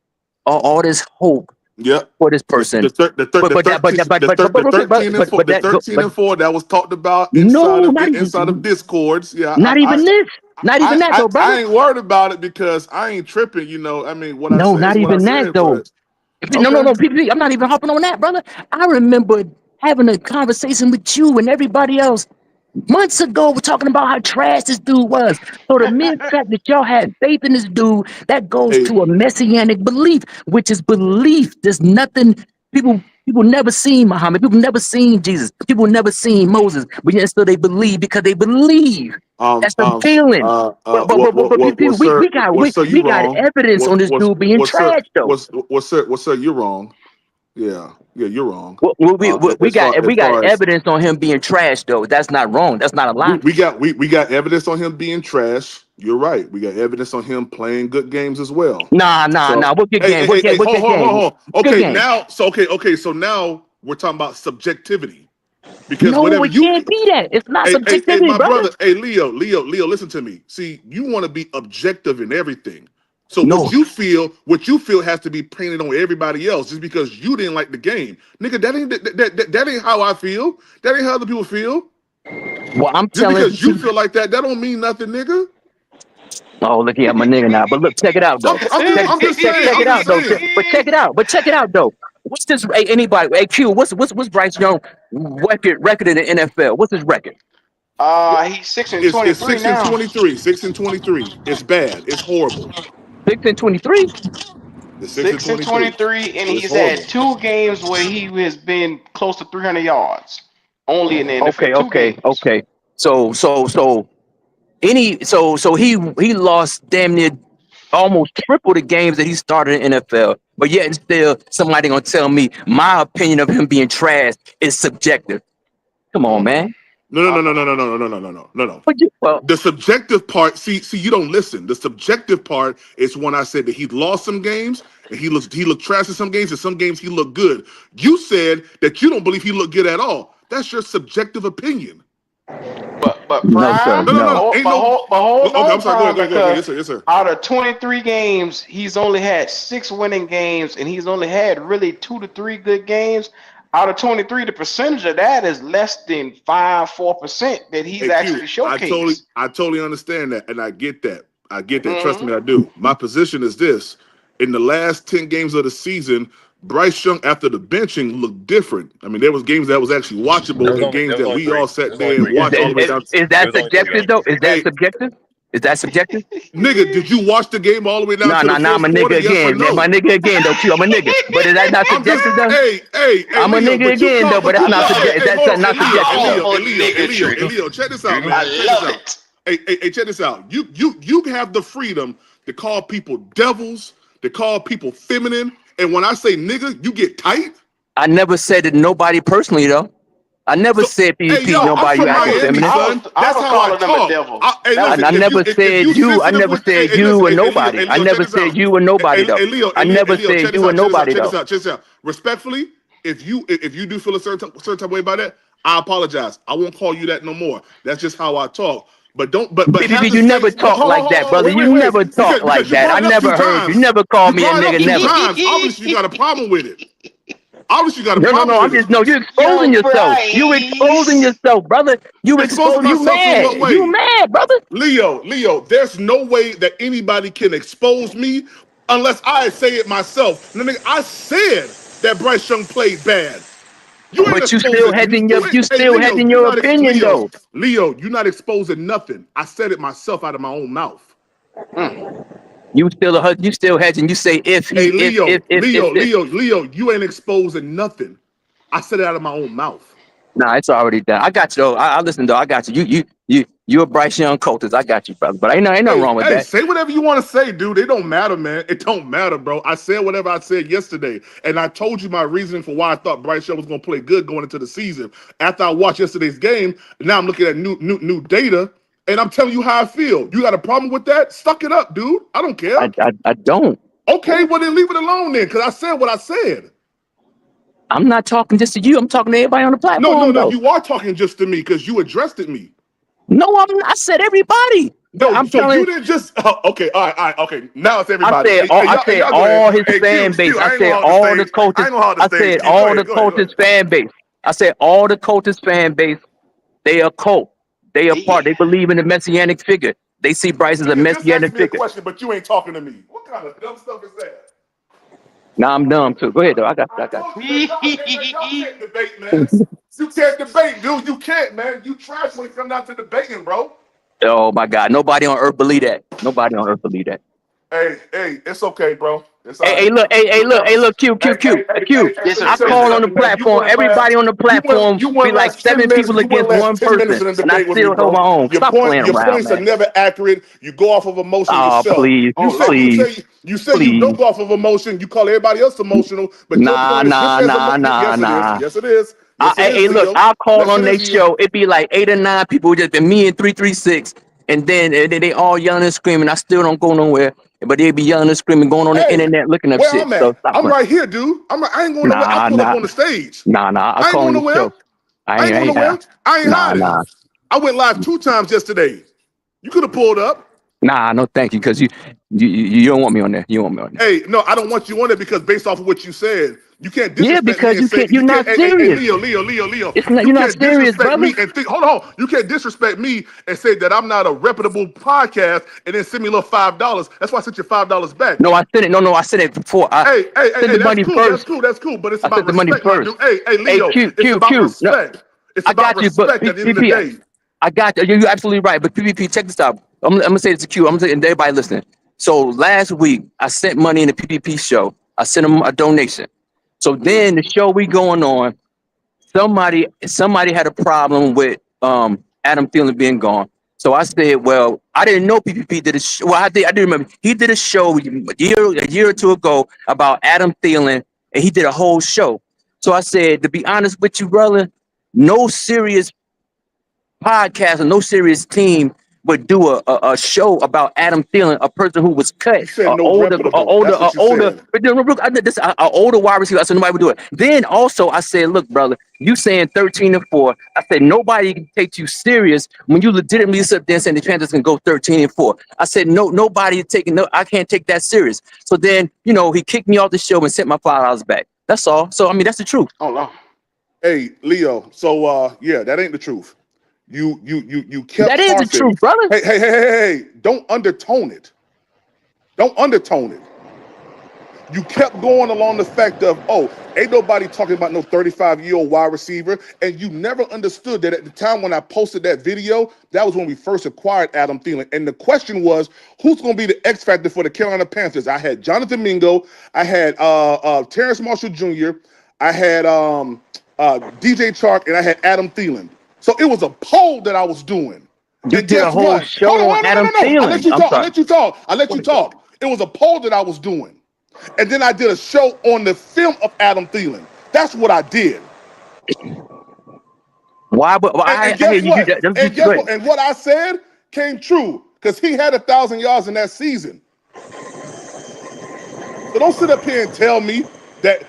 hope Yep. for this The person. the, thir- the, thir- But the but that but 13 that but the, but thir- but, but the real quick, 13 and 4 but the that 13 but and 4 that was talked about no, inside of discords. Yeah, not even this. Not even that though, I brother. ain't worried about it because I ain't tripping. I mean, what I No, say is not what I even that said. though. But No, no, okay, no, PP, I'm not even hopping on that, brother. I remember having a conversation with you and everybody else Months ago, we're talking about how trash this dude was. So the mere fact that y'all had faith in this dude, that goes Hey, to a messianic belief, which is belief. There's nothing people never seen Muhammad. People never seen Jesus. People never seen Moses. But yet still they believe because they believe. That's the feeling. People, sir, you we got wrong. evidence on this dude being trash though. Sir, you're wrong. Yeah, you're wrong. We As far we got evidence on him being trash though. That's not wrong. That's not a lie. we got evidence on him being trash. You're right. We got evidence on him playing good games as well. Nah. What good game? What good game? Hold on. Good Okay, game. So now we're talking about subjectivity. Because No, whatever it you can't be that. It's not hey, subjectivity, my brother. brother, hey, Leo, listen to me. See, you want to be objective in everything. So No. what you feel has to be painted on everybody else just because you didn't like the game. Nigga, that ain't how I feel. That ain't how other people feel. Well, I'm Just telling because you feel like that don't mean nothing, nigga. Oh, look here, I'm a nigga now. But look, check it out though. I'm just saying. Check it out though. But check it out though. What's this? Hey, anybody? Hey, Q. What's Bryce Young record in the NFL? What's his record? He's 6 and It's 23 6 and now. 23. 6 and 23. It's bad. It's horrible. 6 and 23. The 6 and 6 and 23. 23, and It's he's had horrible. 2 games where he has been close to 300 yards. Only in the NFL. 2 games. Okay. So he lost damn near almost triple the games that he started in NFL. But yet and still somebody gonna tell me my opinion of him being trash is subjective. Come on, man. No. The subjective part, see, you don't listen. The subjective part is when I said that he lost some games and he looked trash in some games, and some games he looked good. You said that you don't believe he looked good at all. That's your subjective opinion. But No, sir. Prime, No. but Ain't no. hold Okay, on, I'm sorry. Prime, Go ahead. because Yes, sir. out of 23 games, he's only had 6 winning games, and he's only had really 2 to 3 good games. Out of 23, the percentage of that is less than 4% that he's Hey, Q, actually showcased. I totally understand that, and I get that. Trust Hmm. me, I do. My position is this: in the last 10 games of the season, Bryce Young, after the benching, looked different. I mean, there was games that was actually watchable, and games that we all sat there and watched all the way down. Is that subjective though? Is that subjective? Is that subjective? Nigga, did you watch the game all the way down Nah, to the I'm fourth a quarter? nigga Yes or again. no? My nigga again though, Q. I'm a nigga. But is that not I'm just, subjective though? hey, I'm a Leo, nigga but you again call, though, but but that's you not call, subjective. hey, hold on, That's not subjective though. Leo, check this out, man. I love it. Hey, check this out. You have the freedom to call people devils, to call people feminine, and when I say nigga, you get tight. I never said it nobody personally though. I never said Hey, PvP yo, I'm nobody you from acting Miami, feminine. son. I That's was how I calling them a talk. devil. Hey, That was listen, I if never said you you. I sensitive never with, said hey, you listen, or nobody. I Leo, check never this out. said you or nobody though. I never said Check this you or out. nobody though. Check this out. Respectfully, if you do feel a certain type of way about that, I apologize. I won't call you that no more. That's just how I talk. But don't. But have PvP, the you same. never talk like that, brother. You Wait. never talk like Because you that. I brought it up two never heard you. times. Never called You me a brought it up nigga. two Never. times. Obviously, you got a problem with it. Obviously, you got a No. problem I'm with it. just no. You're exposing Young yourself. You exposing Bryce. yourself, brother. You Exposing expose. You myself in what mad. You way? mad, brother. Leo, there's no way that anybody can expose me unless I say it myself. And then I said that Bryce Young played bad. You ain't But you still exposing. hedging your. You ain't. You Hey, still Leo, hedging you're your not opinion though. Leo, you're not exposing nothing. I said it myself out of my own mouth. You still hedging. You say if Hey, he if this. Leo, you ain't exposing nothing. I said it out of my own mouth. Nah, it's already done. I got you though. I listen though. I got you. You a Bryce Young cultist. I got you, brother. But ain't nothing wrong with Hey, that. say whatever you want to say, dude. It don't matter, man. It don't matter, bro. I said whatever I said yesterday, and I told you my reasoning for why I thought Bryce Young was going to play good going into the season. After I watched yesterday's game, now I'm looking at new data, and I'm telling you how I feel. You got a problem with that? Suck it up, dude. I don't care. I don't. Okay, well then leave it alone then, because I said what I said. I'm not talking just to you. I'm talking to everybody on the No, platform though. you are talking just to me because you addressed it me. No, I said everybody. But No, I'm so telling. you didn't just okay. All right, okay. Now it's I everybody. said all. I said Y'all go all ahead. his Hey, fan base. Q, I I ain't gonna said hog the all the stage. I coaches. ain't gonna hog the I stage. said Q, go all the ahead. coaches fan base. I said all the coaches fan base. They are cult. They are part. They believe in the messianic figure. They see Bryce as a Nigga, just ask messianic me a figure. question, but you ain't talking to me. What kind of dumb stuff is that? Nah, I'm dumb too. Go ahead though. I got Y'all can't debate, man. You can't debate, dude. You can't, man. You trash when it comes down to debating, bro. Oh my God. Nobody on earth believe that. Nobody on earth believe that. Hey, it's okay, bro. It's all Hey, right. look, Q. I call on the platform. Everybody on the platform You be wouldn't like last 10 7 minutes. people You wouldn't against one last 10 minutes person, in a and I debate with me, still hold bro. my own. Stop playing Your around, points are man. never accurate. You go off of emotion Oh, yourself. please, You say you don't go off of emotion. You call everybody else emotional, but your point is just as emotional. Yes, it is. Yes, it is. Yes, it is, Hey, look, Leo. I'll call Yes, on it their is, Leo. show. It be like 8 or 9 people, just been me and 336, and then they all yelling and screaming. I still don't go nowhere, but they be yelling and screaming, going on the Hey, internet looking up where shit. I'm So at? stop I'm playing. right here, dude. I ain't going nowhere. I pull up on the stage. Nah. I'll I ain't call going on your nowhere. show. I ain't going nowhere. I ain't hiding. Nah. I went live 2 times yesterday. You could have pulled up. Nah, no, thank you, because you don't want me on there. You don't want me on there. Hey, no, I don't want you on it because based off of what you said, you can't Yeah, disrespect me because and say you're you can't. not Hey, serious. Leo. It's not, You you're not can't serious, disrespect brother. me and think. Hold on. You can't disrespect me and say that I'm not a reputable podcast and then send me a little $5. That's why I sent you $5 back. No, I sent it. No, I sent it before. I Hey, sent the that's money cool. first. That's cool. But it's I about sent the money respect, my first. dude. Hey, Hey, Leo, Q. it's about No, respect. It's I about got you, but respect at the end of the day. I got you. You're absolutely right. But PPP, check this out. I'm gonna say this to Q. I'm gonna say to everybody listening. So last week I sent money in the PPP show. I sent them a donation. So then the show we going on, somebody had a problem with Adam Thielen being gone. So I said, well, I didn't know PPP did a show. Well, I did remember he did a show a year or two ago about Adam Thielen, and he did a whole show. So I said, to be honest with you, brother, no serious podcast or no serious team would do a show about Adam Thielen, a person who was cut, You said no reputable. That's what you said. but look, I did this, an older wide receiver. I said nobody would do it. Then also I said, look, brother, you saying 13-4. I said nobody can take you serious when you legitimately sit there and saying the Panthers can go 13-4. I said nobody taking I can't take that serious. So then he kicked me off the show and sent my $5 back. That's all. So I mean that's the truth. Oh no. Hey, Leo. So yeah, that ain't the truth. You kept That is the harping. truth, brother. Hey. Don't undertone it. Don't undertone it. You kept going along the fact of, ain't nobody talking about no 35-year-old wide receiver. And you never understood that at the time when I posted that video, that was when we first acquired Adam Thielen. And the question was, who's going to be the X factor for the Carolina Panthers? I had Jonathan Mingo. I had Terrence Marshall Jr. I had DJ Chark, and I had Adam Thielen. So it was a poll that I was doing. You And did a guess whole what? show Hold on on, Adam no. I let Thielen. you I'm talk. sorry. I let you talk. It was a poll that I was doing. And then I did a show on the film of Adam Thielen. That's what I did. Why? But And I hear guess you. what? And Go guess ahead. what? And what I said came true because he had 1,000 yards in that season. So don't sit up here and tell me that,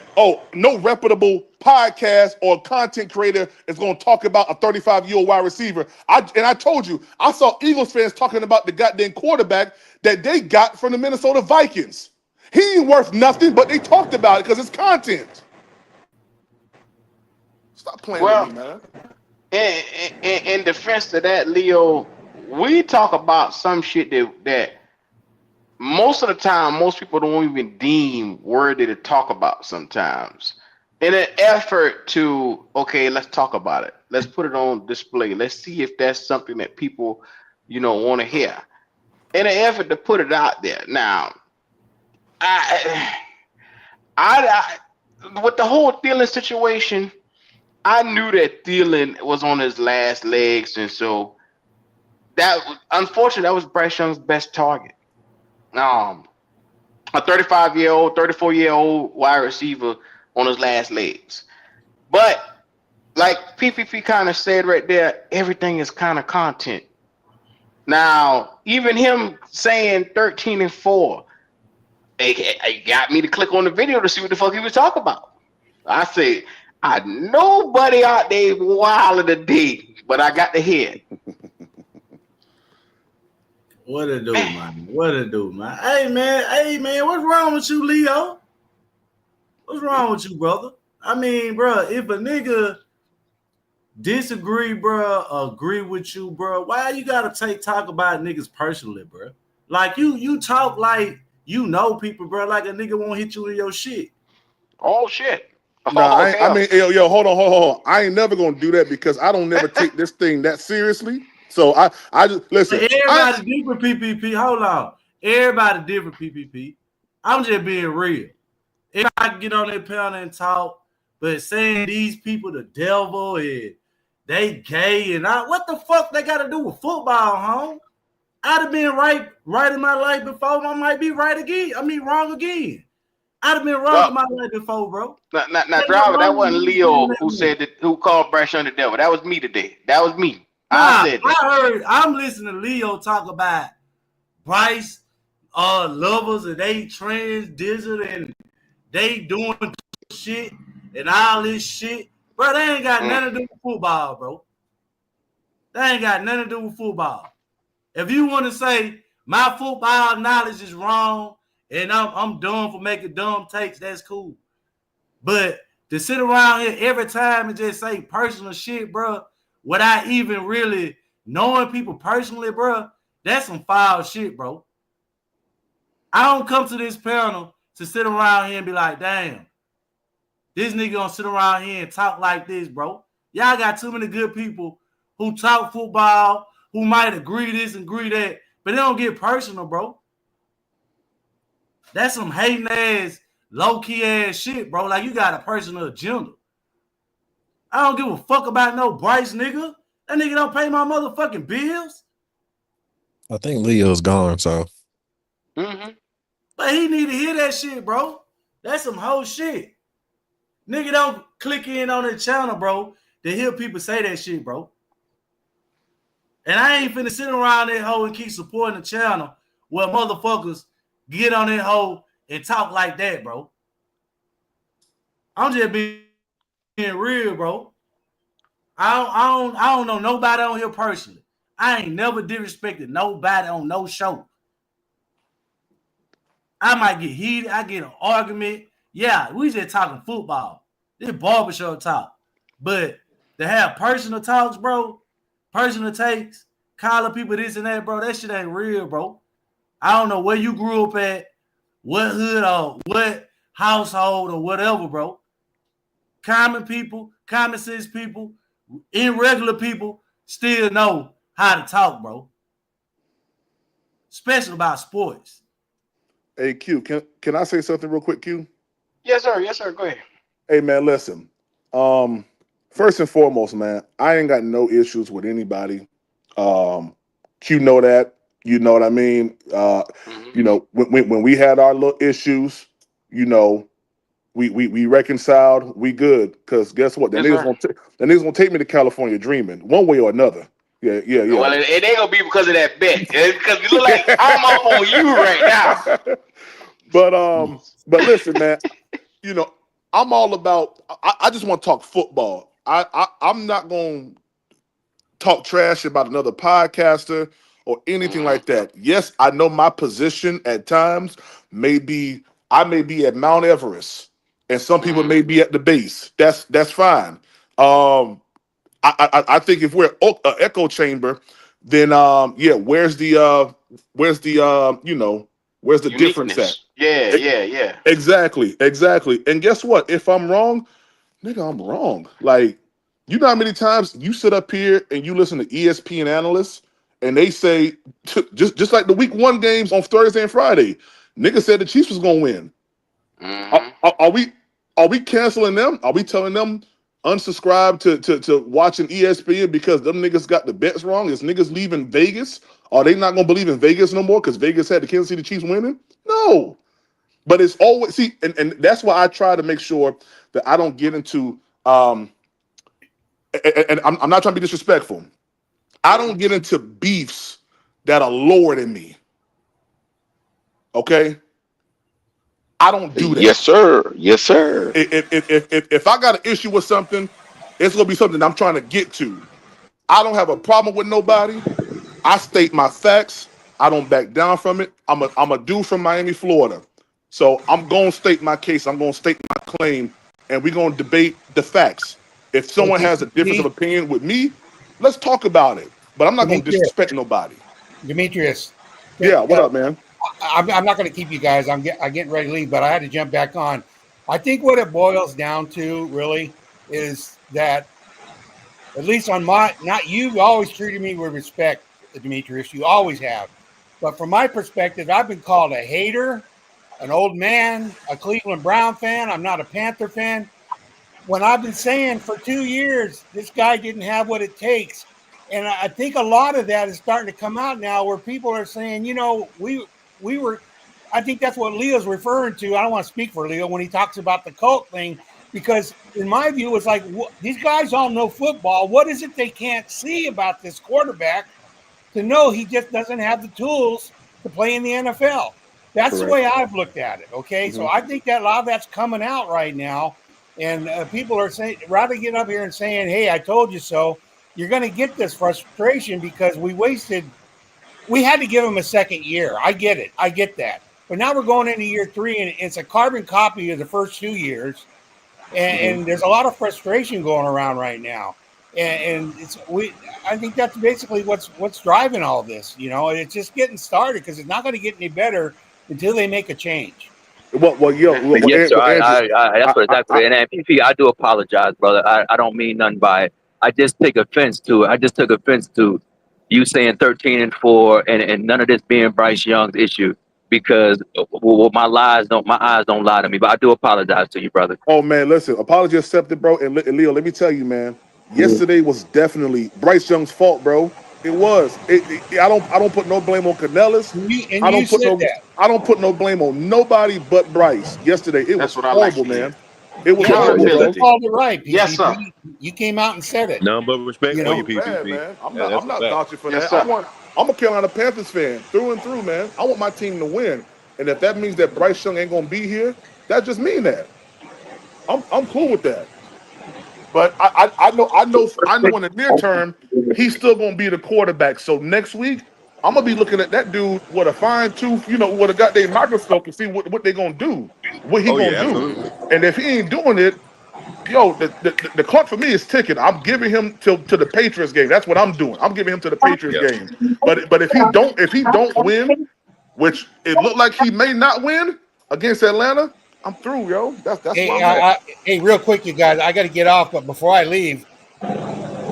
no reputable podcast or content creator is going to talk about a 35-year-old wide receiver. I told you, I saw Eagles fans talking about the goddamn quarterback that they got from the Minnesota Vikings. He ain't worth nothing, but they talked about it because it's content. Stop playing with me, man. In defense of that, Leo, we talk about some shit that most of the time most people don't even deem worthy to talk about sometimes. In an effort to, okay, let's talk about it. Let's put it on display. Let's see if that's something that people, want to hear. In an effort to put it out there. Now, I with the whole Thielen situation, I knew that Thielen was on his last legs, and so unfortunately that was Bryce Young's best target. A 35-year-old, 34-year-old wide receiver on his last legs. But like PPP kind of said right there, everything is kind of content. Now, even him saying 13-4, it got me to click on the video to see what the fuck he was talking about. I say, nobody out there wild today, but I got to hear it. What it do, man? What it do, man? Hey, man, what's wrong with you, Leo? What's wrong with you, brother? I mean, bro, if a nigga disagree, bro, agree with you, bro, why you gotta talk about niggas personally, bro? Like you talk like you know people, bro, like a nigga won't hit you in your shit. Oh shit. Nah, Oh I hell. mean, yo, hold on. I ain't never gonna do that because I don't never take this thing that seriously. So I just listen. But everybody different PPP. Hold on. Everybody different PPP. I'm just being real. Everybody can get on their panel and talk, but saying these people the devil and they gay and what the fuck they got to do with football, home? I'd have been right in my life before. I might be right again. I mean, wrong again. I'd have been wrong in my life before, bro. Now, driver, that wasn't Leo who said that, who called Bryce Young the devil. That was me today. That was me. I said that. I'm listening to Leo talk about Bryce, lovers, and they transgender and they doing shit and all this shit. Bro, they ain't got nothing to do with football, bro. They ain't got nothing to do with football. If you want to say my football knowledge is wrong and I'm dumb for making dumb takes, that's cool. But to sit around here every time and just say personal shit, bro, without even really knowing people personally, bro, that's some foul shit, bro. I don't come to this panel to sit around here and be like, damn, this nigga gonna sit around here and talk like this, bro. Y'all got too many good people who talk football, who might agree this and agree that, but they don't get personal, bro. That's some hating ass, low-key ass shit, bro. Like, you got a personal agenda. I don't give a fuck about no Bryce nigga. That nigga don't pay my motherfucking bills. I think Leo's gone, so. But he need to hear that shit, bro. That's some whole shit. Nigga don't click in on the channel, bro, to hear people say that shit, bro. And I ain't finna sit around that hoe and keep supporting the channel where motherfuckers get on that hoe and talk like that, bro. I'm just being real, bro. I don't know nobody on here personally. I ain't never disrespected nobody on no show. I might get heated. I get an argument. Yeah, we just talking football. This barbershop talk. But to have personal talks, bro, personal takes, calling people this and that, bro, that shit ain't real, bro. I don't know where you grew up at, what hood or what household or whatever, bro. Common people, common sense people, irregular people still know how to talk, bro. Especially about sports. Hey Q, can I say something real quick, Q? Yes, sir. Yes, sir. Go ahead. Hey man, listen. First and foremost, man, I ain't got no issues with anybody. Q know that. You know what I mean? You know, when we had our little issues, you know, we reconciled, we good. Cause guess what? The niggas gonna take me to California dreaming, one way or another. Yeah. Well, it ain't gonna be because of that bet. It's because you look like I'm up on you right now. But listen, man, you know, I'm all about. I just want to talk football. I'm not gonna talk trash about another podcaster or anything like that. Yes, I know my position at times I may be at Mount Everest, and some people may be at the base. That's fine. I think if we're an echo chamber, then where's the where's the difference at? Uniqueness. Yeah. Exactly. And guess what? If I'm wrong, nigga, I'm wrong. Like, you know how many times you sit up here and you listen to ESPN analysts and they say just like the week 1 games on Thursday and Friday, nigga said the Chiefs was gonna win. Are we canceling them? Are we telling them unsubscribe to watching ESPN because them niggas got the bets wrong? Is niggas leaving Vegas? Are they not gonna believe in Vegas no more because Vegas had the Kansas City Chiefs winning? No. But it's always and that's why I try to make sure that I don't get into and I'm not trying to be disrespectful. I don't get into beefs that are lower than me. Okay? I don't do that. Yes, sir. Yes, sir. If I got an issue with something, it's gonna be something I'm trying to get to. I don't have a problem with nobody. I state my facts. I don't back down from it. I'm a dude from Miami, Florida. So I'm gonna state my case. I'm gonna state my claim, and we're gonna debate the facts. If someone has a difference of opinion with me, let's talk about it. But I'm not gonna disrespect nobody. Demetrius. Yeah, what up, man? I'm not going to keep you guys. I'm getting ready to leave, but I had to jump back on. I think what it boils down to really is that, at least on my, not you always treated me with respect, Demetrius. You always have. But from my perspective, I've been called a hater, an old man, a Cleveland Brown fan. I'm not a Panther fan. When I've been saying for 2 years, this guy didn't have what it takes. And I think a lot of that is starting to come out now where people are saying, we were, I think that's what Leo's referring to. I don't want to speak for Leo when he talks about the cult thing, because in my view, it's like, these guys all know football. What is it they can't see about this quarterback to know he just doesn't have the tools to play in the NFL? That's the way I've looked at it. Okay. So I think that a lot of that's coming out right now. And people are saying, rather get up here and saying, hey, I told you so, you're going to get this frustration because we had to give him a second year. I get it. I get that. But now we're going into year 3, and it's a carbon copy of the first 2 years. And there's a lot of frustration going around right now. And I think that's basically what's driving all this. It's just getting started because it's not going to get any better until they make a change. Yes, sir. Andrew, That's what exactly. And PP, I do apologize, brother. I don't mean nothing by it. I just take offense to it. I just took offense to you saying 13-4 and none of this being Bryce Young's issue because my eyes don't lie to me. But I do apologize to you, brother. oh man, listen, apology accepted, bro. And Leo, let me tell you, man, yesterday was definitely Bryce Young's fault, bro. It was. I don't put no blame on Canellis. And you said that. I don't put no blame on nobody but Bryce. Yesterday, it was horrible, man. It was horrible, bro. You called it right, PPP. Yes, sir. You came out and said it. None but respect for you, Bad, PPP. man. I'm Yeah, not vouching for Yes, that. sir. I'm a Carolina Panthers fan through and through, man. I want my team to win. And if that means that Bryce Young ain't gonna be here, that just mean that. I'm cool with that. But I know in the near term, he's still gonna be the quarterback. So next week, I'm gonna be looking at that dude with a fine tooth, with a goddamn microscope to see what they gonna do, what he Oh gonna yeah, do. absolutely. And if he ain't doing it, the clock for me is ticking. I'm giving him to the Patriots game. That's what I'm doing. I'm giving him to the Patriots Yep. game. But if he don't win, which it looked like he may not win against Atlanta, I'm through, yo. That's Hey, where I'm at. hey, real quick, you guys, I got to get off. But before I leave,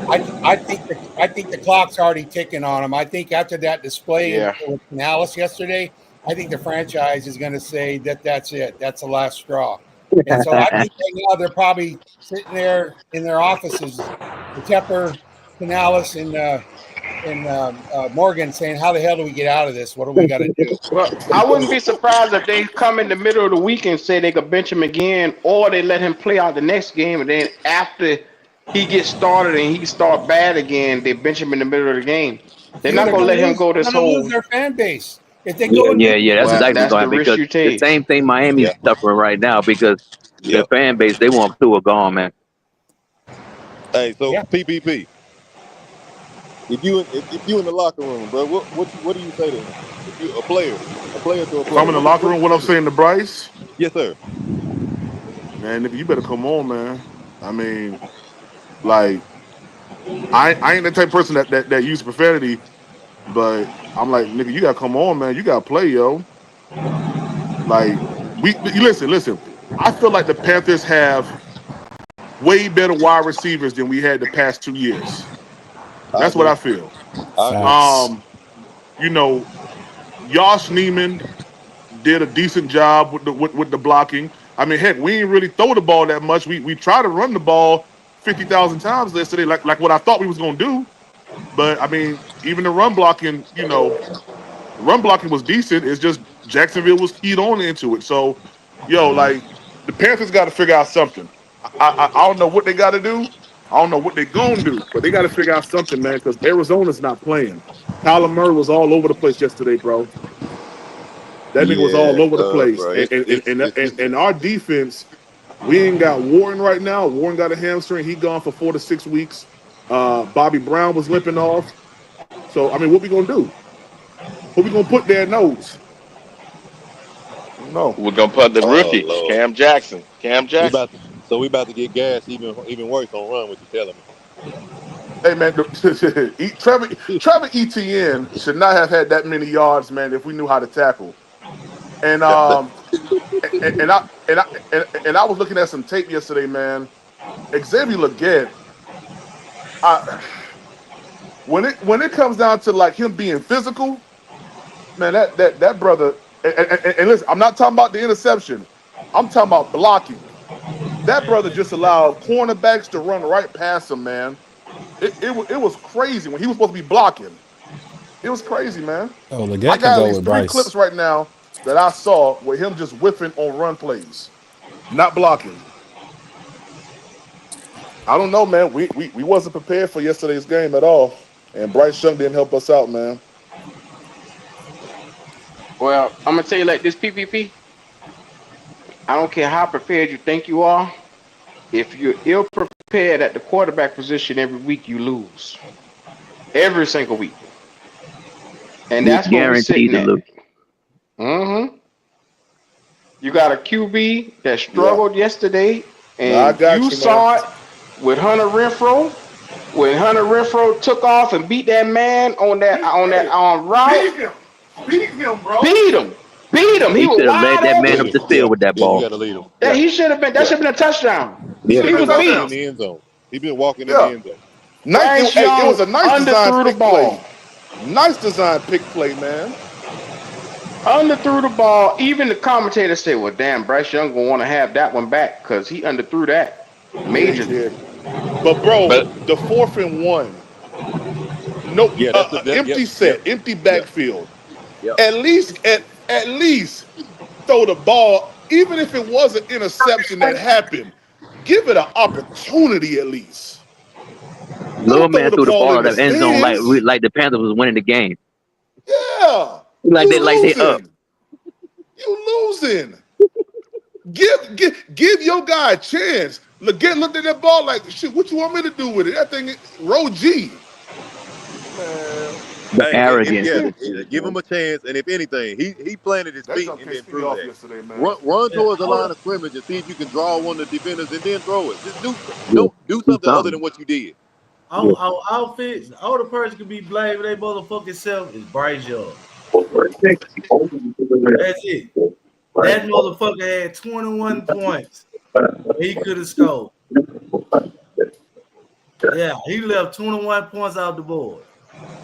I think the clock's already ticking on him. I think after that display Yeah. with Canales yesterday, I think the franchise is going to say that's it. That's the last straw. And so I think right now they're probably sitting there in their offices, Tepper, Canales, and Morgan saying, "How the hell do we get out of this? What do we got to do?" Well, I wouldn't be surprised if they come in the middle of the week and say they could bench him again, or they let him play out the next game, and then after he gets started and he start bad again, they bench him in the middle of the game. They're not They're gonna going let to him lose. go They're this going to lose whole. their fan base if they go and Yeah, lose. yeah. That's Well, exactly that's what's the going risk because you the take. same thing Miami's Yeah. suffering right now because the Yep. fan base they want Tua gone, man. Hey, so Yeah. PPP, if you in the locker room, bro, what do you say to him? If you a player to a If I'm player, in the what locker do room, you what say I'm to him? saying to Bryce, Yes, sir. man, nigga, you better come on, man. I mean, like, I ain't the type of person that use profanity, but I'm like, nigga, you gotta come on, man. You gotta play, yo. Like, you listen. I feel like the Panthers have way better wide receivers than we had the past 2 years. I That's what agree. I feel. I agree. Facts. You know, Josh Neiman did a decent job with the blocking. I mean, heck, we ain't really throw the ball that much. We try to run the ball 50,000 times yesterday, like what I thought we was gonna do. But I mean, even the run blocking, the run blocking was decent. It's just Jacksonville was keyed on into it. So, like the Panthers got to figure out something. I don't know what they got to do. I don't know what they're gonna do, but they got to figure out something, man. Because Arizona's not playing. Kyler Murray was all over the place yesterday, bro. That nigga was Yeah, all over the place. bro. And and, and, It's and, it's and just and our defense, we ain't got Warren right now. Warren got a hamstring. He gone for 4 to 6 weeks. Bobby Brown was limping off. So I mean, what we gonna do? What we gonna put there nose? No. We're gonna put the oh rookie, Lord. Cam Jackson. Cam We Jackson. about to we about to get gas even worse on run. What you telling Hey man, Trevor Etienne should not have had that many yards, man, if we knew how to tackle. And me? um and I was looking at some tape yesterday, man. Xavier Leggett, when it comes down to like him being physical, man, that brother. And listen, I'm not talking about the interception. I'm talking about blocking. That brother just allowed cornerbacks to run right past him, man. It was crazy when he was supposed to be blocking. It was crazy, man. Oh, I Leggett can got at go least with 3 Bryce. clips right now that I saw with him just whiffing on run plays, not blocking. I don't know, man. We wasn't prepared for yesterday's game at all, and Bryce Young didn't help us out, man. Well, I'm gonna tell you like this, PPP. I don't care how prepared you think you are. If you're ill prepared at the quarterback position every week, you lose every single week, and You're that's what we're guaranteed sitting to at. lose. Mm-hmm. You got a QB that Yeah. struggled yesterday, No, I and got you you, man. saw it with Hunter Renfro. When Hunter Renfro took off and beat that man on that route, Beat him, bro. beat him, beat him. He He was should have led wide that man up open. the Yeah, field with that yeah, you ball. got to lead him. That Yeah, he should have been. That yeah. should have been a touchdown. He Yeah. should have He been was Beat walking him. in open. the end zone. He been walking in the Yeah. end zone. Nice. Bryce It was Young a nice design underthrew the pick play. ball. Nice design pick play, man. Underthrew the ball. Even the commentator said, "Well, damn, Bryce Young gonna want to have that one back because he underthrew that Yeah, he majorly." did. But bro, But the 4th and 1, no, Yeah, that's the that, yep, empty yep, set, empty yep, backfield. yep. At least throw the ball, even if it was an interception that happened. Give it an opportunity at least. Little Don't throw man the threw the ball ball in out the of the end zone stands. like the Panthers was winning the game. Yeah, Like they up. you losing. Give your guy a chance. Looked at that ball like shit. What you want me to do with it? That thing, row G, man. The Hey, arrogance of the give team. him a chance. And if anything, he planted his That feet jump and pissed then me threw off that. yesterday, man. Run Yeah, towards the hold line up. of scrimmage and see if you can draw one of the defenders and then throw it. Just Yeah. don't do Do something other than something. what you did. Yeah. Our outfits, the only person can be blamed for their motherfucking self is Bryce Young. That's it. That motherfucker had 21 points. He could have scored. Yeah, he left 21 points out the board.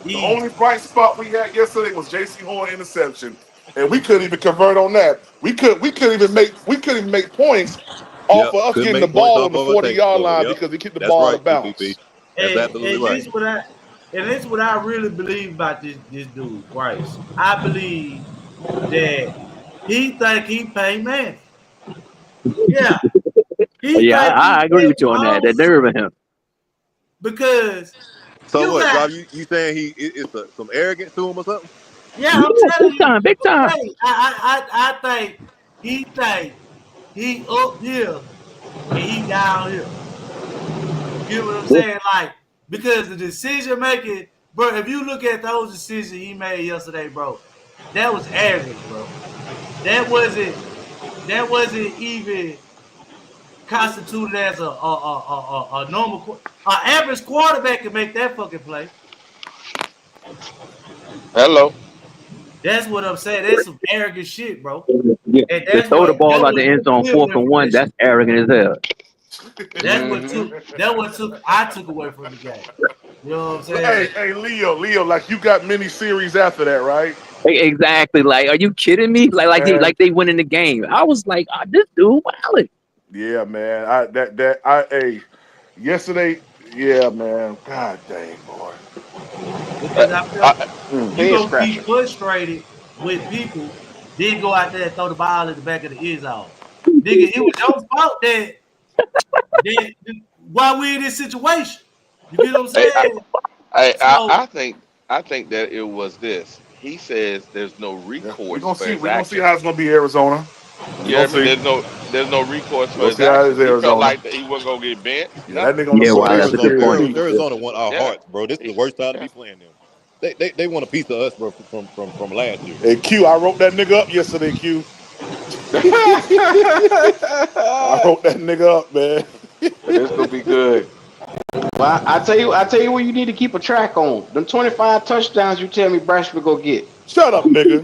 The Easy. only bright spot we had yesterday was J.C. Horn interception, and we couldn't even convert on that. We couldn't even make points off Yep. of us Couldn't getting the make points ball on off the of a tape 40-yard for it. line Yep. because we kicked the That's ball out right, of PPP. bounds. That's absolutely And right. this what I really believe about this dude, Bryce. I believe that he think he Payne Manning. Yeah, he Yeah, think he I agree with you on that. all That nerve of him. because So you what, got Rob? You saying some arrogance to him or something? yeah. I'm Yeah, telling big you, time, big time. hey, I think he up here and he down here. You get what I'm saying? Like because the decision making, bro. If you look at those decisions he made yesterday, bro, that was arrogance, bro. That wasn't even constituted as a normal, average quarterback can make that fucking play. hello. That's what I'm saying. That's some arrogant shit, bro. Yeah. And To that's throw the what ball out the end took zone me fourth away and from one, that shit. that's arrogant as hell. That what took I took away from the game. You know what I'm saying? Hey, Leo, like you got many series after that, right? Exactly. Like, are you kidding me? And Like they winning the game. I was like, this dude, wildin'. yeah, man. Hey, yesterday, yeah, man. God dang, boy. Because I felt I, you Head gonna be scratcher. frustrated with people, then go out there and throw the ball in the back of the end zone. Nigga, it was your fault that why we in this situation. You get what I'm I, saying? I So think that it was this. He says there's no Yeah, recourse for his we're gonna see how it's actions. gonna be Arizona. We're You gonna hear me? see. There's no recourse We're for gonna his see how it is actions. He felt Arizona. like that he wasn't gonna get benched. Yeah, that Nothing. nigga on the Yeah, floor wow, they that's a good secure point. too. Arizona want our Yeah. hearts, bro. This is the He, worst time to be yeah. playing them. They want a piece of us, bro, from last year. Hey Q, I wrote that nigga up yesterday, Q. I wrote that nigga up, man. This gonna be good. Well, I tell you what you need to keep a track on. Them 25 touchdowns you tell me Bryce will go get. Shut up, nigga.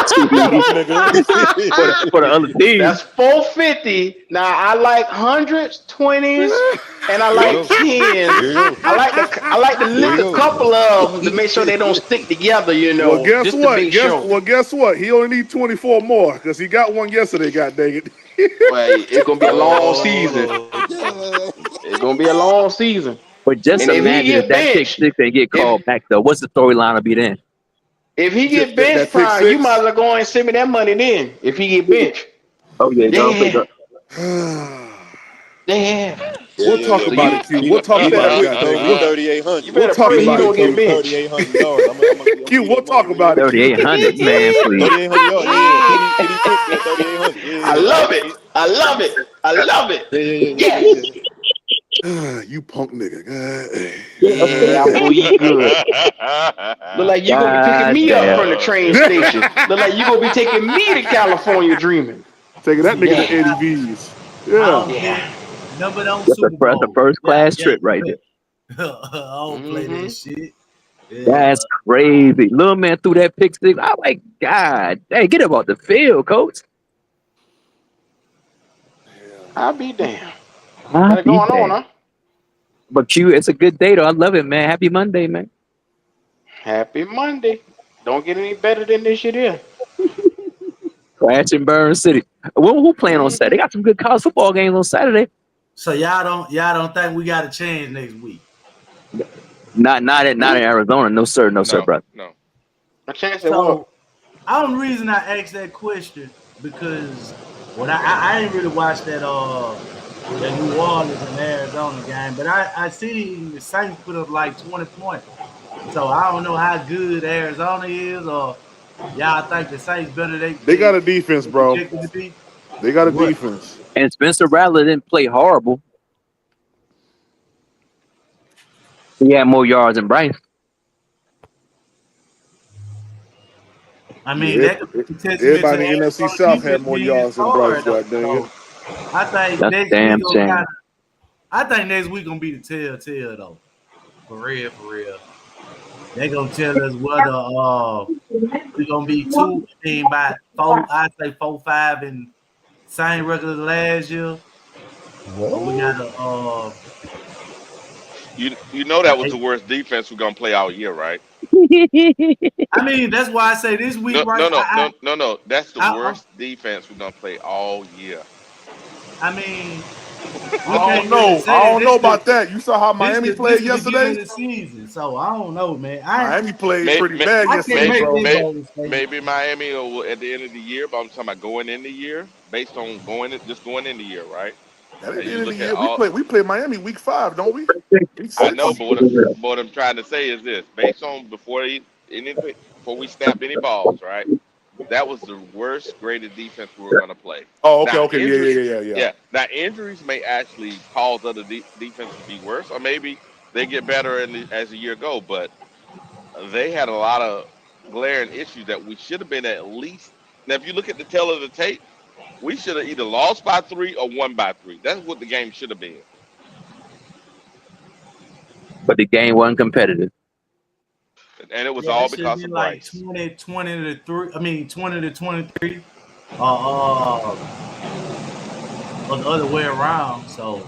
Shut up, nigga. For the other team. That's 450. Now I like hundreds, 20s, and I Here we like go. Here 10s. we go. I like to Here we lick a go. couple of them to make sure they don't stick together, Well, guess just to what? be sure. Guess what? He only need 24 more because he got one yesterday. God dang it. Well, it's gonna be a long season. Oh, yeah. It's gonna be a long season. But just And if he imagine if get that pick benched, six they get if called back though. What's the storyline to be then? if he get That benched, pick Prime, you might as six. well go and send me that money then. If he get benched, Oh yeah, go pick yeah, up. yeah. We'll talk So about it, you Q. We'll talk He about done it, God throw dang me it. 3,800. you We'll better talk pray he about it, don't Throw get Q. me benched. 3,800 yards. I'm Q, get we'll that money talk when he about get it, back. Q. 3,800, man, please. 3,800 yards. Yeah. TD Cook get 3,800. I Yeah. love it. I love it. I love it. Yes. Yeah. You punk nigga. Yeah, I'm gonna eat good. Look like you gonna be picking God me up damn. from the train station. Look like you gonna be taking me to California dreaming. Taking that nigga to Yeah, Eddie V's. I Yeah. don't care. yeah. Number on That's Super a Bowl. first Yeah, class yeah. trip right there. I don't play Mm-hmm. that shit. Yeah. That's crazy. Little man threw that pick six. I like, God, hey, get him off the field, coach. I'll be damned. I'll Got it be going on, damned. huh? But Q, it's a good day though. I love it, man. Happy Monday, man. Happy Monday. Don't get any better than this shit here. Crash and Burn City. Who playing on Saturday? They got some good college football games on Saturday. So y'all don't think we got a change next week? Not in Arizona. No sir, No, brother. no. A chance at what? So only reason I asked that question because when I ain't really watched that New Orleans and Arizona game, but I see the Saints put up like 20 points. So I don't know how good Arizona is, or y'all think the Saints better They got a defense, they bro. projected to be, They got or a what? defense. And Spencer Rattler didn't play horrible. He had more yards than Bryce. I mean, Yeah, that could be a testament to everybody in the NFC Arizona South had defense more being yards than Bryce. scored though. God dang it. So I think That's a next week damn gonna kind shame. of. I think next week gonna be the telltale though. For real, for real. They gonna tell us whether we gonna be by 4. I say 4-5 and same record as last year. Or we gotta You know that was the worst defense we're gonna play all year, right? I mean, that's why I say this week, No, right? no, no, no, no, no. That's the I worst defense we're gonna play all year. I mean, we I don't can't really know. say I that. don't know about that. You saw how This Miami the this played the beginning yesterday? of the season, so I don't know, man. Miami played May, pretty may, bad I can't yesterday, may, make bro. that may, bold statement. maybe Miami will at the end of the year, but I'm talking about going in the year, based on going in the year, right? At And the you end of the look at year, all. we play Miami week 5, don't we? Week I know, 6? but what I'm trying to say is this: based on anything before we snap any balls, right? That was the worst graded defense we were going to play. Oh, okay, Now okay, yeah. yeah. Now injuries may actually cause other defenses to be worse, or maybe they get better as the year go. But they had a lot of glaring issues that we should have been at least. Now, if you look at the tail of the tape, we should have either lost by 3 or won by 3. That's what the game should have been. But the game wasn't competitive. And it was Yeah, all it should have because been of like Bryce. 20 to 3. I mean 20 to 23. Or the other way around. So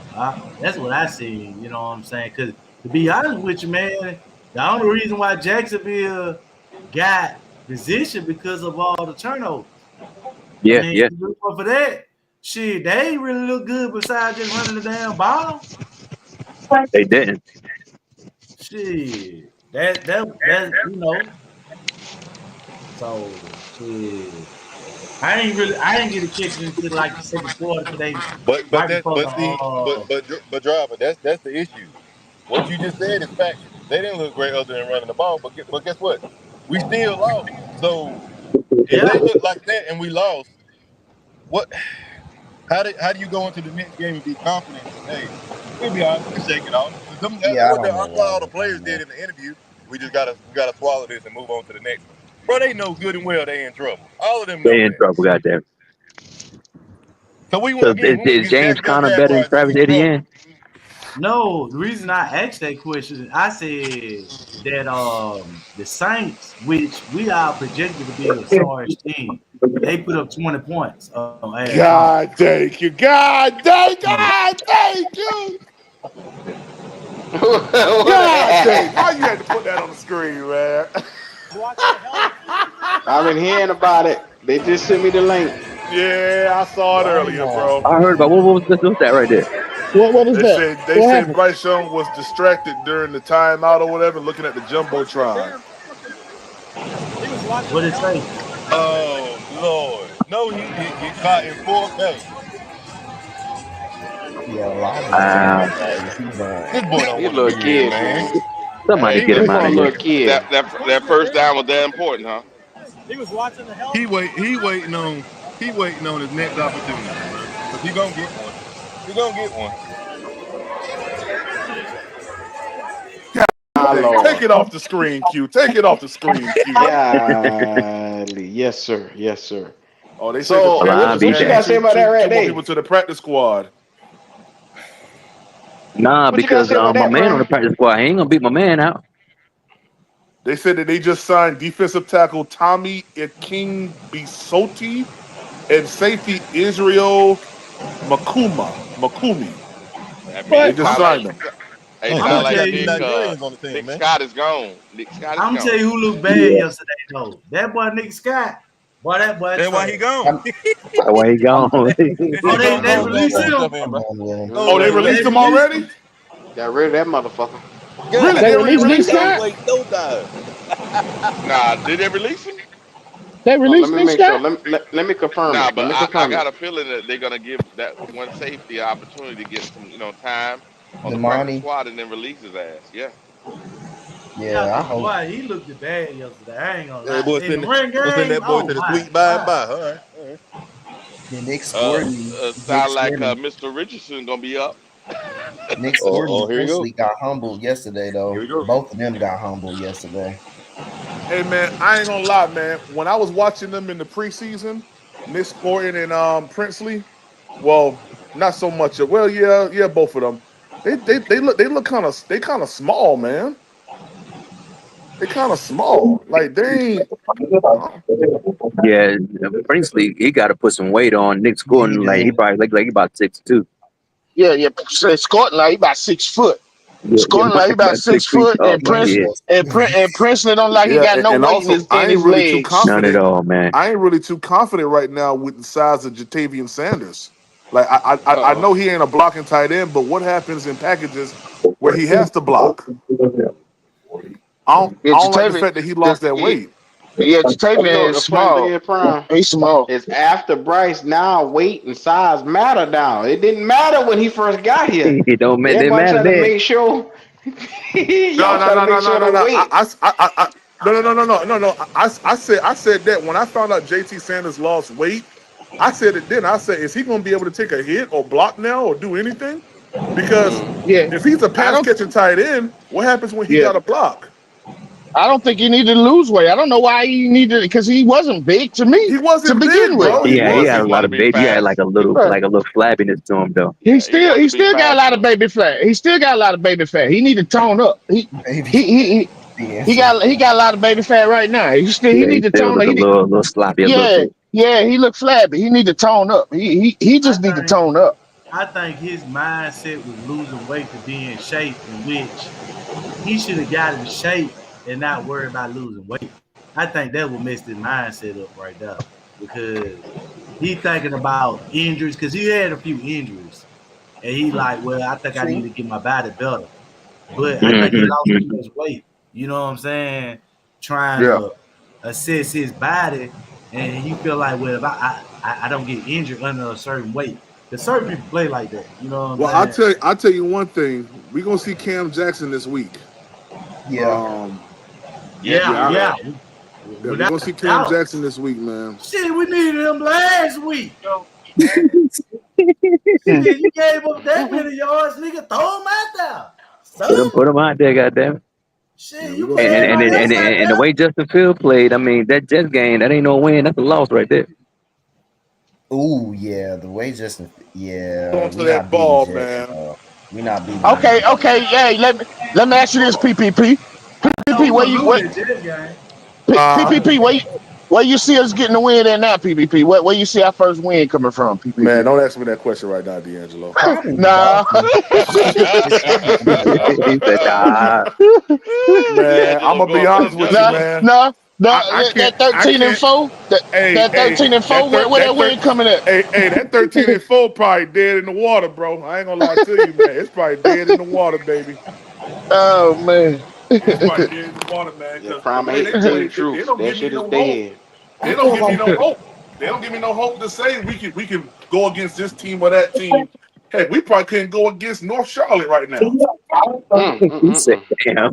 that's what I see. You know what I'm saying? Because to be honest with you, man, the only reason why Jacksonville got position because of all the turnovers. I Yeah, mean, if yeah. you look for that, shit, they ain't really look good besides just running the damn ball. They didn't. Shit, you know. So shit, I ain't get a catch until like the second quarter today, right before the But driver, that's the issue. What you just said is factual. They didn't look great other than running the ball, but guess what? We still lost. So if yeah. they look like that and we lost, what? How do you go into the next game and be confident and say, hey, we'll be all right, we can shake it off? Because Yeah, I don't know that's what why all the we're players doing did that. in the interview. We gotta swallow this and move on to the next one. Bro, they know good and well they in trouble. All of them know They in that. trouble, goddamn. So we So went is against James Jacksonville Conner better than Jaguars Travis in trouble. Etienne? No, the reason I asked that question, I said that the Saints, which we are projected to be a sorry team, they put up 20 points at home. God thank you. God thank you. God dang. Why you had to put that on the screen, man? I've been hearing about it. They just sent me the link. Yeah, I saw it earlier, bro. I heard about what was that right there? What was They that? What said happened? Bryce Young was distracted during the timeout or whatever, looking at the jumbotron. What did it say? Oh Lord, no, he didn't get caught in 4K. Yeah, a lot of these Wow. camera guys, he's This boy don't These want to little be here, kids, man. man. Somebody Hey, get They him for out a of here. little kid. that first down was that important, huh? He waiting on his next opportunity, bro. Cause he gonna get one. He gonna get one. My Dang, take Lord. it off the screen, Q. Take it off the screen, Q. Golly. Yes, sir. Yes, sir. Oh, they say the So Panthers Line just be what you added guys back. say about that two right more there? people to the practice squad. Nah, What you guys because say about my that, man on the Brian? practice squad, he ain't gonna beat my man out. They said that they just signed defensive tackle Tommy Bisotti and safety Israel Makumi. That They means What? just sound like signed them. Hey, I'm sound gonna Tommy like tell got them you. Nigerians on the team, Nick man. Scott is gone. Nick Scott is I'm gonna tell gone. you who looked bad yesterday though. That boy Nick Scott. Boy, that boy That's why he trash. gone. I'm, Why he I'm, gone? They Oh, said they go they I'm, throw released some him. stuff in, I'm bro. going with him. Oh, they Mm-hmm. They released him released already? him. Got rid of that motherfucker. God Really? They They already damn, released bro, Nick he released ain't him? Scott? waste no time. Nah, did they release him? They Oh, let released me Nick make sure. Scott? Let me confirm Nah, it. Let but me I confirm got it. a feeling that they're gonna give that one safety an opportunity to get some, time on the practice Demani. squad and then release his ass. Yeah. Yeah, Yeah, I cause hope. boy, he looked bad yesterday. I ain't gonna That lie. boy In the send ring game, that boy oh to the my sweet by and god. by. All right, all right. Yeah, Uh, Nick sound like Swearman, Mr. Richardson gonna be up. Nick Oh, Swearman here you go. mostly got humbled yesterday, Here though. we go. Both of them got humbled yesterday. Hey man, I ain't gonna lie, man. When I was watching them in the preseason, Nick Sporting and Princely, well, not so much. Well, yeah, both of them. They look kind of small, man. They kind of small. Like they ain't. Yeah, Princely, he got to put some weight on. Nick Yeah, he Gordon, like he do. probably like he about 6'2". Yeah, yeah. So Scottling like he about 6 foot. Yeah, Scottling like he about about six 6 feet foot, up. and Yeah, Prince Yeah, and Princeton don't like he Yeah, got no and weight also in I ain't his really too legs. none at confident. all, man. I ain't really too confident right now with the size of Jatavian Sanders. Like I Uh know he ain't a blocking tight end, but what happens in packages where he has to block? Yeah, I don't like the Jatavian, fact that he lost that weight. yeah, You know Jatavian what is the funny thing small. is, Prime? He's small. Is after Bryce now weight and size matter now. It didn't matter when he first got here. It don't matter. They Everybody matter trying to there. make sure No, y'all no, trying to no, no, make no, sure no, the no. weight. No. I said that when I found out JT Sanders lost weight. I said it then. I said, is he going to be able to take a hit or block now or do anything? Because Mm. Yeah, if he's a I pass don't. catching tight end, what happens when he Yeah, got a block? I don't think he needed to lose weight. I don't know why he needed it because he wasn't big to me He to wasn't begin big, with. bro. He He had He a wasn't. lot wanted to of be baby. He had like fast. Right. a little flabbiness to him though. He Yeah, he still wanted he to be still got a lot faster. of baby fat. He still got a lot of baby fat. He need to tone up. baby. He he he, The he answer. got a lot of baby fat right now. He Yeah, he need to still tone look up. a little sloppy a little Yeah, bit. yeah, he look flabby. He need to tone up. He I just need to think tone up. I think his mindset was losing weight to be in shape, in which he should have got in shape and not worry about losing weight. I think that would mess his mindset up right there because he thinking about injuries because he had a few injuries and he like, well, I think I need True. to get my body better. But I think he lost too Mm-hmm. much weight. You know what I'm saying? Trying Yeah. to assess his body, and he feel like, well, if I don't get injured under a certain weight, because certain people play like that. You know what I'm Well, saying? I'll tell you one thing. We're gonna see Cam Jackson this week. Yeah. Um, Yes, Yeah, we yeah, yeah. will. we're Without gonna see Cam doubt. Jackson this week, man. Shit, we needed him last week. Hmm. Shit, you gave up that many yards, nigga. Throw him out there. Son. Put him out there, goddamn. Yeah, Shit, we're you gonna put see And Cam and, everybody and else and Jackson. out and the there. way Justin Field played, I mean, that Jets game, that ain't no win. That's a loss right there. Ooh, yeah. The way Justin. Yeah, Hold on to we that not beating ball, Jets. man. We not beating them. Okay. Yeah, let me ask you this, PPP. No, PPP, we gonna lose that Jets game. PPP, where you see us getting the win at now, PPP? Where you see our first win coming from, Man, PPP? don't ask me that question right now, D'Angelo. Probably the Nah. Dolphins. It's probably gonna be the He Dolphins. said, nah. Man, I'm D'Angelo gonna be going for the honest with you, No, jugular. man. no, no. I can't. That I 13 and can't. 4. That 13 and 4. Where that win coming at? That 13-4 probably dead in the water, bro. I ain't gonna lie to you, man. It's probably dead in the water, baby. Oh man. It's probably dead in the water, man. Yeah, Because the prime way they 18 play, they truth. don't That give me shit is no hope. dead. They don't give me no hope. They don't give me no hope to say we can go against this team or that team. Heck, we probably couldn't go against North Charlotte right now. He said, damn.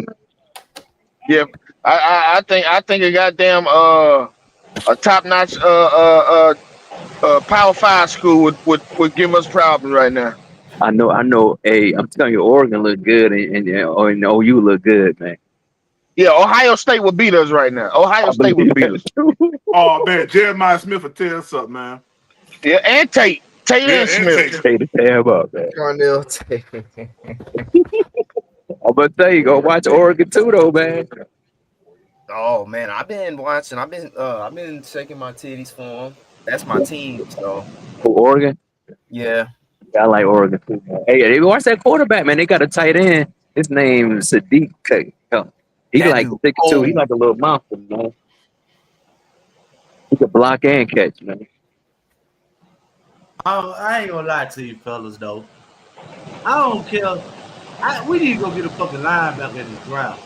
Yeah, I think a goddamn a top notch Power Five school would give us problems right now. I know. Hey, I'm telling you, Oregon look good, and OU look good, man. Yeah, Ohio State would beat us right now. Ohio I State believe would beat that us. too. Oh man, Jeremiah Smith will tell us something, man. Yeah, and Tate Yeah, and and Smith. take Say the damn up, man. Darnell Tate. I'm gonna tell you, go watch Oregon too, though, man. Oh man, I've been watching. I've been shaking my titties for them. That's my team. So Oh, Oregon. yeah, Yeah, I like Oregon too, man. Hey, they watch that quarterback, man. They got a tight end. His name is Sadiq. He that like dude 6'2". He old. like a little monster, man. He can block and catch, man. I ain't gonna lie to you, fellas. Though I don't care. We need to go get a fucking linebacker in the draft.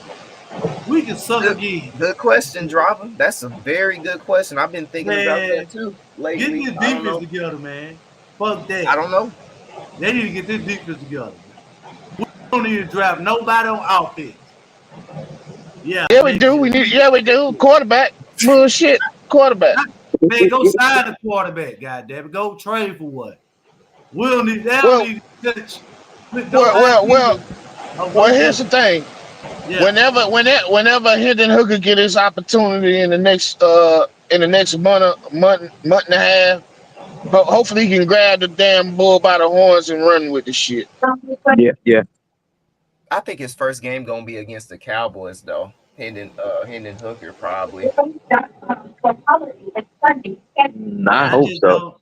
We can suck Good, again, good question, driver. That's a very good question. I've been thinking about that man. too Get lately. this I don't defense know. together, man. Fuck I that. don't know. They need to get this defense together. We don't need to draft nobody on offense. Yeah, Yeah, we maybe do. We do. Quarterback. Bullshit. Quarterback. man, go sign the quarterback. Goddamn it, go trade for what? We don't need. They don't Well, need to touch with no well, well, idea well. of Well, what here's this. the thing. Yeah, Whenever Hendon Hooker get his opportunity in the next month and a half, hopefully he can grab the damn bull by the horns and run with the shit. Yeah. I think his first game gonna be against the Cowboys though. Hendon Hooker probably. I I hope just so. don't.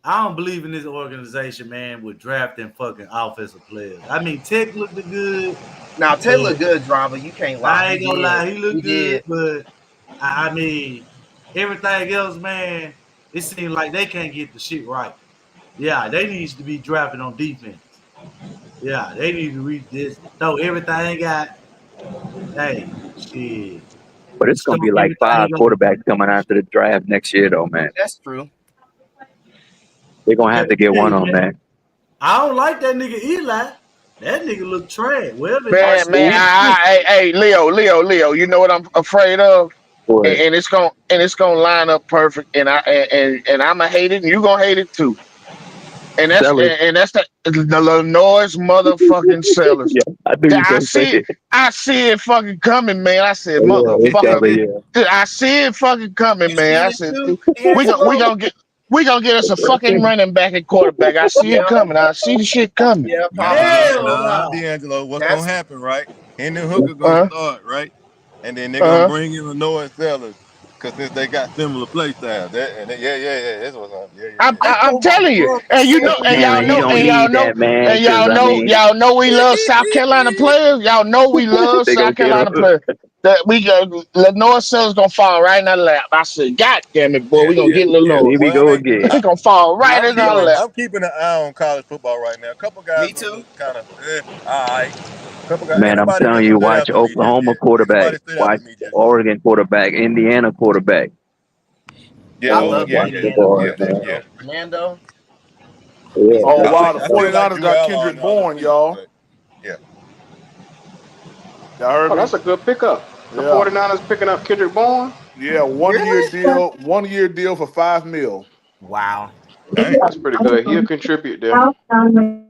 I don't believe in this organization, man, with drafting fucking offensive players. I mean, Tech looked good, Now Ted but look good, driver. You can't lie. I He ain't gonna did. lie, he He looked good, did. but I mean, everything else, man, it seems like they can't get the shit right. Yeah, they need to be drafting on defense. Yeah, they need to read this, throw everything they got. Hey, shit. But it's gonna Stoke be like everything 5 over. quarterbacks coming after the draft next year, though, man. That's true. They're gonna have to get one Hey, on, man, man. I don't like that nigga Eli. That nigga look trash. Wherever he Man, went, Who? hey, Leo, you know what I'm afraid of? And, Boy, and it's gonna line up perfect, and I'ma hate it, and you gonna hate it too. And that's Sellers. the Illinois motherfucking sellers. Yeah, I knew you I was gonna say see it. I see it fucking coming, man. I said, Oh, yeah, it's motherfucker, seller, yeah. I see it fucking coming, You man. seen I it said, too, we gonna we D'Angelo? gonna get we gonna get us a fucking running back and quarterback. I see Yeah, it coming. I see the shit coming. yeah, Nah, possibly. hell nah, no. D'Angelo. What's gonna That's happen, right? Hendon Hooker gonna Uh start, right? And then they're gonna uh. bring in Lenoir Sellers. Cause since they got similar play styles. Yeah. That's what's up. Yeah. that's I'm what my telling you, brother and you said. know, Man, he don't need that, man, and because, I mean, y'all know we love South Carolina players. Y'all know we love they gonna South get Carolina him. players. That we got Lenore Sellers gonna fall right in our lap. I said, God damn it, boy, we gonna get Lenore. Here we Well, I go mean, again. He gonna fall and right in our lap. I'm keeping an eye on college football right now. A couple guys Me gonna too. look kind of all right. Couple guys. Man, Ain't I'm nobody telling really you, stood watch out to me just Oklahoma yet. Ain't quarterback, nobody stood out watch to me just yet. Oregon quarterback, Indiana quarterback. I Boy, love watch the the Indiana boys, Yeah. quarterback man. though. Fernando, Yeah, he's Oh good. wow, the I still like 49ers Drew got Allen Kendrick and all them Bourne, pieces, y'all. but yeah. Y'all heard Oh, me? that's a good pickup. The Yeah. 49ers picking up Kendrick Bourne. Yeah, Really? 1 year deal for $5 million. Wow. Dang. That's pretty good. He'll contribute there. And,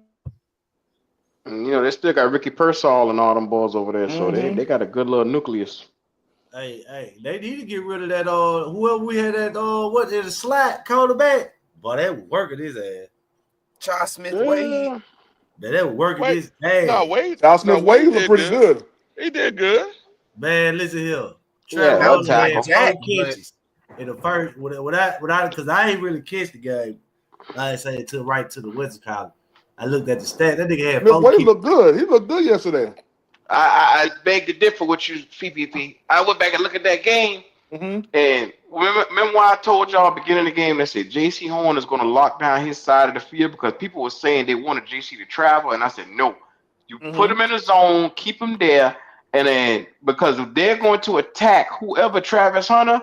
they still got Ricky Pearsall and all them boys over there, so they, Mm-hmm. they got a good little nucleus. Hey, they need to get rid of that. Whoever we had that. What is a slack quarterback? Boy, they was working his ass. Charles Smith Wade. Yeah. They were working Wait, this ass. Al no, Smith Wade Wade looked did pretty good. good. He did good. Man, listen here. Yeah, Trevor that only tackle. had 4 Jack, but catches in the first without because I ain't really catch the game. Like I say to the Western College. I looked at the stat. That nigga had Smith 4 Wade catches. looked good. He looked good yesterday. I beg to differ with you, PPP. I went back and looked at that game, Mm-hmm. and remember why I told y'all beginning of the game that said J.C. Horn is going to lock down his side of the field because people were saying they wanted J.C. to travel, and I said no. You put him in the zone, keep him there, and then because if they're going to attack whoever Travis Hunter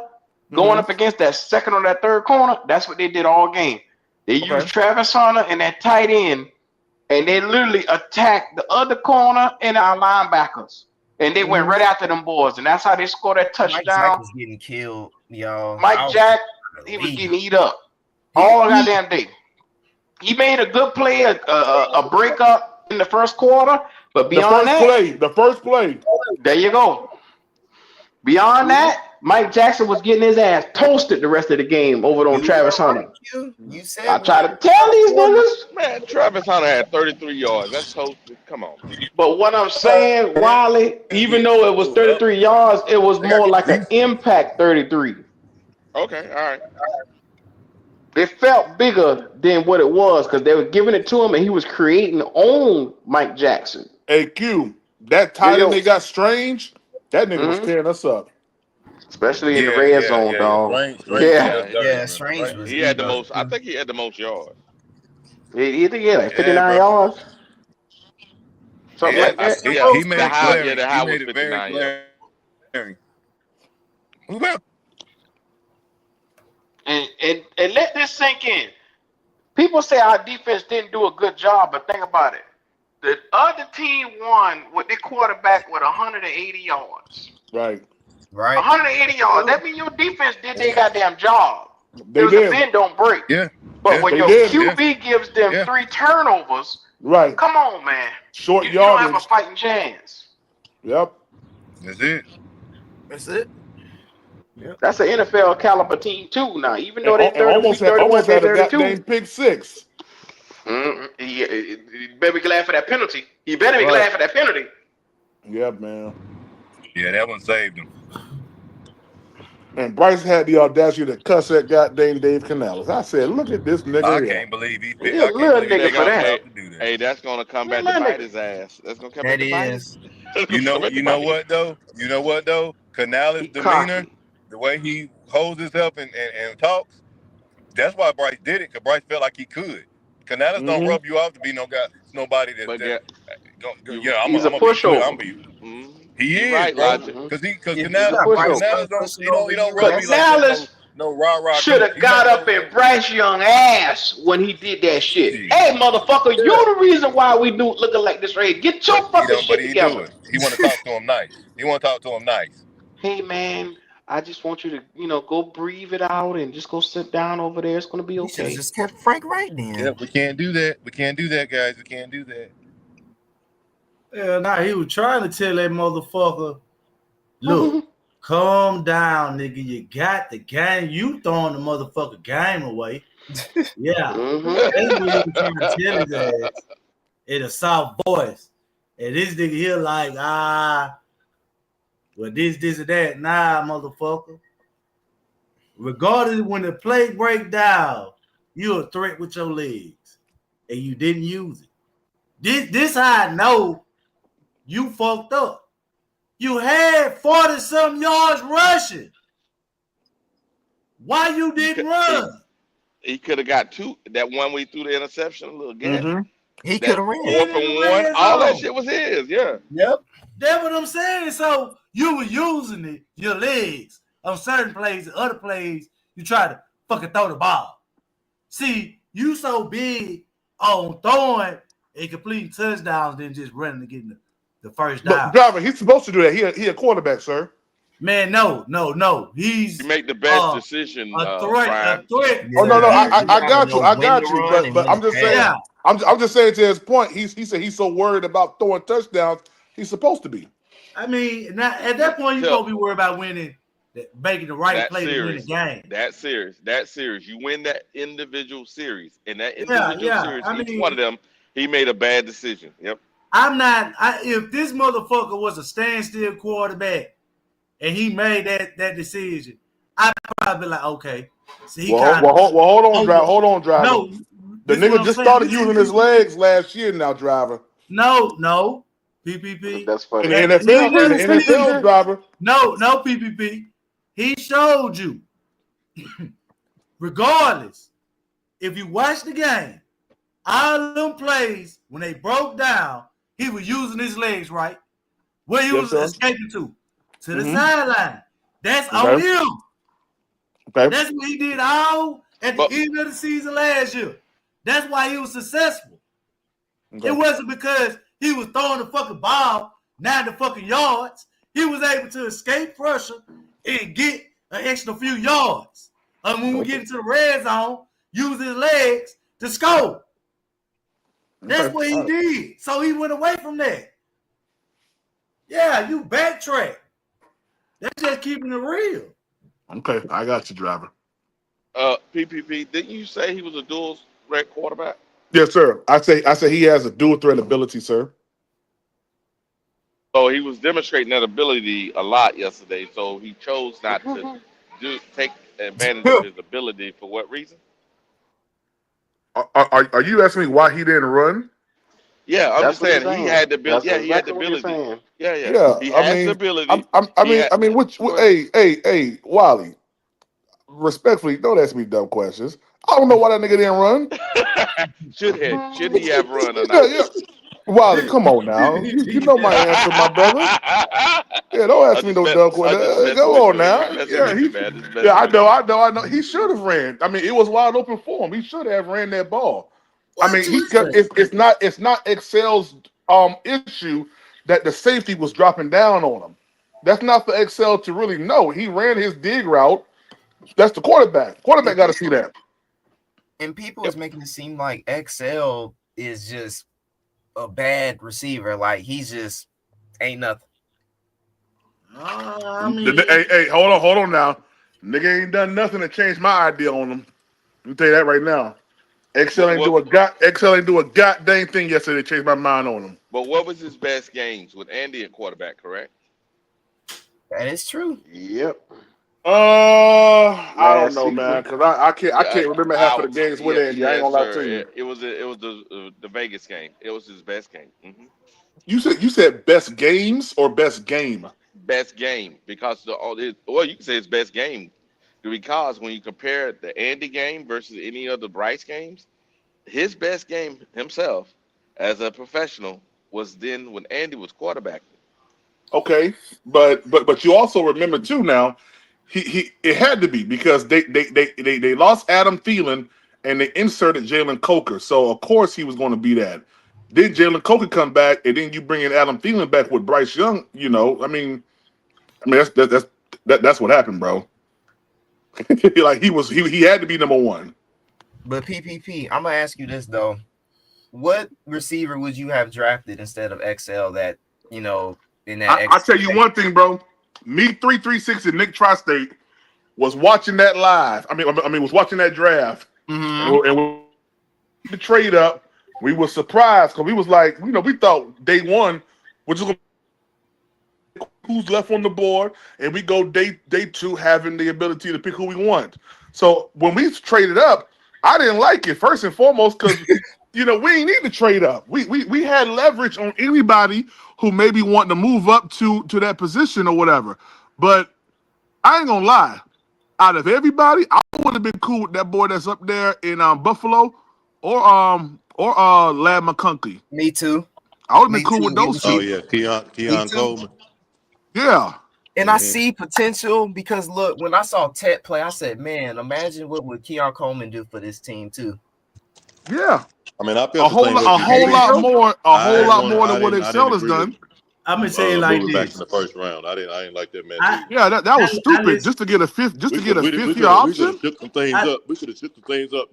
going up against that second or that third corner, that's what they did all game. They used Travis Hunter and that tight end. And they literally attacked the other corner and our linebackers. And they went right after them boys. And that's how they scored that Mike Jack touchdown. was getting killed, y'all. Mike Jack, he was getting eat up all goddamn day. He made a good play, a breakup in the first quarter. But beyond the first play. There you go. Beyond that, Mike Jackson was getting his ass toasted the rest of the game over on Travis Hunter. You said I try to tell these niggas. Man, Travis Hunter had 33 yards. That's toasted. Come on. But what I'm saying, Wiley, even though it was 33 yards, it was more like an impact 33. Okay, all right. It felt bigger than what it was because they were giving it to him and he was creating on Mike Jackson. Hey, Q, that tight end they got Strange, that nigga was tearing us up. Especially in the red zone, dog. Strange was. He had the most. I think he had the most yards. He think he had like 59 yards. Something like that. He made the high was 59 yards. Who about? And let this sink in. People say our defense didn't do a good job, but think about it. The other team won with their quarterback with 180 yards. Right. 180 yards. That means your defense did their goddamn job. They It was did. a bend, don't break. Yeah. But when they your did. QB gives them 3 turnovers, Right. come on, man. Short You don't have a yardage. fighting chance. Yep. That's it. That's it. That's an NFL caliber team too. Now, even though they And almost 31, had they a 32. goddamn pick six. You better be glad for that penalty. You better be glad for that penalty. Yeah, man. Yeah, that one saved him. And Bryce had the audacity to cuss at goddamn Dave Canales. I said, look at this nigga I here. can't believe he He a little nigga for that. Hey, that's gonna come back to bite his ass. That's gonna come back to bite his. You know what though? You know what though? Canales' demeanor, the way he holds himself and talks, that's why Bryce did it, because Bryce felt like he could. Canales don't rub you off to be nobody that's He's a pushover. He is, right, bro. Logic. Because He's Canales a pushover. don't rub you like that. Canales No rah-rah. should have got up in Bryce Young ass when he did that shit. Hey, motherfucker, you're the reason why we do looking like this right here. Get your fucking shit together. He want to talk to him nice. Hey, man, I just want you to, go breathe it out and just go sit down over there. It's going to be okay. Just kept Frank right then. Yeah, we can't do that. We can't do that, guys. We can't do that. Yeah, nah, he was trying to tell that motherfucker, look, calm down, nigga. You got the game. You throwing the motherfucker game away. Yeah. That's what he was trying to tell his ass in a soft voice. And this nigga here like, well, this, and that. Nah, motherfucker. Regardless, when the play break down, you're a threat with your legs. And you didn't use it. This how I know you fucked up. You had 40-something yards rushing. Why you didn't run? He could have got 2. That one we threw the interception, a little gap. He could have ran. 4th and 1. All that shit was his. Yeah. Yep. That's what I'm saying. So you were using your legs on certain plays, and other plays, you try to fucking throw the ball. See, you so big on throwing and completing touchdowns than just running to get the first down. But driver, he's supposed to do that. He a quarterback, sir. Man, no. He's You make the best decision. a threat. Oh no, I got you. But I'm just saying. Yeah. I'm just saying to his point. He said he's so worried about throwing touchdowns. He's supposed to be. I mean, at that point, you're gonna be worried about winning, making the right play to win the game. That series. You win that individual series, and that individual series, each one of them He made a bad decision. Yep. If this motherfucker was a standstill quarterback and he made that decision, I'd probably be like, okay. So he kind of Hold on, driver. over. Hold on, driver. No, The this is what nigga I'm just saying. started using his legs last year now, driver. No, PPP. That's In funny. the At the NFL, beginning in of the the NFL, season, driver. no, PPP. He showed you, regardless, if you watch the game, all of them plays, when they broke down, he was using his legs, right? Where he Yes, was sir. escaping to the Mm-hmm. sideline. That's on Okay. him. Okay. That's what he did all at the end of the season last year. That's why he was successful. Okay. It wasn't because he was throwing the fucking ball 90 fucking yards. He was able to escape pressure and get an extra few yards. And when we get into the red zone, use his legs to score. That's what he did. So he went away from that. Yeah, you backtrack. That's just keeping it real. Okay, I got you, driver. PPP, didn't you say he was a dual threat quarterback? Yes, sir. I say he has a dual threat ability, sir. So he was demonstrating that ability a lot yesterday. So he chose not to take advantage of his ability for what reason? Are you asking me why he didn't run? Yeah, I'm That's just what he's saying he saying. had the ability. That's Yeah, he had the exactly what he's ability. saying. Yeah. Yeah, He I has the mean, ability. I He had. mean, which, Go ahead. hey, Wally, respectfully, don't ask me dumb questions. I don't know why that nigga didn't run. Should he have run or Yeah, not? yeah. Wally, come on now. You know my answer, my brother. Yeah, don't ask me no dumb I'm questions. just messing Go with on you, man. Just now. messing Yeah, with you, man. Just yeah, messing with you. I know. He should have ran. I mean, it was wide open for him. He should have ran that ball. I mean, it's not Excel's issue that the safety was dropping down on him. That's not for Excel to really know. He ran his dig route. That's the quarterback. Quarterback got to see that. And people is making it seem like XL is just a bad receiver. Like he's just ain't nothing. I mean, Hey, hold on now. Nigga ain't done nothing to change my idea on him. Let me tell you that right now. Excel ain't do a goddamn thing yesterday to change my mind on him. But what was his best games with Andy at quarterback? Correct. That is true. Yep. I don't Last know, season. man, because I can't remember half of the games with Andy. I ain't Yes, gonna lie sir. to you. It was the Vegas game. It was his best game. You said best games or best game? Best game because you can say his best game because when you compare the Andy game versus any other Bryce games, his best game himself as a professional was then when Andy was quarterback. Okay, but you also remember too now, he it had to be because they lost Adam Thielen and they inserted Jalen Coker, so of course he was going to be that. Then Jalen Coker come back, and then you bring in Adam Thielen back with Bryce Young. You know, I mean that's what happened, bro. Like he had to be number one. But PPP, I'm gonna ask you this though: what receiver would you have drafted instead of XL? That in that I tell you one thing, bro. Me 336 and Nick Tri-State was watching that live. I mean, was watching that draft, and we the trade up. We were surprised because we was like, we thought day one, we're just gonna who's left on the board, and we go day two having the ability to pick who we want. So when we traded up, I didn't like it first and foremost because we ain't need to trade up. We had leverage on anybody who maybe want to move up to that position or whatever. But I ain't gonna lie. Out of everybody, I would have been cool with that boy that's up there in Buffalo or Lad McConkey. Me too. I would have been cool with those Oh two. yeah, Keon Coleman. Yeah. And I see potential because look, when I saw Ted play, I said, "Man, imagine what would Keon Coleman do for this team too." Yeah. I mean, I A felt the whole same way. lot more than what I Excel didn't has agree with done. I'm gonna say it like moving back in this. the first round. I didn't like that man. Yeah, that was stupid. Just to get a fifth year We could option. have shook some things up. We could have shook some things up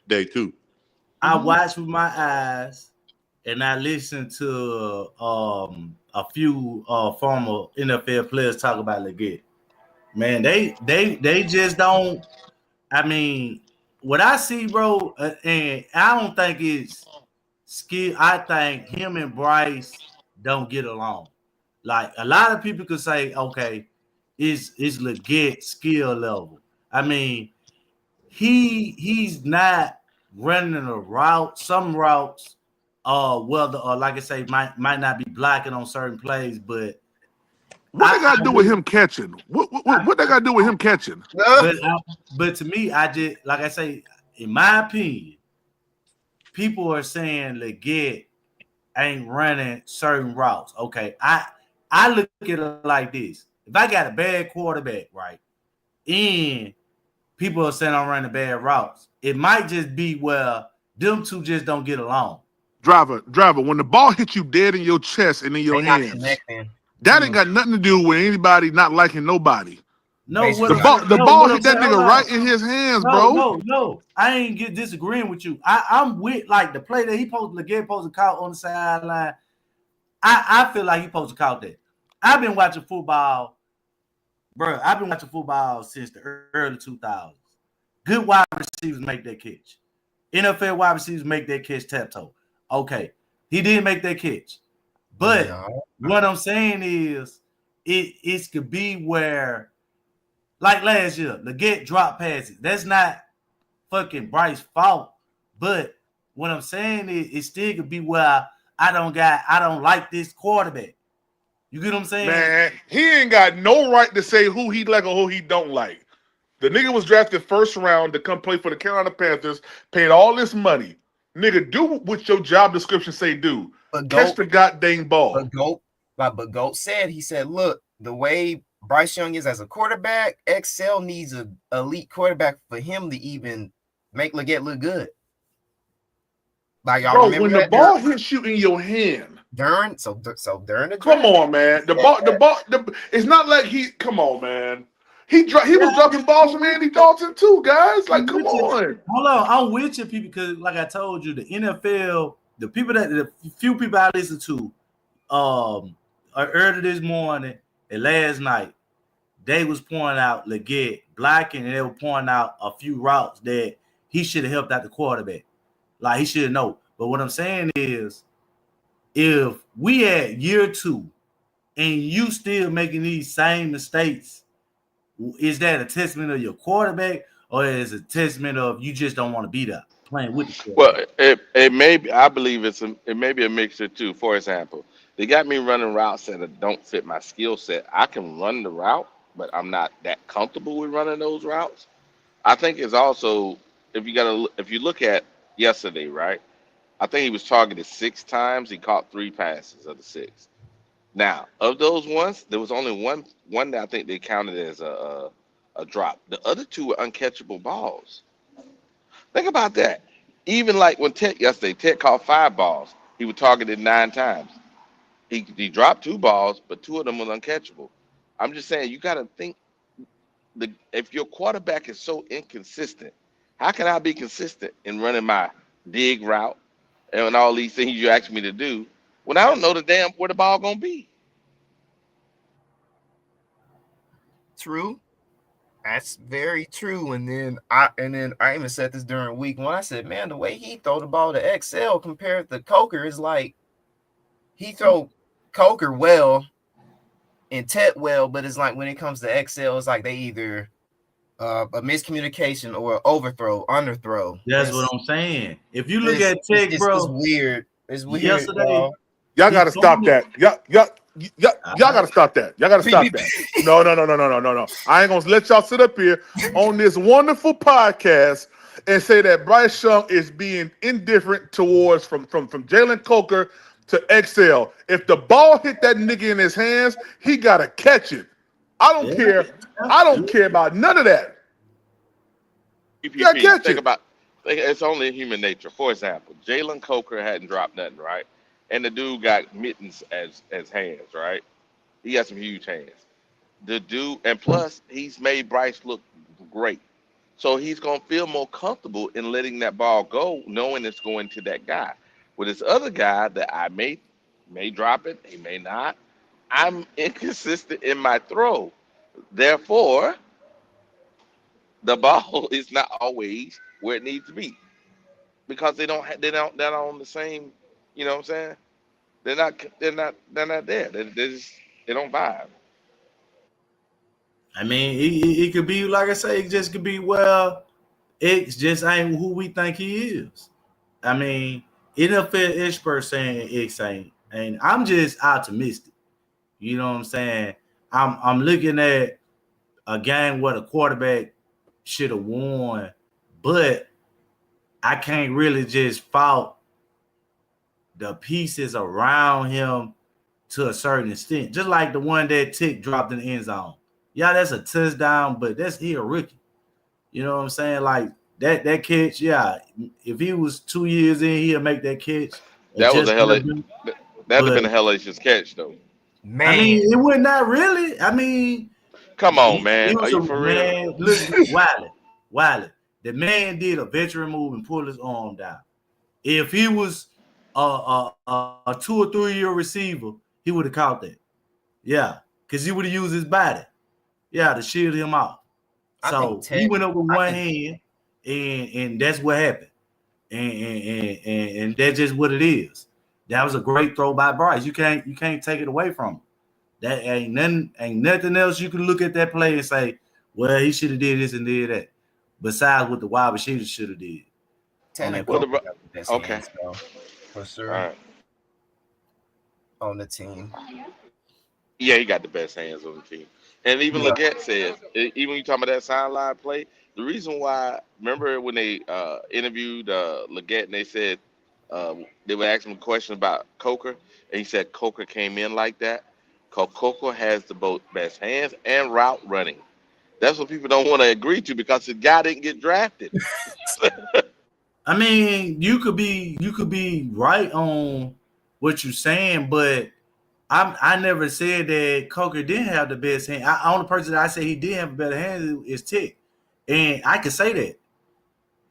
day two. I watched with my eyes, and I listened to a few former NFL players talk about Leggett. Man, they just don't. I mean, what I see, bro, and I don't think it's skill. I think him and Bryce don't get along. Like a lot of people could say, okay, is legit skill level. I mean, he's not running a route. Some routes, like I say, might not be blocking on certain plays, but What they got to do with him catching? What they got to do with him catching? But to me, I just like I say, in my opinion, people are saying Leggett ain't running certain routes. Okay, I look at it like this: if I got a bad quarterback, right, and people are saying I'm running bad routes, it might just be where them two just don't get along. Driver, when the ball hits you dead in your chest and in your They not hands, connecting. that ain't got nothing to do with anybody not liking nobody. No, what The no, ball what I'm hit that saying, hold nigga on. right in his hands, No, bro. no, no. I ain't disagreeing with you. I'm with like the play that he supposed to call on the sideline. I feel like he supposed to call that. I've been watching football, bro. I've been watching football since the early 2000s. Good wide receivers make that catch. NFL wide receivers make that catch tap toe. Okay, he didn't make that catch, but what I'm saying is, it could be where, like last year, Leggett drop passes. That's not fucking Bryce's fault, but what I'm saying is, it still could be where I don't like this quarterback. You get what I'm saying? Man, he ain't got no right to say who he like or who he don't like. The nigga was drafted first round to come play for the Carolina Panthers, paid all this money. Nigga, do what your job description say do. Catch the goddamn ball. But Goat said, he said, look, the way Bryce Young is as a quarterback, XL needs an elite quarterback for him to even make Leggett look good. Like y'all Bro, remember when the that ball hits you in your hand. during the Come draft. on, man. It's not like come on, man. He was dropping balls from Andy Dalton too, guys. Like, come on. Hold on, I'm with you, people, because like I told you, the NFL, the few people I listen to, early this morning and last night, they was pointing out Leggett blocking, and they were pointing out a few routes that he should have helped out the quarterback. Like he should know. But what I'm saying is, if we at year 2 and you still making these same mistakes, is that a testament of your quarterback, or is it a testament of you just don't want to be there playing with the Well, quarterback? it may be. I believe it may be a mixture too. For example, they got me running routes that don't fit my skill set. I can run the route, but I'm not that comfortable with running those routes. I think it's also, if you look at yesterday, right? I think he was targeted 6 times. He caught 3 passes of the 6. Now, of those ones, there was only one that I think they counted as a drop. The other two were uncatchable balls. Think about that. Even like when Ted caught 5 balls. He was targeted 9 times. He dropped 2 balls, but 2 of them was uncatchable. I'm just saying, you got to think, if your quarterback is so inconsistent, how can I be consistent in running my dig route and all these things you ask me to do when I don't know the damn where the ball gonna be? True. That's very true. And then I even said this during week 1. I said, man, the way he throw the ball to XL compared to Coker is like he throw Coker well and Tet well, but it's like when it comes to XL, it's like they either a miscommunication or overthrow, underthrow. That's what I'm saying. If you look It's, at Tech, it's bro, weird. It's weird, yesterday Y'all he gotta stop threw it. that. Y'all gotta stop that. Y'all gotta stop that. No. I ain't gonna let y'all sit up here on this wonderful podcast and say that Bryce Young is being indifferent towards from Jalen Coker to XL. If the ball hit that nigga in his hands, he gotta catch it. I don't care. I don't care about none of that. You gotta PPP. catch it. It's only human nature. For example, Jalen Coker hadn't dropped nothing, right? And the dude got mittens as hands, right? He got some huge hands. The dude, and plus he's made Bryce look great. So he's gonna feel more comfortable in letting that ball go, knowing it's going to that guy. With this other guy that I may drop it, he may not. I'm inconsistent in my throw. Therefore, the ball is not always where it needs to be because they're not on the same You know what I'm saying? They're not there. They don't vibe. I mean, it could be like I say, it just could be well, X just ain't who we think he is. I mean, NFL experts saying X ain't, and I'm just optimistic. You know what I'm saying? I'm looking at a game where the quarterback should have won, but I can't really just fault the pieces around him to a certain extent. Just like the one that Tick dropped in the end zone. Yeah, that's a touchdown, but that's he a rookie. You know what I'm saying? Like that catch, yeah. If he was 2 years in, he'll make that catch or That was just a hell of under him. that'd have But been a hellacious catch though. I Man, mean, it was not really. I mean, Come on, he man. Are was you a for real? man. Look, Wiley. The man did a veteran move and pulled his arm down. If he was a 2 or 3 year receiver, he would have caught that. Yeah, because he would have used his body. Yeah, to shield him off. I think So he Tech. went up with I one think hand, and that's what happened. And that's just what it is. That was a great throw by Bryce. You can't take it away from him. That ain't nothing else you can look at that play and say, well, he should have did this and did that. Besides what the wide receiver should have did on that Tanner Well, play. Coker the got the best okay. hands though, for All sure, right. on the team. Yeah, he got the best hands on the team. And even Yeah. Leggett says, even you talking about that sideline play, the reason why, remember when they interviewed Leggett and they said they were asking him a question about Coker, and he said Coker came in like that? Because Coker has the both best hands and route running. That's what people don't want to agree to because the guy didn't get drafted. I mean, you could be right on what you're saying, but I never said that Coker didn't have the best hand. Only person that I say he did have a better hand is Tick, and I can say that.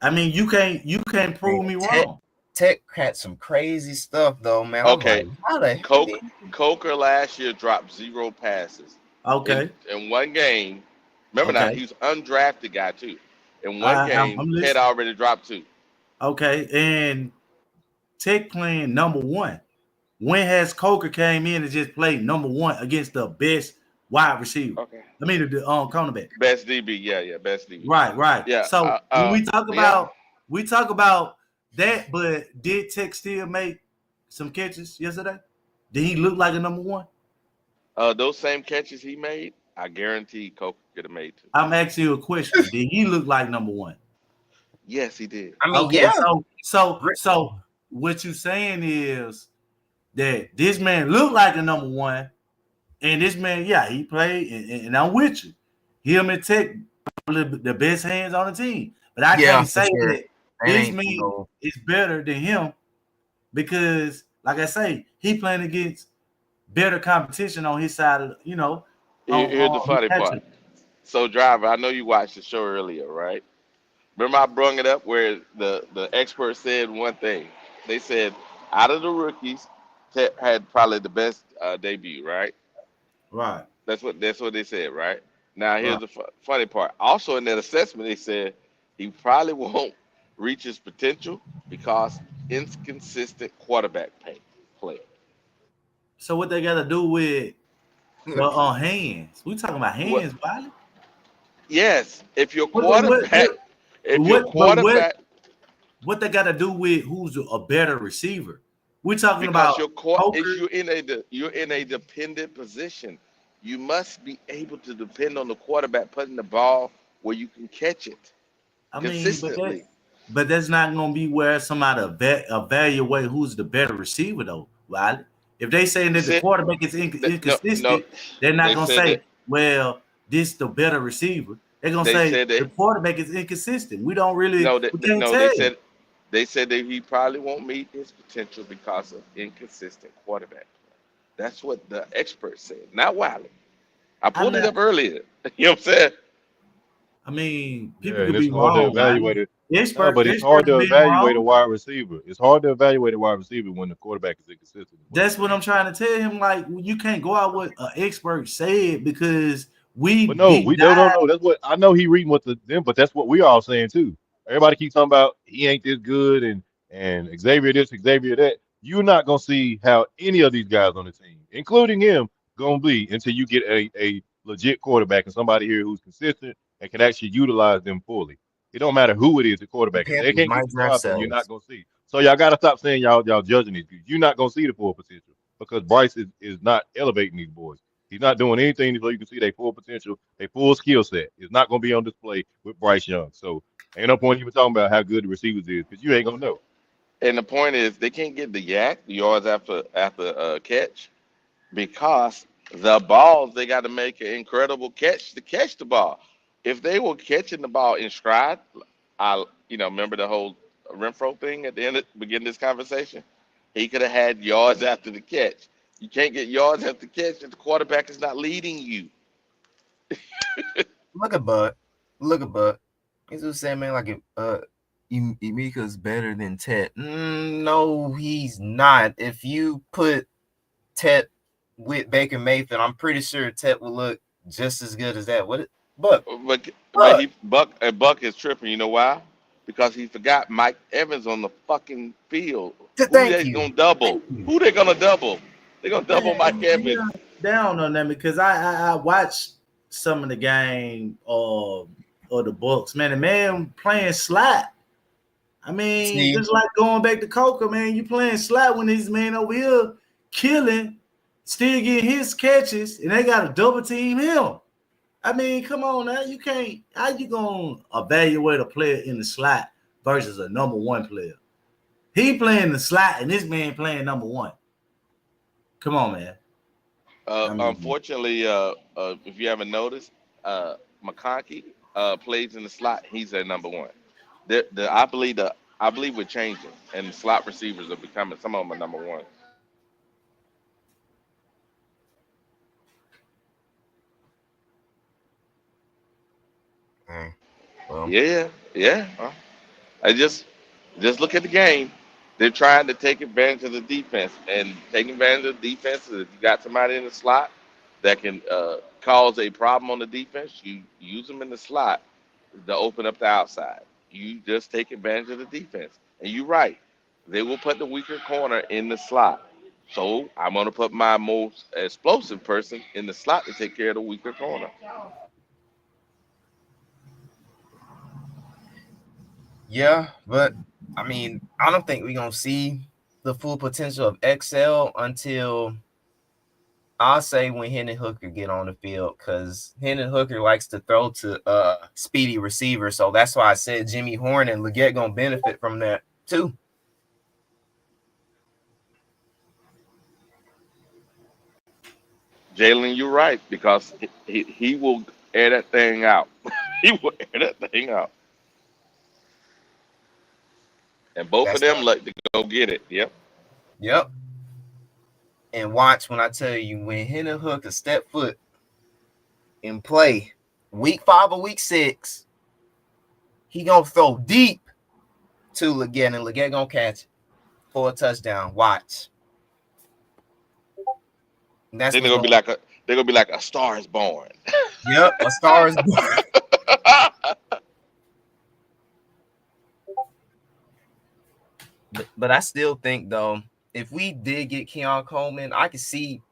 I mean, you can't Man, prove me Tech wrong. Tech had some crazy stuff though, man. I'm Okay, like, how the heck Coker, did Coker last year dropped 0 passes in Okay, one game. Remember now, okay. he was undrafted guy too. In one I'm, game, I'm Ted listening. already dropped two. Okay, and Tech playing number one. When has Coker came in and just played number one against the best wide receiver? Okay. I mean the cornerback. Best DB, yeah, best DB. Right, right. Yeah, So when yeah. we talk about that, but did Tech still make some catches yesterday? Did he look like a number one? Those same catches he made, I guarantee Coker could have made two. I'm asking you a question. Did he look like number one? Yes, he did. I mean, Okay, yeah. so what you saying is that this man looked like a number one, and this man, yeah, he played, and I'm with you. Him and Tech probably the best hands on the team, but I Yeah, can't for say sure. that That this ain't man no. is better than him because, like I say, he playing against better competition on his side of Here's the on his funny part. matchup. So, driver, I know you watched the show earlier, right? Remember I brung it up where the experts said one thing. They said out of the rookies, Ted had probably the best debut, right? Right, That's what they said, right? Now here's right. the funny part. Also in that assessment, they said he probably won't reach his potential because inconsistent quarterback play. So what they got to do with the hands? We talking about What? hands, Wiley. Yes, if your What the quarterback, if your what but quarterback, what they got to do with who's a better receiver? We're talking because about your core is Poker. you're in a dependent position. You must be able to depend on the quarterback putting the ball where you can catch it I mean, consistently. but that's not gonna be where somebody evaluate who's the better receiver though, right? If they saying that the Sit, quarterback is no, no, inconsistent, they're not they gonna said say, that well, this the better receiver. They're gonna they say said the that quarterback is inconsistent. no, We can't no, they tell. said that he probably won't meet his potential because of inconsistent quarterback. That's what the experts said, not Wiley. I I'm pulled it not. up earlier. You know what I'm saying? I mean, Yeah, people and could it's be hard to wrong, right? evaluate it. No, Expert but it's hard experts to being evaluate a wrong. wide receiver. It's hard to evaluate a wide receiver when the quarterback is inconsistent. Is what you're That's what saying. I'm trying to tell him. Like, you can't go out what an expert said because we But no, deep we don't. No, dive. no. That's what I know. He reading what the them, but that's what we all saying too. Everybody keeps talking about he ain't this good and Xavier this, Xavier that. you're not gonna see how any of these guys on the team, including him, gonna be until you get a legit quarterback and somebody here who's consistent and can actually utilize them fully. It don't matter who it is, the quarterback. If they Panthers can't get might the draft job done, you're not sellers. gonna see. So y'all gotta stop saying y'all judging these dudes. You're not gonna see the full potential because Bryce is not elevating these boys. He's not doing anything so you can see their full potential, their full skill set. It's not gonna be on display with Bryce Young. So ain't no point even talking about how good the receivers is because you ain't gonna know. And the point is, they can't get the yards after catch because the balls they got to make an incredible catch to catch the ball. If they were catching the ball in stride, I remember the whole Renfro thing at the end of begin this conversation. He could have had yards after the catch. You can't get yards after the catch if the quarterback is not leading you. Look at Bud. Look at Bud. He's just saying, man, like if Emika's better than Tet. No, he's not. If you put Tet with Baker Mayfield, I'm pretty sure Tet will look just as good as that. Buck? Buck is tripping. You know why? Because he forgot Mike Evans on the fucking field. Who Thank they you. gonna double? Who they gonna double? They gonna Man, double Mike Evans. down on them because I watched some of the game of the Bucks. Man, the man playing slap. I mean, See, just like going back to Coca, man, you playing slap when this man over here killing, still getting his catches, and they got to double team him. I mean, come on now, you can't. How you gonna evaluate a player in the slot versus a number one player? He playing the slot, and this man playing number one. Come on, man. I mean, Unfortunately, if you haven't noticed, McConkey plays in the slot. He's a number one. I believe we're changing, and the slot receivers are becoming. Some of them are number one. well, Yeah. I just look at the game. They're trying to take advantage of the defense, and taking advantage of the defense is if you got somebody in the slot that can cause a problem on the defense, you use them in the slot to open up the outside. You just take advantage of the defense, and you're right. They will put the weaker corner in the slot. So I'm gonna put my most explosive person in the slot to take care of the weaker corner. yeah, but I mean, I don't think we're gonna see the full potential of XL until I'll say when Hendon Hooker get on the field, because Hendon Hooker likes to throw to speedy receivers. So that's why I said Jimmy Horn and Leggett gonna benefit from that too. Jalen, you're right because he will air that thing out. He will air that thing out, and both of That's them like to go get it. Yep. yep. And watch when I tell you when Hendon Hooker step foot and play week 5 or week 6, he gonna throw deep to Leggett, and Leggett gonna catch it for a touchdown. Watch. And that's Then what's going. they're gonna be like a star is born. Yep, a star is born. But I still think though, if we did get Keon Coleman, I could see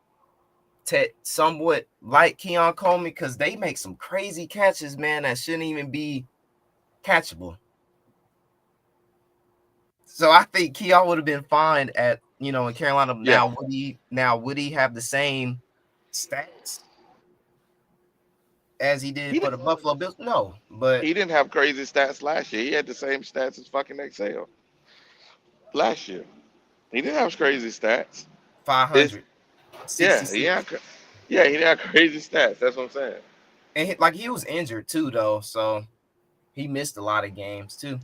Ted somewhat like Keon Coleman because they make some crazy catches, man, that shouldn't even be catchable. So I think Keon would have been fine at in Carolina. Yeah. Now would he have the same stats as he did He for didn't, the Buffalo Bills? No, but he didn't have crazy stats last year. He had the same stats as fucking Excel last year. He didn't have crazy stats. It's 500, yeah, 66. he didn't have crazy stats. That's what I'm saying. And like he was injured too, though, so he missed a lot of games too.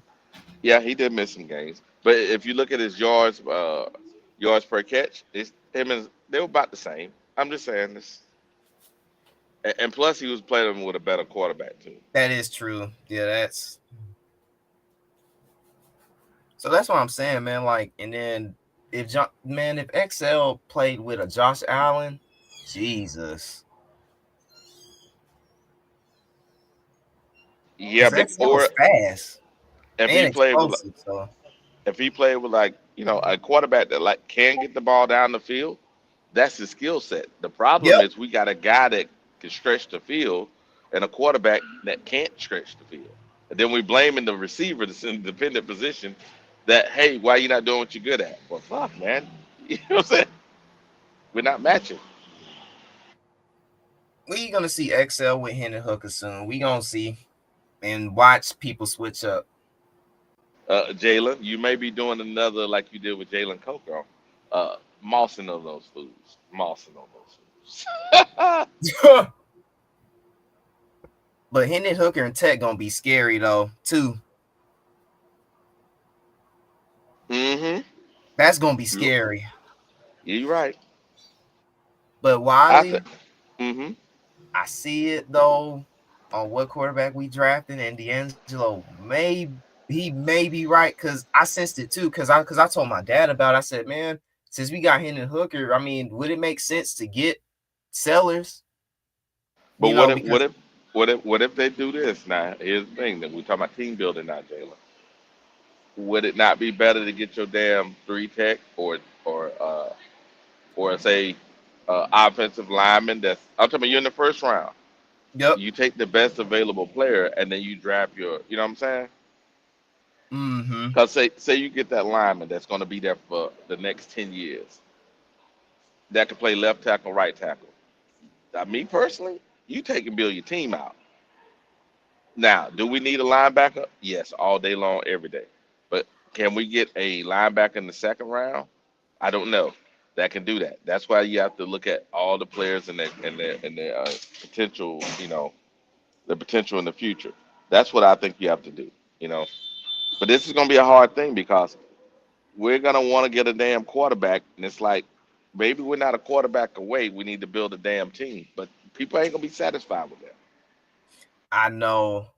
Yeah, he did miss some games. But if you look at his yards per catch, they were about the same. I'm just saying this. And plus, he was playing with a better quarterback too. That is true. Yeah, so that's what I'm saying, man. Like, and then if XL played with a Josh Allen, Jesus, Yeah, because but XL was fast if he and played with explosive. So if he played with like a quarterback that like can get the ball down the field. That's his skill set. The problem Yep. is we got a guy that can stretch the field and a quarterback that can't stretch the field. And then we blaming the receiver that's in the dependent position that, hey, why you not doing what you're good at? Well, fuck, man. You know what I'm saying? We're not matching. We gonna see XL with Hendon Hooker soon. We gonna see and watch people switch up. Jalen, you may be doing another like you did with Jalen Coker. Mossing on those foods. Mossing on those foods. But Hendon Hooker and Tech gonna be scary though too. Mm-hmm. That's gonna be scary. You're right. But I think. Wiley, Mm-hmm. I see it though on what quarterback we drafted, and D'Angelo may be right because I sensed it too. Because I told my dad about it. I said, man, since we got Hendon Hooker, I mean, would it make sense to get Sellers? But You know, what if because what if what if they do this now? Here's the thing that we talking about team building now, Jalen. Would it not be better to get your damn three tech or say offensive lineman that's I'm talking about you in the first round. yep. You take the best available player and then you draft your you know what I'm saying? Mm-hmm. Because say you get that lineman that's gonna be there for the next 10 years that can play left tackle, right tackle. Me personally, you take and build your team out. Now, do we need a linebacker? Yes, all day long, every day. But can we get a linebacker in the second round? I don't know. That can do that. That's why you have to look at all the players and their potential. The potential in the future. That's what I think you have to do. You know, but this is gonna be a hard thing because we're gonna want to get a damn quarterback, and it's like maybe we're not a quarterback away. We need to build a damn team, but people ain't gonna be satisfied with that. I know,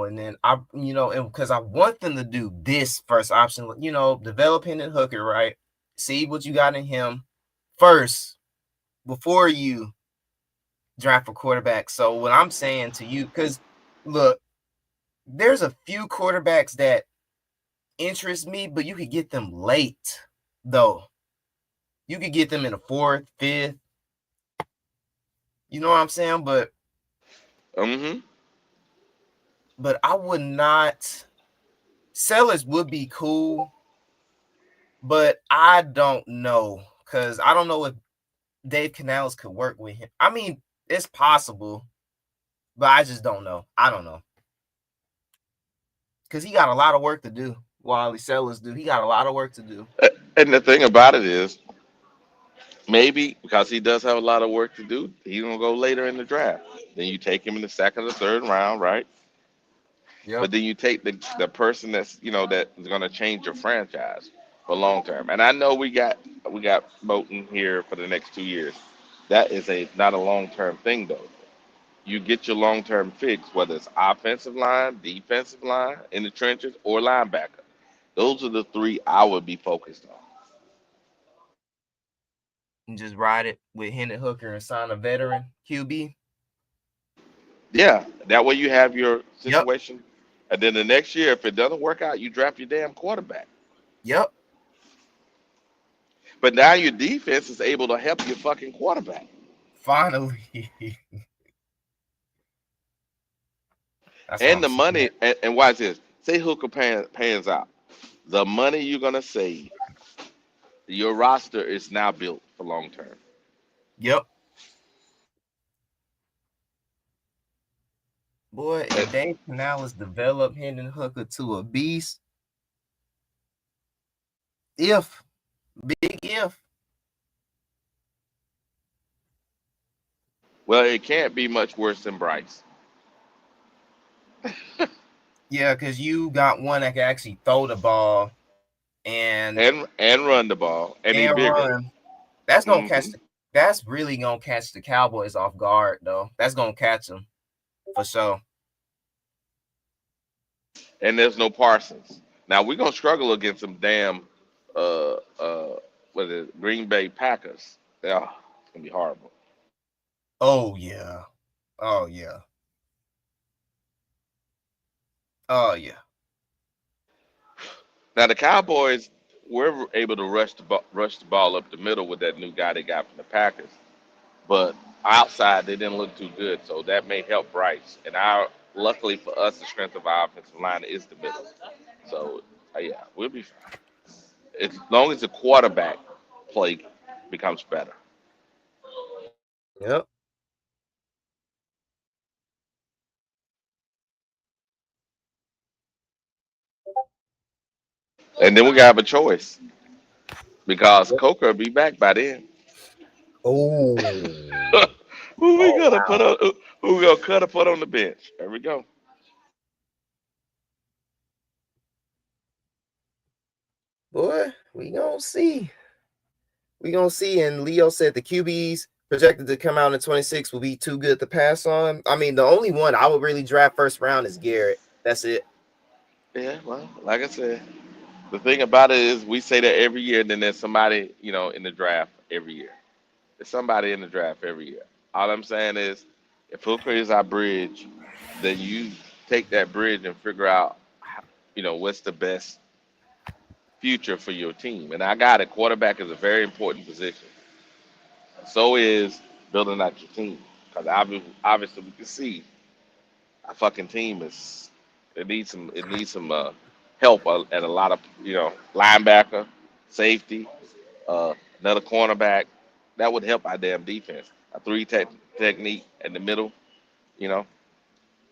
and then and because I want them to do this first option, develop Hendon Hooker, right? See what you got in him first before you draft a quarterback. So what I'm saying to you, because look, there's a few quarterbacks that interest me, but you could get them late, though. You could get them in the fourth, fifth. You know what I'm saying? Mm-hmm. But I would not. Sellers would be cool, but I don't know because I don't know if Dave Canales could work with him. I mean, it's possible, but I just don't know. I don't know because he got a lot of work to do. Wally Sellers do. He got a lot of work to do. And the thing about it is, maybe because he does have a lot of work to do, he's gonna go later in the draft. Then you take him in the second or third round, right? Yep. But then you take the person that's that is gonna change your franchise for long term. And I know we got Moten here for the next 2 years. That is a not a long term thing though. You get your long term fix, whether it's offensive line, defensive line in the trenches, or linebacker. Those are the three I would be focused on. And just ride it with Hendon Hooker and sign a veteran QB. Yeah, that way you have your Yep. situation, and then the next year, if it doesn't work out, you draft your damn quarterback. Yep. But now your defense is able to help your fucking quarterback. Finally. That's what And I'm the saying. money, and watch this. Say Hooker pans out. The money you're gonna save, your roster is now built for long term. Yep. Boy, Uh, if Dave Canales developed Hendon Hooker to a beast, big if. Well, it can't be much worse than Bryce Yeah, because you got one that can actually throw the ball and and run the ball, and he bigger. run. That's gonna Hmm. catch that's really gonna catch the Cowboys off guard though. That's gonna catch them for sure. And there's no Parsons. Now we're gonna struggle against some damn uh uh what is it, Green Bay Packers. Yeah, it's gonna be horrible. Oh yeah. Oh yeah. Oh yeah. Now the Cowboys, we're able to rush the ball up the middle with that new guy they got from the Packers. But outside, they didn't look too good, so that may help Bryce. And luckily for us, the strength of our offensive line is the middle. So yeah, we'll be fine. As long as the quarterback play becomes better. Yep. And then we gotta have a choice because Coker will be back by then. Oh. Who we Oh gonna put wow. on? Who we gonna cut or put on the bench? There we go. Boy, we gonna see. We gonna see. And Leo said the QBs projected to come out in 26 will be too good to pass on. I mean, the only one I would really draft first round is Garrett. That's it. Yeah, well, like I said, the thing about it is we say that every year, and then there's somebody, in the draft every year. There's somebody in the draft every year. All I'm saying is, if Hooker is our bridge, then you take that bridge and figure out, what's the best future for your team. And I got it. Quarterback is a very important position. So is building out your team. Because obviously we can see our fucking team it needs some help at a lot of linebacker, safety, another cornerback. That would help our damn defense. A technique in the middle, you know.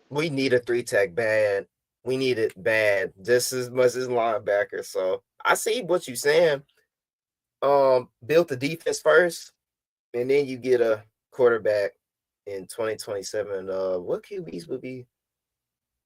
We need a 3-tech bad. We need it bad, just as much as linebacker. So I see what you're saying. Build the defense first, and then you get a quarterback in 2027. What QBs would be?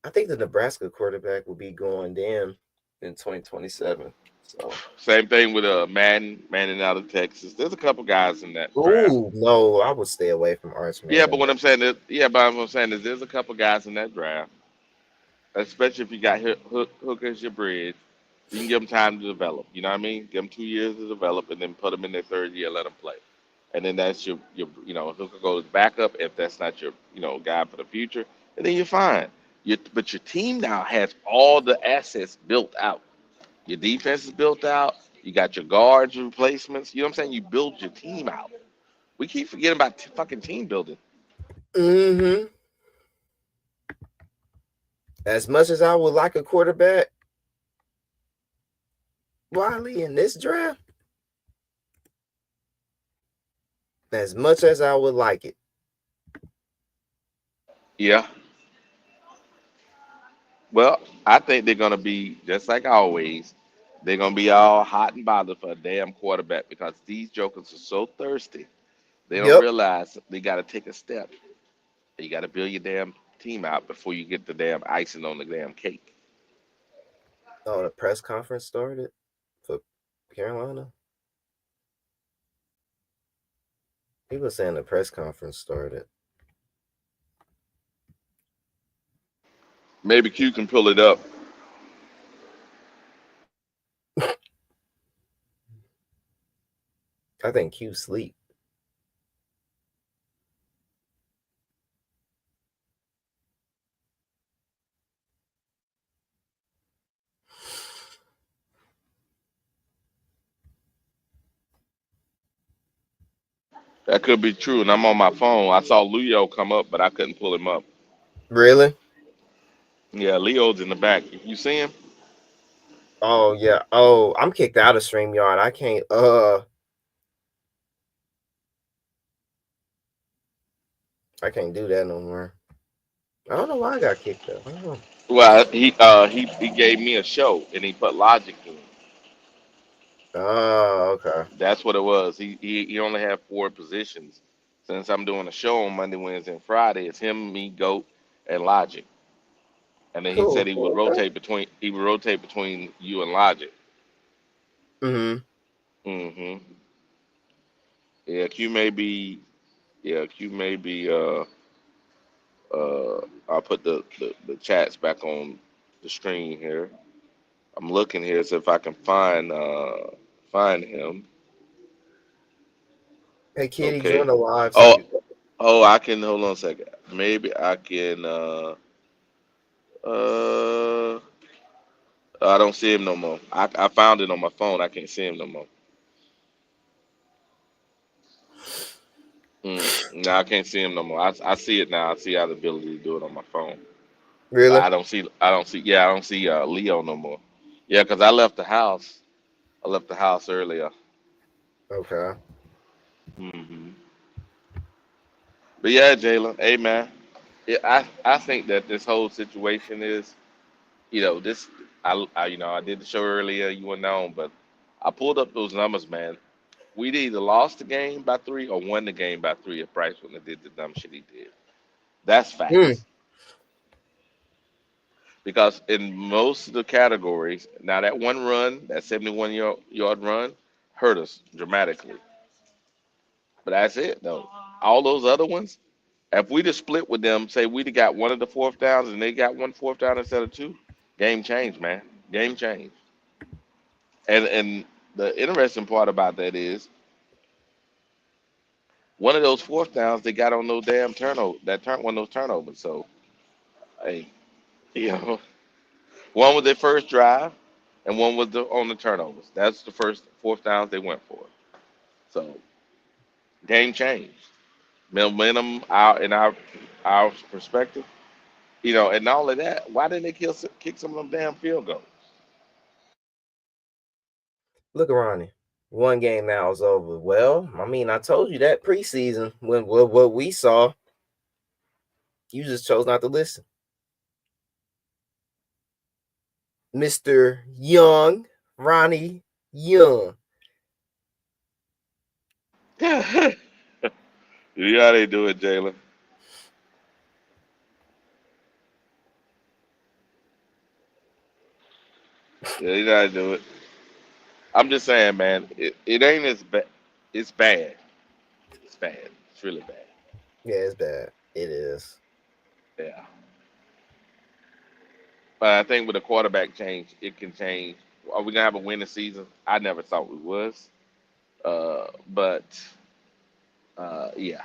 I think the Nebraska quarterback will be going down in 2027. So Same thing with Manning out of Texas. There's a couple guys in that draft. oh no, I would stay away from Arch Yeah, but Manning. what I'm saying is, but what I'm saying is, there's a couple guys in that draft, especially if you got Hook as your bridge. You can give them time to develop. You know what I mean? Give them 2 years to develop, and then put them in their third year, let them play. And then that's your Hooker goes back up if that's not your guy for the future, and then you're fine. But your team now has all the assets built out. Your defense is built out. You got your guards replacements. You know what I'm saying? You build your team out. We keep forgetting about fucking team building. Mm-hmm. As much as I would like a quarterback, Wiley, in this draft, as much as I would like it. Yeah. Well, I think they're gonna be just like always. They're gonna be all hot and bothered for a damn quarterback because these jokers are so thirsty. They don't Yep. realize they got to take a step. You got to build your damn team out before you get the damn icing on the damn cake. Oh, the press conference started for Carolina. People saying the press conference started. Maybe Q can pull it up. I think Q sleep. That could be true. And I'm on my phone. I saw Leo come up, but I couldn't pull him up. Really? Yeah, Leo's in the back. You see him? Oh yeah. Oh, I'm kicked out of StreamYard. I can't I can't do that no more. I don't know why I got kicked out. I don't know. Well, he gave me a show and he put Logic in. Oh, okay. That's what it was. He only had four positions. Since I'm doing a show on Monday, Wednesday, and Friday, it's him, me, Goat, and Logic. And then he said Cool. he would Cool. Okay. rotate between you and Logic. Mm-hmm. hmm Yeah, Q may be. Yeah, Q may be. I'll put the chats back on the screen here. I'm looking here so if I can find him. Hey Kitty, join Okay. the live so Oh, you I can hold on a second. Maybe I can. Uh, I don't see him no more. I found it on my phone. I can't see him no more. No, I can't see him no more. I see it now. I see I have the ability to do it on my phone. But Really? I don't see Leo no more. Yeah, because I left the house. I left the house earlier. Okay. But yeah, Jalen, hey man, yeah, I think that this whole situation is, this I did the show earlier, you weren't on, but I pulled up those numbers, man. We'd either lost the game by 3 or won the game by 3 if Bryce wouldn't have did the dumb shit he did. That's facts. Because in most of the categories, now that one run, that 71-yard run, hurt us dramatically. But that's it, though. All those other ones, if we'd have split with them, say we'd have got one of the fourth downs and they got one fourth down instead of two, game changed, man. Game changed. And the interesting part about that is one of those fourth downs they got on those damn turnover one of those turnovers. So hey, you know, one was their first drive and one was on the turnovers. That's the first fourth downs they went for. So game changed. Momentum out in our perspective. And not only that, why didn't they kick some of them damn field goals? Look around it. One game now is over. Well, I mean, I told you that preseason when what we saw, you just chose not to listen. Mr. Young, Ronnie Young. You how they do it, Jalen. Yeah, you know how to do it. I'm just saying, man, it ain't as bad. It's bad. It's bad. It's really bad. Yeah, it's bad. It is. Yeah. But I think with a quarterback change, it can change. Are we gonna have a winning season? I never thought we was. But yeah,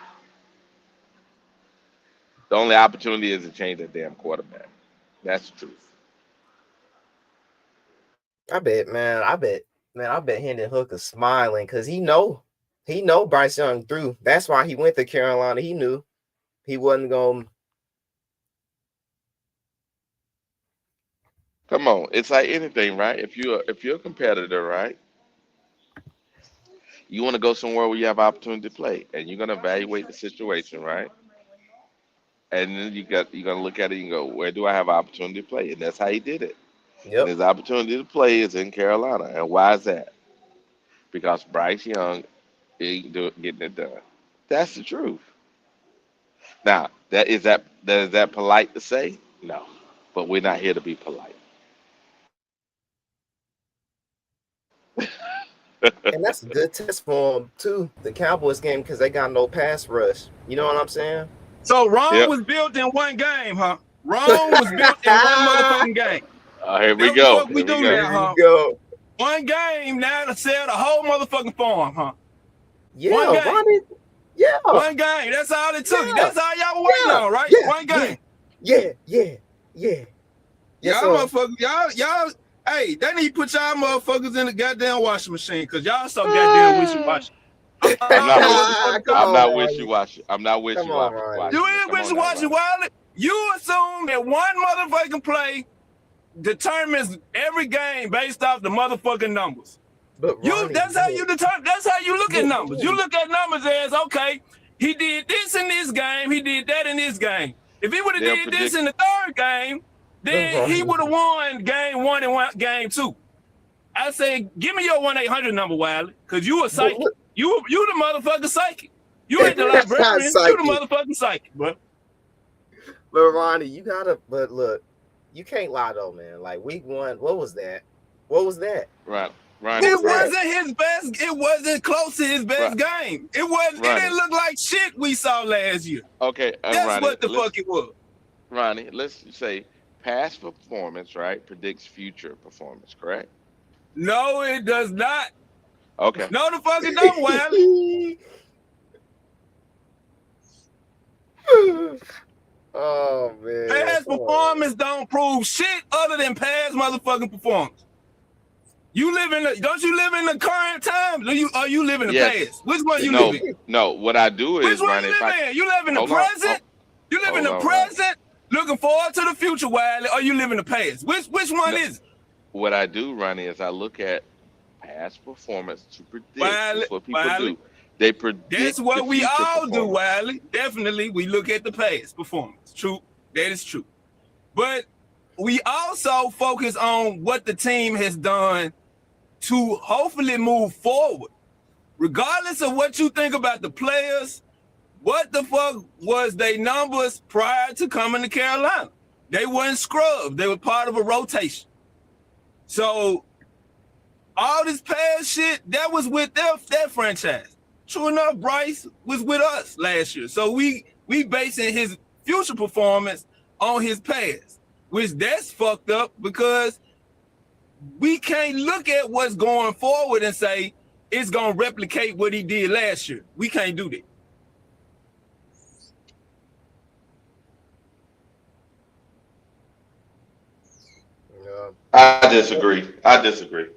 the only opportunity is to change that damn quarterback. That's the truth. I bet, man. I bet Hendon Hooker's smiling because he know Bryce Young through. That's why he went to Carolina. He knew he wasn't going. Come on, it's like anything, right? If you're a competitor, right? You want to go somewhere where you have opportunity to play, and you're gonna evaluate the situation, right? And then you're gonna look at it and go, where do I have opportunity to play? And that's how he did it. And Yep. his opportunity to play is in Carolina. And why is that? Because Bryce Young ain't getting it done. That's the truth. Now, that is that polite to say? No, but we're not here to be polite. And that's a good test for him too. The Cowboys game because they got no pass rush. You know what I'm saying? So Rome Yep. was built in one game, huh? Rome was built in one motherfucking game. Here we That's what the go. fuck we Here we do go. now, huh? Go. One game now to sell the whole motherfucking farm, huh? Yeah, One game. Ronnie. Yeah. One game. That's all it took. Yeah. That's all y'all were waiting on, right? Yeah. One game. Yeah. Y'all motherfuckers, y'all, hey, they need to put y'all motherfuckers in the goddamn washing machine because y'all so goddamn wishy-washy. I'm not Come on, wishy-washy. I'm not Come on, wishy-washy. Ronnie. You ain't Come on now, wishy-washy, Ronnie. Wiley. You assume that one motherfucking play determines every game based off the motherfucking numbers. But Ronnie, That's how you look at numbers. You look at numbers as, okay, he did this in this game, he did that in this game. If he would have did this in the third game, then he would have won game 1 and game 2. I say, give me your 1-800 number, Wiley, because you a psychic. You the motherfucking psychic. You ain't the librarian. You the motherfucking psychic, bro. But Ronnie, you gotta. But look, you can't lie though, man. Like week 1, what was that? Right. It wasn't his best. It wasn't close to his best game. It wasn't. It didn't look like shit we saw last year. Okay, That's Ronnie, what the fuck it was. Ronnie, let's say past performance, right, predicts future performance, correct? No, it does not. Okay. No, the fuck it don't, Wiley. Oh man. Past performance don't prove shit other than past motherfucking performance. You live in the, don't you live in the current time? Are you live in the Yes. past? Which one you live No, in? no. What I do Which is, one Ronnie, you if I live in? You live in the hold on, present? You live in hold the on, Ronnie. present, looking forward to the future, Wiley, or you live in the past? Which one No, is it? what I do, Ronnie, is I look at past performance to predict. This Wiley, is what people Wiley. do. They That's predict the what we future all do, performance. Wiley. Definitely, we look at the past performance. True, that is true. But we also focus on what the team has done to hopefully move forward. Regardless of what you think about the players, what the fuck was their numbers prior to coming to Carolina? They weren't scrubbed. They were part of a rotation. So all this past shit, that was with that franchise. True enough, Bryce was with us last year. So we basing his future performance on his past, which that's fucked up because we can't look at what's going forward and say it's gonna replicate what he did last year. We can't do that. I disagree. I disagree.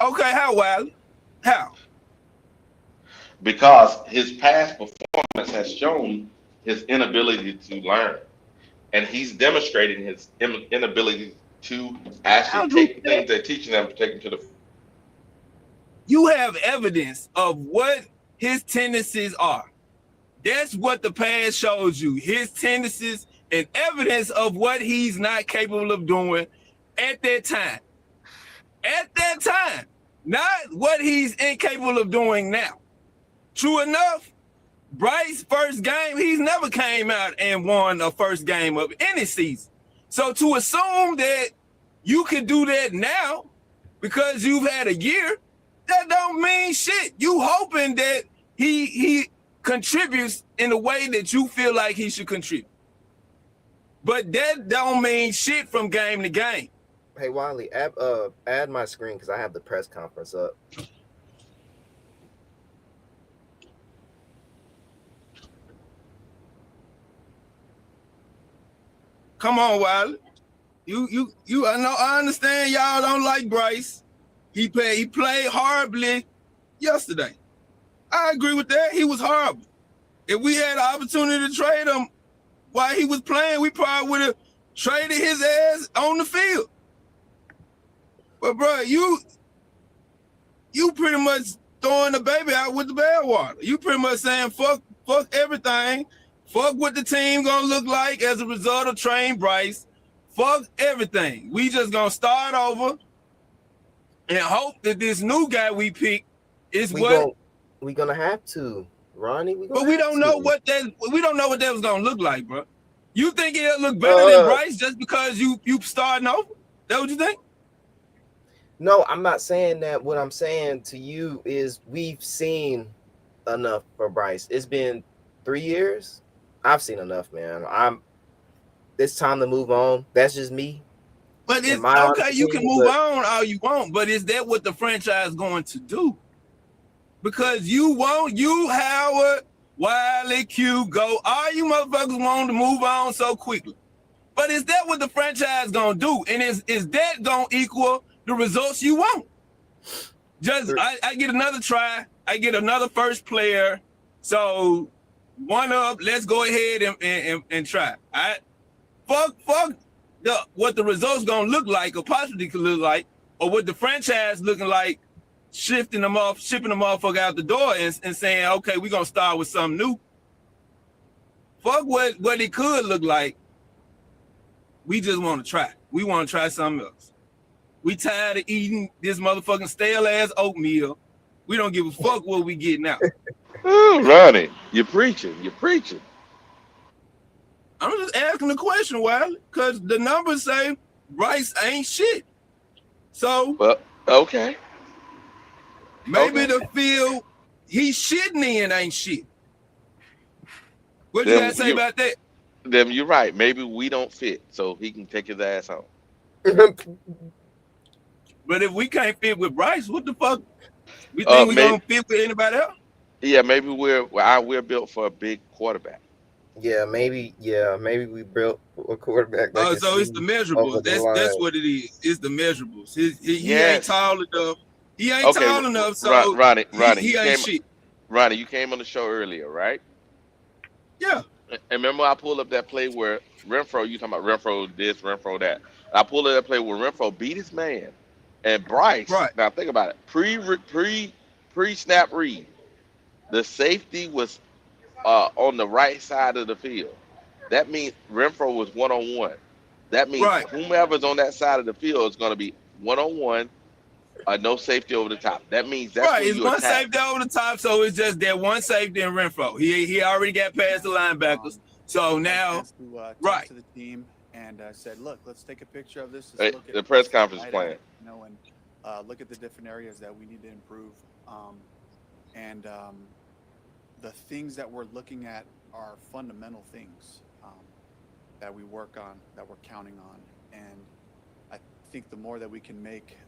Okay, how, Wiley? How? Because his past performance has shown his inability to learn, and he's demonstrating his inability to actually take the things they're teaching them, take them to the. You have evidence of what his tendencies are. That's what the past shows you. His tendencies and evidence of what he's not capable of doing at that time. At that time. Not what he's incapable of doing now. True enough, Bryce's first game, he's never came out and won a first game of any season. So to assume that you could do that now because you've had a year, that don't mean shit. You hoping that he contributes in the way that you feel like he should contribute. But that don't mean shit from game to game. Hey Wiley, add my screen because I have the press conference up. Come on, Wiley. You. I know. I understand y'all don't like Bryce. He played horribly yesterday. I agree with that. He was horrible. If we had the opportunity to trade him while he was playing, we probably would have traded his ass on the field. But bro, you pretty much throwing the baby out with the bathwater. You pretty much saying fuck everything. Fuck what the team gonna look like as a result of trading Bryce. Fuck everything. We just gonna start over and hope that this new guy we pick is we gonna have to, Ronnie. But we don't know what that was gonna look like, bro. You think it'll look better than Bryce just because you starting over? That what you think? No, I'm not saying that. What I'm saying to you is we've seen enough for Bryce. It's been 3 years. I've seen enough, man. It's time to move on. That's just me. But it's okay, you can move on all you want, but is that what the franchise is going to do? Because you, Howard, Wiley, Q, go, all you motherfuckers want to move on so quickly. But is that what the franchise gonna do? And is that gonna equal the results you want? Just I get another try, I get another first player. So one up, let's go ahead and try. Fuck what the results gonna look like or possibly could look like, or what the franchise looking like, shipping the motherfucker out the door and saying, okay, we're gonna start with something new. Fuck what it could look like. We just want to try. We want to try something else. We tired of eating this motherfucking stale ass oatmeal. We don't give a fuck what we get now. Ooh, Ronnie, you're preaching. You're preaching. I'm just asking the question, Wiley, because the numbers say Bryce ain't shit. So, well, okay. Maybe the field he's shitting in ain't shit. What you gotta say about that? Then you're right. Maybe we don't fit, so he can take his ass home. But if we can't fit with Bryce, what the fuck? We think we gonna fit with anybody else? Yeah, maybe we're built for a big quarterback. Yeah, maybe we built a quarterback that can So it's see the over measurables. the That's line. what it is. It's the measurables. He ain't Yes. tall enough. He ain't Okay, tall enough, so Ronnie, he ain't shit. Ronnie, you came on the show earlier, right? Yeah, And remember, I pulled up that play where Renfro, you talking about Renfro this, Renfro that. I pulled up that play where Renfro beat his man, and Bryce. right. Now think about it. Pre snap read, the safety was on the right side of the field. That means Renfro was 1-on-1. That means Right. whomever's on that side of the field is going to be 1-on-1, no safety over the top. That means that's Right. when It's you one attack. safety over the top, so it's just that one safety and Renfro. He already got past the linebackers. So now, right. To the team and said, look, let's take a picture of this. Hey, Let's look at the press let's take a conference bite at plan. it, and look at the different areas that we need to improve. And the things that we're looking at are fundamental things that we work on, that we're counting on. And I think the more that we can make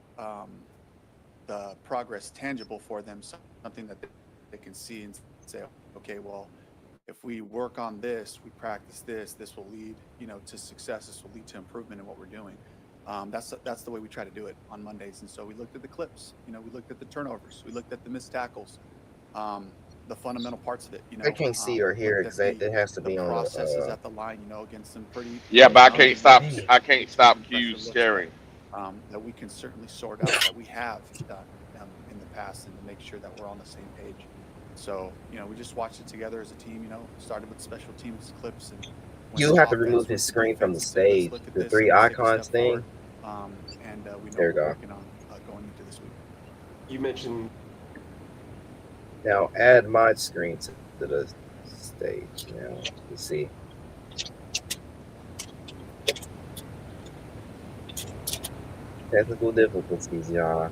the progress tangible for them, something that they can see and say, okay, well, if we work on this, we practice this, this will lead, to success. This will lead to improvement in what we're doing. That's the way we try to do it on Mondays. And so we looked at the clips, we looked at the turnovers, we looked at the missed tackles, the fundamental parts of it. I can't see or hear it because it has to be on processes at the line, against some pretty Yeah, but challenging I can't stop Q looks scaring. that we can certainly sort out that we have done in the past, and to make sure that we're on the same page. So, we just watched it together as a team, started with special teams clips. And you have to remove his screen from the stage. The three icons thing. We know there you we're go. working on going into this week. You mentioned. Now add my screen to the stage. Now let's see. Technical difficulties, y'all.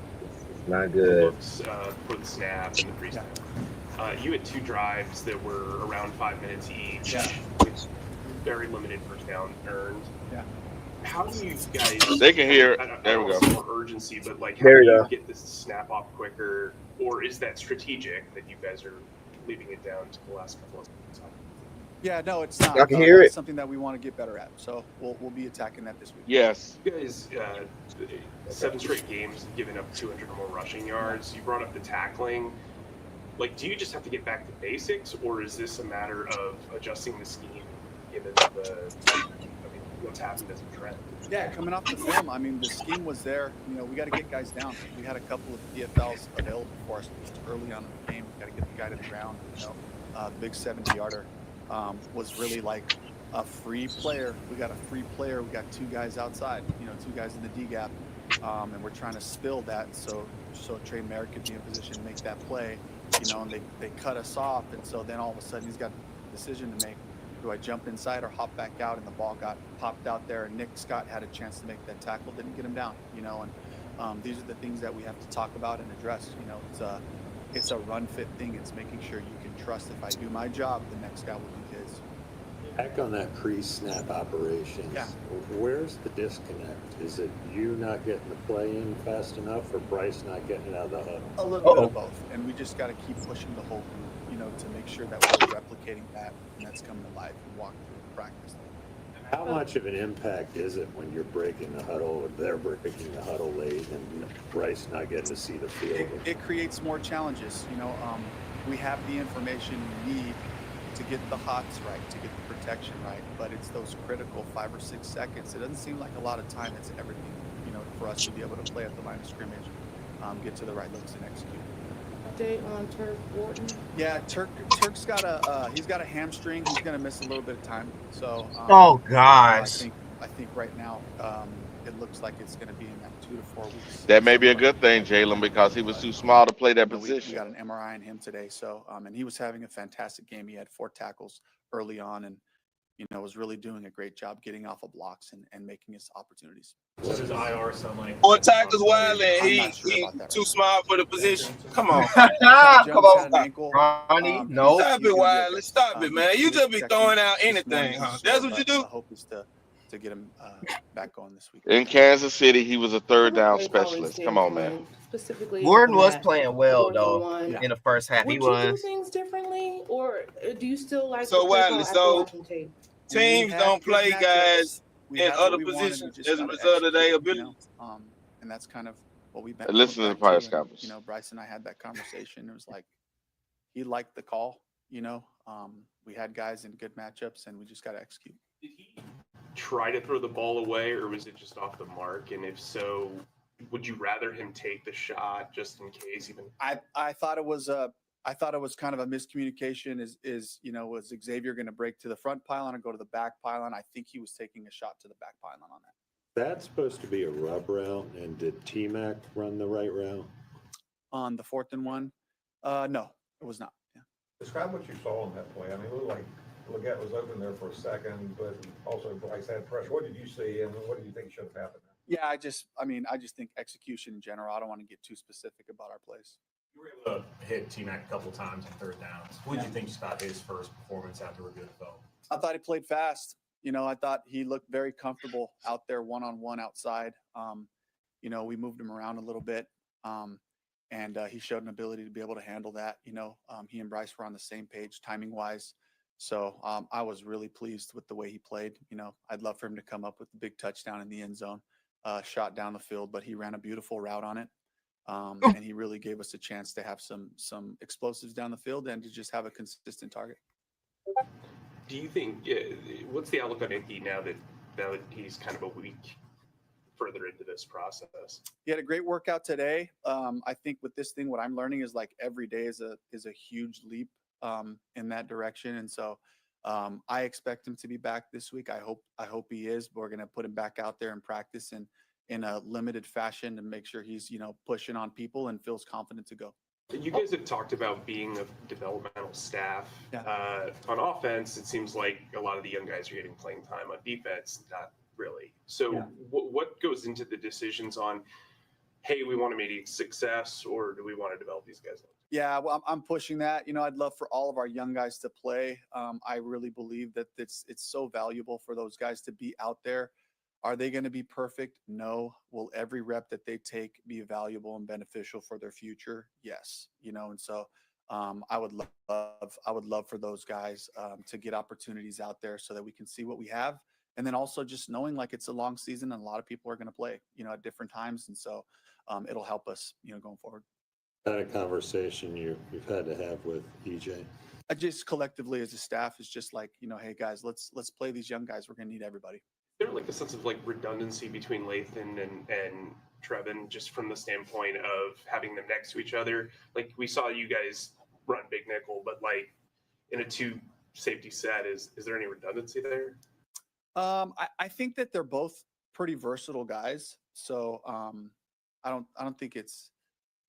It's not good. Looks for the snap and the pre-snap. You had 2 drives that were around 5 minutes each, with very limited first down earned. Yeah. How do you guys? They can hear. There we go. More urgency, but how there do you you go. get this snap off quicker, or is that strategic that you guys are leaving it down to the last couple of seconds? Yeah, no, it's not. I can hear it's it. something that we want to get better at. So we'll be attacking that this week. Yes. You guys, 7 straight games, giving up 200 or more rushing yards. You brought up the tackling. Do you just have to get back to basics, or is this a matter of adjusting the scheme given what's happened as a trend? Yeah, coming off the film, the scheme was there. We got to get guys down. We had a couple of PFLs available for us just early on in the game. We got to get the guy to the ground. The big 70-yarder was really like a free player. We got a free player. We got 2 guys outside. 2 guys in the D gap, and we're trying to spill that so Trey Merritt could be in position to make that play. And they cut us off, and so then all of a sudden he's got a decision to make. Do I jump inside or hop back out? And the ball got popped out there, and Nick Scott had a chance to make that tackle, didn't get him down. And these are the things that we have to talk about and address. It's a run fit thing. It's making sure you can trust if I do my job, the next guy will do his. Back on that pre-snap operation, where's the disconnect? Is it you not getting the play in fast enough, or Bryce not getting it out of the huddle? A little bit of both, and we just got to keep pushing the whole group, to make sure that we're replicating that, and that's coming to life and walk through practice. How much of an impact is it when you're breaking the huddle, or they're breaking the huddle late, and Bryce not getting to see the field? It creates more challenges. We have the information we need to get the hots right, to get the protection right, but it's those critical 5 or 6 seconds. It doesn't seem like a lot of time. It's everything, for us to be able to play at the line of scrimmage, get to the right looks and execute. Update on Turk Wharton? Yeah, Turk's got a hamstring. He's going to miss a little bit of time. So. Oh gosh. I think right now it looks like it's going to be in that 2 to 4 weeks. That may be a good thing, Jalen, because he was too small to play that position. We got an MRI on him today, so and he was having a fantastic game. He had 4 tackles early on, and was really doing a great job getting off of blocks and making his opportunities. What does IR sound like? 4 tackles wild, and he too small for the position. Come on. Come on, Ronnie. No. Stop it, Wiley. Stop it, man. You just be throwing out anything, huh? That's what you do? The hope is to to get him back going this week. In Kansas City, he was a third down Plays always specialist. Come on, man. different, specifically Gordon on was that playing well 4th and though 1. in the first half. Would He you do was. things differently, or do you still like So the play Wiley, call after so watching tape? teams don't Good play matchups. guys We in had what other we wanted. We positions just as a got to result of their execute, ability. And that's kind of what we've been Listen to the back press to. conference. And, Bryce and I had that conversation. It was like he liked the call. We had guys in good matchups, and we just got to execute. Did he try to throw the ball away, or was it just off the mark? And if so, would you rather him take the shot just in case? Even I thought it was kind of a miscommunication. Was Xavier going to break to the front pylon or go to the back pylon? I think he was taking a shot to the back pylon on that. That's supposed to be a rub route, and did T-Mac run the right route? On the 4th and 1? No, it was not. Yeah. Describe what you saw on that play. I mean, it looked like Leggett was open there for a second, but also Bryce had pressure. What did you see, and what do you think should have happened? Yeah, I just think execution in general. I don't want to get too specific about our plays. You were able to hit T-Mac a couple times on third downs. What did you think about his first performance after a good film? I thought he played fast. I thought he looked very comfortable out there one-on-one outside. We moved him around a little bit, and he showed an ability to be able to handle that. He and Bryce were on the same page timing-wise. So I was really pleased with the way he played. I'd love for him to come up with the big touchdown in the end zone, shot down the field, but he ran a beautiful route on it. And he really gave us a chance to have some explosives down the field and to just have a consistent target. do you think? What's the outlook on Icky now that he's kind of a week further into this process? He had a great workout today. I think with this thing, what I'm learning is like every day is a huge leap in that direction, and so I expect him to be back this week. I hope he is. But we're going to put him back out there and practice in a limited fashion to make sure he's pushing on people and feels confident to go. You guys have talked about being a developmental staff. On offense, it seems like a lot of the young guys are getting playing time. On defense, not really. So what goes into the decisions on, hey, we want to make success, or do we want to develop these guys? Yeah, well, I'm pushing that. I'd love for all of our young guys to play. I really believe that it's so valuable for those guys to be out there. Are they going to be perfect? No. Will every rep that they take be valuable and beneficial for their future? Yes. And so I would love for those guys to get opportunities out there so that we can see what we have. And then also just knowing like it's a long season and a lot of people are going to play, at different times. And so it'll help us, going forward. What kind of conversation you've had to have with EJ? I just collectively as a staff is just like, hey guys, let's play these young guys. We're going to need everybody. Is there like a sense of like redundancy between Lathan and Trevin, just from the standpoint of having them next to each other? Like we saw you guys run big nickel, but like in a 2 safety set, is there any redundancy there? I think that they're both pretty versatile guys. So I don't think it's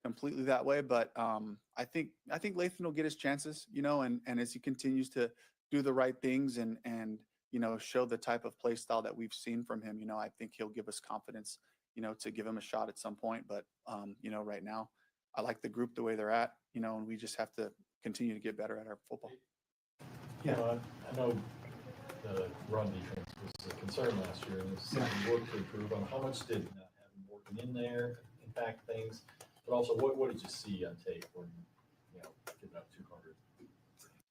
completely that way, but I think Lathan will get his chances, and as he continues to do the right things and show the type of play style that we've seen from him, I think he'll give us confidence, to give him a shot at some point. But right now, I like the group the way they're at, and we just have to continue to get better at our football. I know the run defense was a concern last year, and it's something work to improve on. How much did not having working in there impact things? But also, what did you see on tape when getting up 200?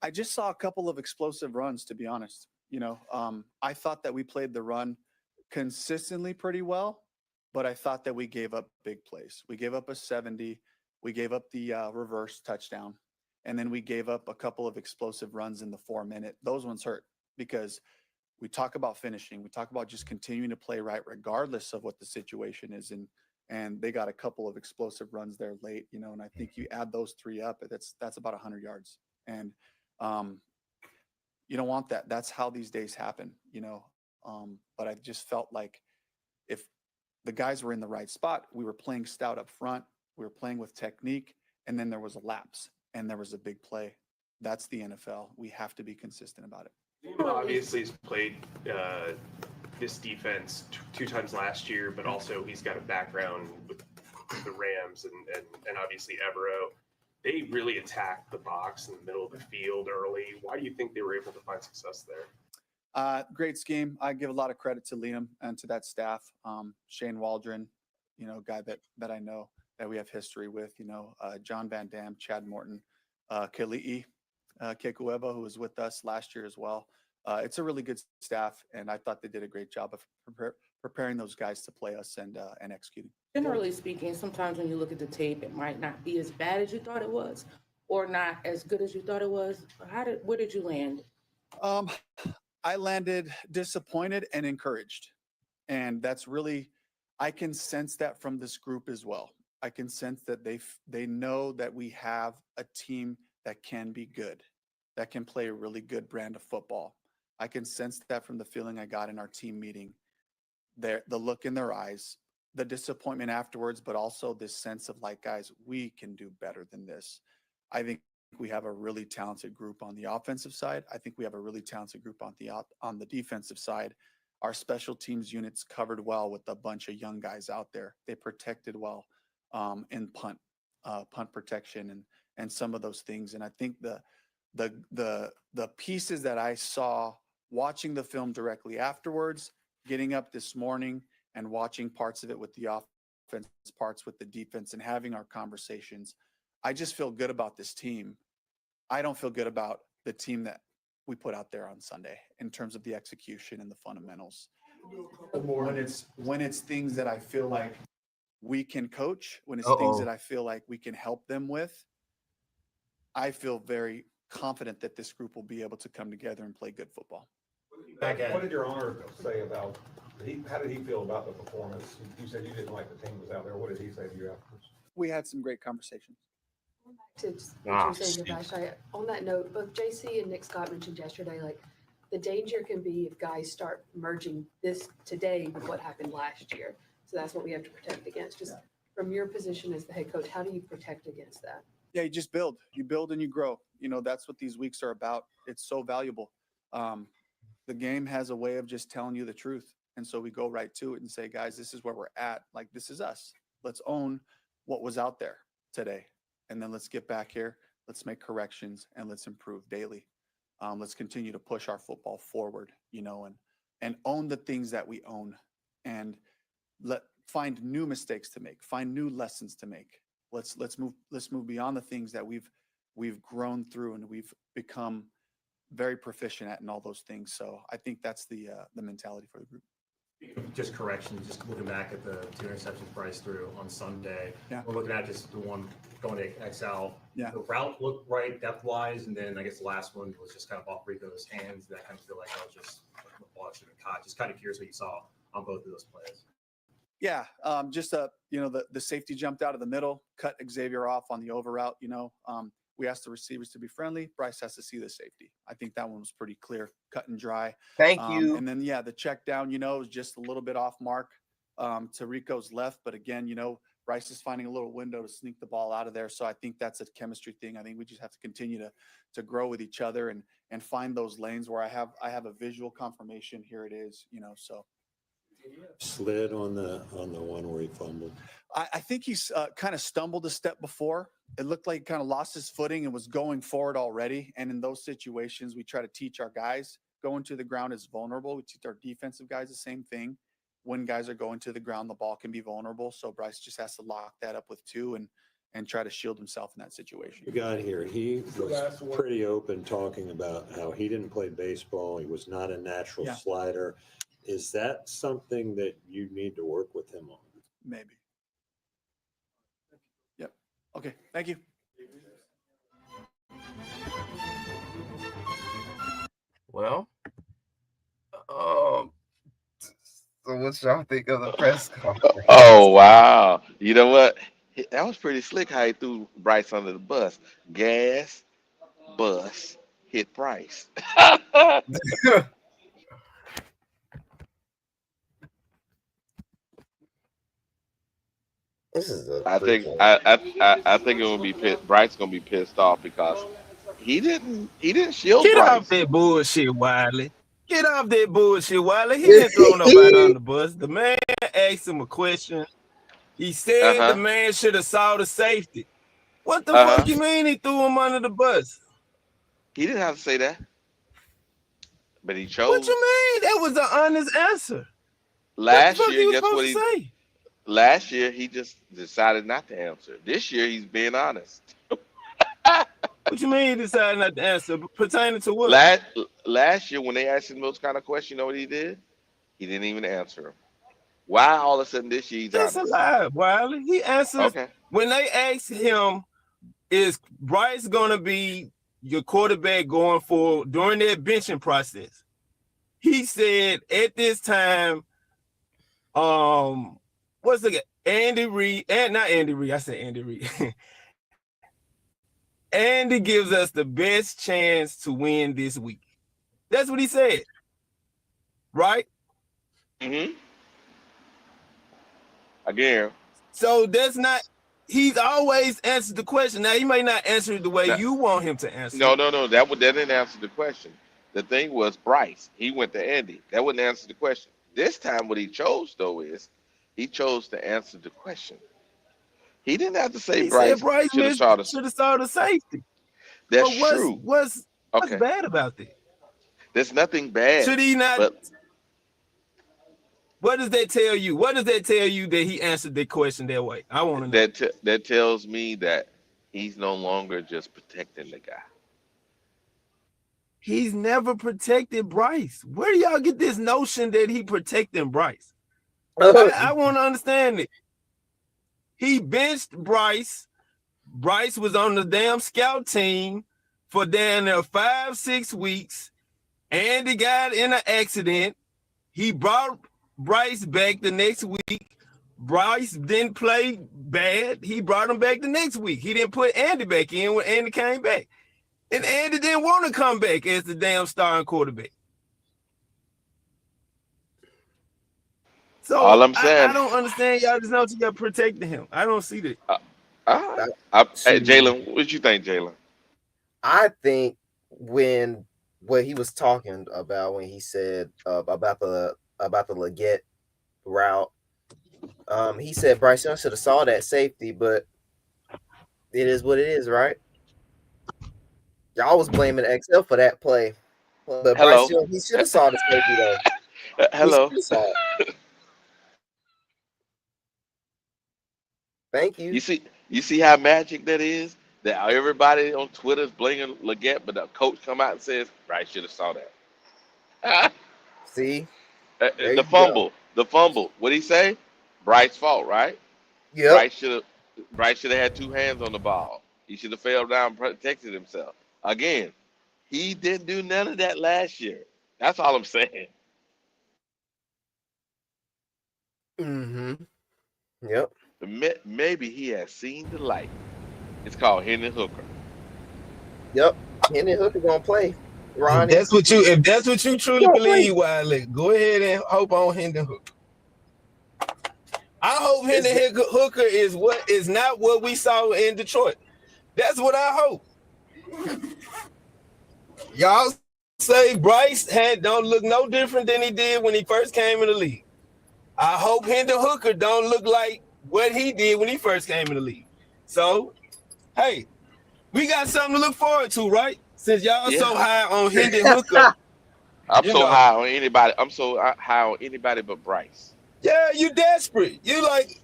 I just saw a couple of explosive runs, to be honest. I thought that we played the run consistently pretty well, but I thought that we gave up big plays. We gave up a 70. We gave up the reverse touchdown. And then we gave up a couple of explosive runs in the 4-minute. Those ones hurt because we talk about finishing. We talk about just continuing to play right regardless of what the situation is. And they got a couple of explosive runs there late, and I think you add those 3 up, that's about 100 yards. And you don't want that. That's how these days happen, but I just felt like if the guys were in the right spot, we were playing stout up front, we were playing with technique, and then there was a lapse and there was a big play. That's the NFL. We have to be consistent about it. Obviously, he's played this defense 2 times last year, but also he's got a background with the Rams and obviously Evero. They really attacked the box in the middle of the field early. Why do you think they were able to find success there? Great scheme. I give a lot of credit to Liam and to that staff. Shane Waldron, guy that I know that we have history with. John Van Dam, Chad Morton, Kali'i Kekueba, who was with us last year as well. It's a really good staff, and I thought they did a great job of preparing those guys to play us and executing. Generally speaking, sometimes when you look at the tape, it might not be as bad as you thought it was, or not as good as you thought it was. Where did you land? I landed disappointed and encouraged, and that's really, I can sense that from this group as well. I can sense that they know that we have a team that can be good, that can play a really good brand of football. I can sense that from the feeling I got in our team meeting, the look in their eyes, the disappointment afterwards, but also this sense of like, guys, we can do better than this. I think we have a really talented group on the offensive side. I think we have a really talented group on the defensive side. Our special teams units covered well with a bunch of young guys out there. They protected well in punt protection and some of those things. And I think the pieces that I saw watching the film directly afterwards, getting up this morning and watching parts of it with the offense, parts with the defense, and having our conversations, I just feel good about this team. I don't feel good about the team that we put out there on Sunday in terms of the execution and the fundamentals. When it's things that I feel like we can coach, when it's things that I feel like we can help them with, I feel very confident that this group will be able to come together and play good football. What did your owner say about, how did he feel about the performance? You said you didn't like the team was out there. What did he say to you afterwards? We had some great conversations. To what you're saying, Bryce, on that note, both JC and Nick Scott mentioned yesterday, like the danger can be if guys start merging this today with what happened last year. So that's what we have to protect against. Just from your position as the head coach, how do you protect against that? Yeah, you just build. You build and you grow. That's what these weeks are about. It's so valuable. The game has a way of just telling you the truth. And so we go right to it and say, guys, this is where we're at. Like, this is us. Let's own what was out there today. And then let's get back here. Let's make corrections and let's improve daily. Let's continue to push our football forward, and own the things that we own, and find new mistakes to make, find new lessons to make. Let's move beyond the things that we've grown through and we've become very proficient at, and all those things. So I think that's the mentality for the group. Just correction, just looking back at the 2 interceptions Bryce threw on Sunday. Yeah. We're looking at just the one going to XL. Yeah. The route looked right depth-wise, and then I guess the last one was just kind of off Rico's hands. That kind of feel like that was just the ball should have been caught. Just kind of curious what you saw on both of those plays. Yeah, just the safety jumped out of the middle, cut Xavier off on the over route. We asked the receivers to be friendly. Bryce has to see the safety. I think that one was pretty clear, cut and dry. Thank you. And then, the check down, was just a little bit off mark to Rico's left. But again, Bryce is finding a little window to sneak the ball out of there. So I think that's a chemistry thing. I think we just have to continue to grow with each other and find those lanes where I have a visual confirmation. Here it is, so. Slid on the one where he fumbled. I think he's kind of stumbled a step before. It looked like he kind of lost his footing and was going forward already. And in those situations, we try to teach our guys going to the ground is vulnerable. We teach our defensive guys the same thing. When guys are going to the ground, the ball can be vulnerable. So Bryce just has to lock that up with 2 and try to shield himself in that situation. You got here. He was pretty open talking about how he didn't play baseball. He was not a natural slider. Is that something that you need to work with him on? Maybe. Yep. Okay. Thank you. Well, so what y'all think of the press conference? Oh, wow. You know what? That was pretty slick how he threw Bryce under the bus. Gas, bus, hit Bryce. This is I think it will be pissed. Bryce gonna be pissed off because he didn't shield Get Bryce. off that bullshit, Wiley. Get off that bullshit, Wiley. He didn't throw nobody on the bus. The man asked him a question. He said the man should have saw the safety. What the fuck you mean he threw him under the bus? He didn't have to say that. But he chose. What you mean? That was an honest answer. Last what the fuck year, he was guess what supposed to say? Last year he just decided not to answer. This year he's being honest. What you mean he decided not to answer? Pertaining to what? Last year when they asked him those kind of questions, you know what he did? He didn't even answer them. Why all of a sudden this year he's That's honest? a lie, Wiley. He answers Okay. when they asked him, "Is Bryce gonna be your quarterback going forward during that benching process?" He said at this time, what's the Andy Reid, and not Andy Reid, I said Andy Reid. Andy gives us the best chance to win this week. That's what he said. Right? Mm-hmm. Again. So that's not, he's always answered the question. Now he may not answer it the way you want him to answer. No. That didn't answer the question. The thing was Bryce. He went to Andy. That wouldn't answer the question. This time what he chose though is he chose to answer the question. He didn't have to say Bryce should have saw the safety. That's true. What's bad about that? There's nothing bad. Should he not? But what does that tell you? What does that tell you that he answered the question that way? I want to know. That tells me that he's no longer just protecting the guy. He's never protected Bryce. Where do y'all get this notion that he protecting Bryce? I want to understand it. He benched Bryce. Bryce was on the damn scout team for down there 5-6 weeks. Andy got in an accident. He brought Bryce back the next week. Bryce didn't play bad. He brought him back the next week. He didn't put Andy back in when Andy came back. And Andy didn't want to come back as the damn starting quarterback. So all I'm saying, I don't understand y'all just know you're protecting him. I don't see that. Hey, Jalen, what you think, Jalen? I think what he was talking about when he said about the Leggett route, he said Bryce Young should have saw that safety, but it is what it is, right? Y'all was blaming XL for that play, but Bryce Young, he should have saw the safety though. Hello. Thank you. You see how magic that is? That everybody on Twitter is blaming Leggett, but the coach come out and says Bryce should have saw that. See, the fumble. What'd he say? Bryce's fault, right? Yeah. Bryce should have had two hands on the ball. He should have fell down and protected himself. Again, he didn't do none of that last year. That's all I'm saying. Mm-hmm. Yep. Maybe he has seen the light. It's called Hendon Hooker. Yep. Hendon Hooker gonna play. Ronnie. If that's what you truly believe, Wiley, go ahead and hope on Hendon Hooker. I hope Hendon Hooker is not what we saw in Detroit. That's what I hope. Y'all say Bryce don't look no different than he did when he first came in the league. I hope Hendon Hooker don't look like what he did when he first came in the league. So, hey, we got something to look forward to, right? Since y'all so high on Hendon Hooker. I'm so high on anybody. I'm so high on anybody but Bryce. Yeah, you desperate. You like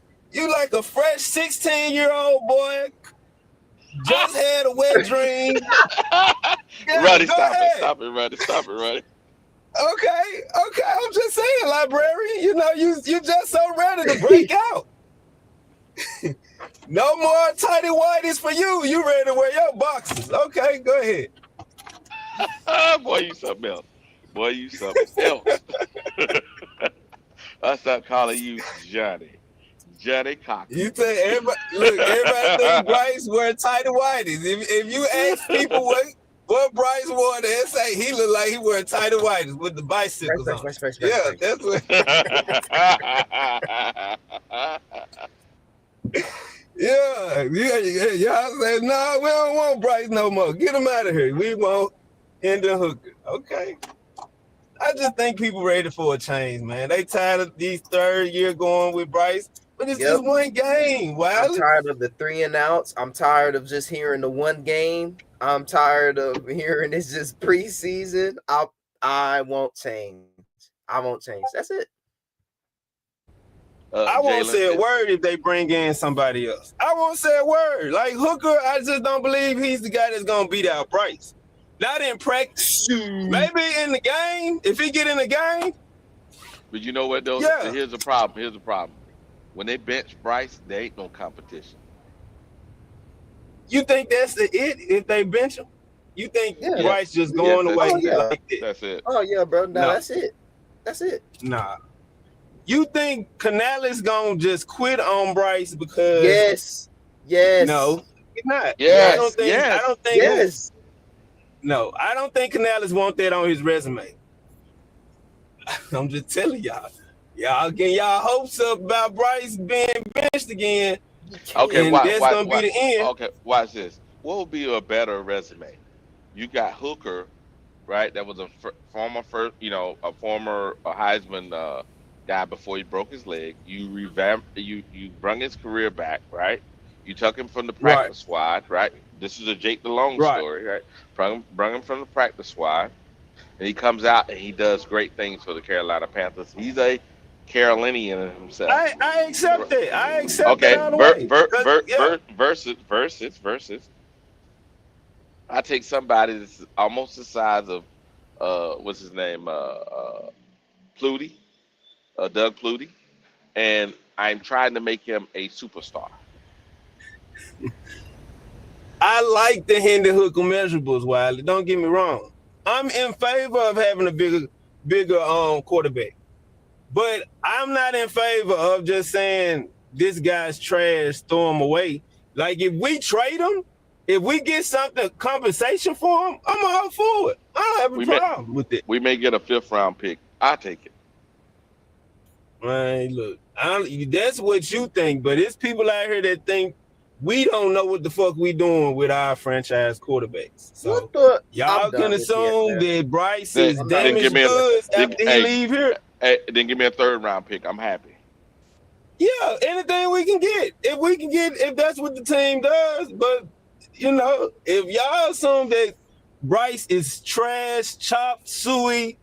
a fresh 16-year-old boy. Just had a wet dream. Roddy, stop it, Roddy. Okay. I'm just saying, librarian. You just so ready to break out. No more tighty whities for you. You ready to wear your boxes? Okay, go ahead. Boy, you something else. I start calling you Johnny Cox. You think everybody think Bryce wear tighty whities. If you ask people what Bryce wore, they say he looked like he wear tighty whities with the bicycles on. Yeah, that's what. Yeah. Y'all say, no, we don't want Bryce no more. Get him out of here. We want Hendon Hooker. Okay. I just think people ready for a change, man. They tired of these third year going with Bryce, but it's just one game. I'm tired of the 3 and outs. I'm tired of just hearing the one game. I'm tired of hearing it's just preseason. I I won't change. I won't change. That's it. I won't Jalen, say a word if they bring in somebody else. I won't say a word. Like Hooker, I just don't believe he's the guy that's gonna beat out Bryce. Not in practice. Maybe in the game. If he get in the game. But you know what though? Yeah. Here's the problem. Here's the problem. When they bench Bryce, there ain't no competition. You think that's it if they bench him? You think Bryce just going away like that? That's it. Oh yeah, bro. No, that's it. That's it. Nah. You think Canales gonna just quit on Bryce because Yes. No, he's not. Yes. I don't think Yes. No, I don't think Canales want that on his resume. I'm just telling y'all. Y'all getting y'all hopes up about Bryce being benched again. Okay, and that's gonna be the end. Okay, watch this. What would be a better resume? You got Hooker, right? That was a former Heisman guy before he broke his leg. You revamped, you brought his career back, right? You took him from the practice squad, right? This is a Jake DeLong story, right? Brought him from the practice squad, and he comes out and he does great things for the Carolina Panthers. He's a Carolinian himself. I accept it. I accept it all the way. Versus. I take somebody that's almost the size of what's his name? Flutie, Doug Flutie, and I'm trying to make him a superstar. I like the Hendon Hooker measurables, Wiley. Don't get me wrong. I'm in favor of having a bigger quarterback. But I'm not in favor of just saying this guy's trash, throw him away. Like if we trade him, if we get something compensation for him, I'm all for it. I don't have a problem with it. We may get a 5th round pick. I'll take it. Man, look, that's what you think, but it's people out here that think we don't know what the fuck we doing with our franchise quarterbacks. So y'all can assume that Bryce is damaged goods after he leave here. Hey, then give me a 3rd round pick. I'm happy. Yeah, anything we can get. If that's what the team does. But, if y'all assume that Bryce is trash, chopped, suey,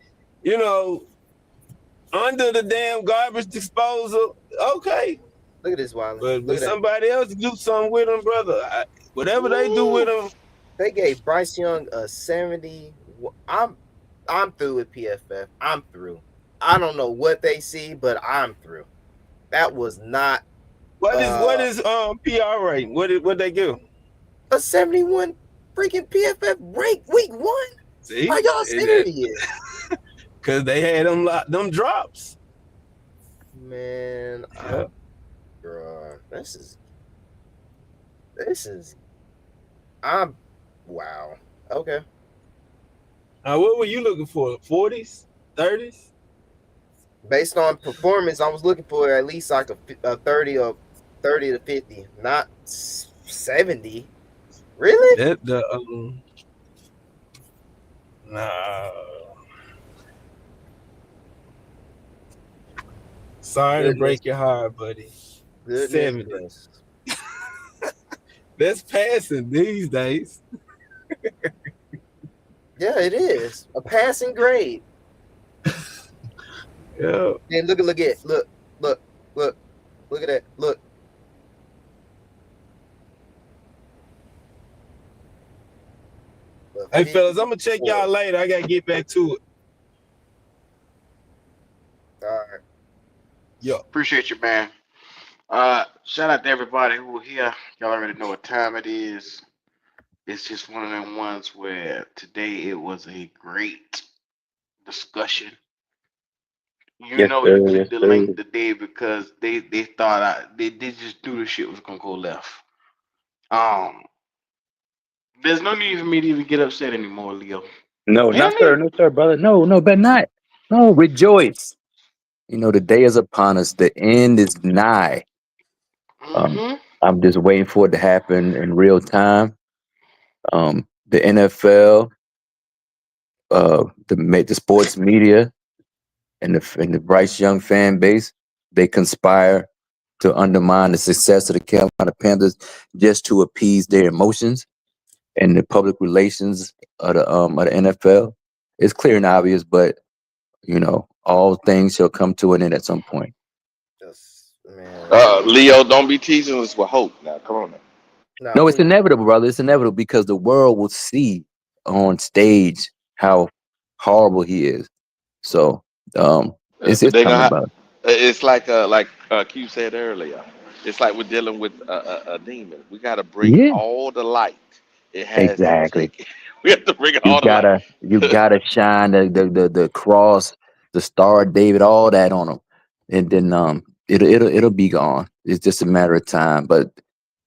under the damn garbage disposal, okay. Look at this, Wiley. But somebody else do something with him, brother. Whatever they do with him. They gave Bryce Young a 70. I'm through with PFF. I'm through. I don't know what they see, but I'm through. That was not. What is PR rating? What they give? A 71 freaking PFF rank week 1. See? Are y'all serious? Because they had them drops. Man, bro, this is. Wow. Okay. What were you looking for? 40s, 30s? Based on performance, I was looking for at least like a 30 to 50, not 70. Really? Nah. Sorry to break your heart, buddy. 70. That's passing these days. Yeah, it is a passing grade. Yeah. And look at that. Look. Hey fellas, I'm gonna check y'all later. I gotta get back to it. All right. Yo, appreciate you, man. Shout out to everybody who are here. Y'all already know what time it is. It's just one of them ones where today it was a great discussion. You clicked the link today because they thought they just knew the shit was gonna go left. There's no need for me to even get upset anymore, Leo. No, not sir, brother. No, but not. No, rejoice. The day is upon us. The end is nigh. I'm just waiting for it to happen in real time. The NFL, the sports media, and the Bryce Young fan base, they conspire to undermine the success of the Carolina Panthers just to appease their emotions and the public relations of the NFL. it's clear and obvious, but all things shall come to an end at some point. Leo, don't be teasing us with hope. Now, come on. No, it's inevitable, brother. It's inevitable because the world will see on stage how horrible he is. So, it's But they coming gonna. about. It's like Q said earlier. It's like we're dealing with a demon. We got to bring Yeah, all the light it has to exactly. take. We have to bring You all the light. gotta shine the cross, the Star of David, all that on him, and then it'll be gone. It's just a matter of time. But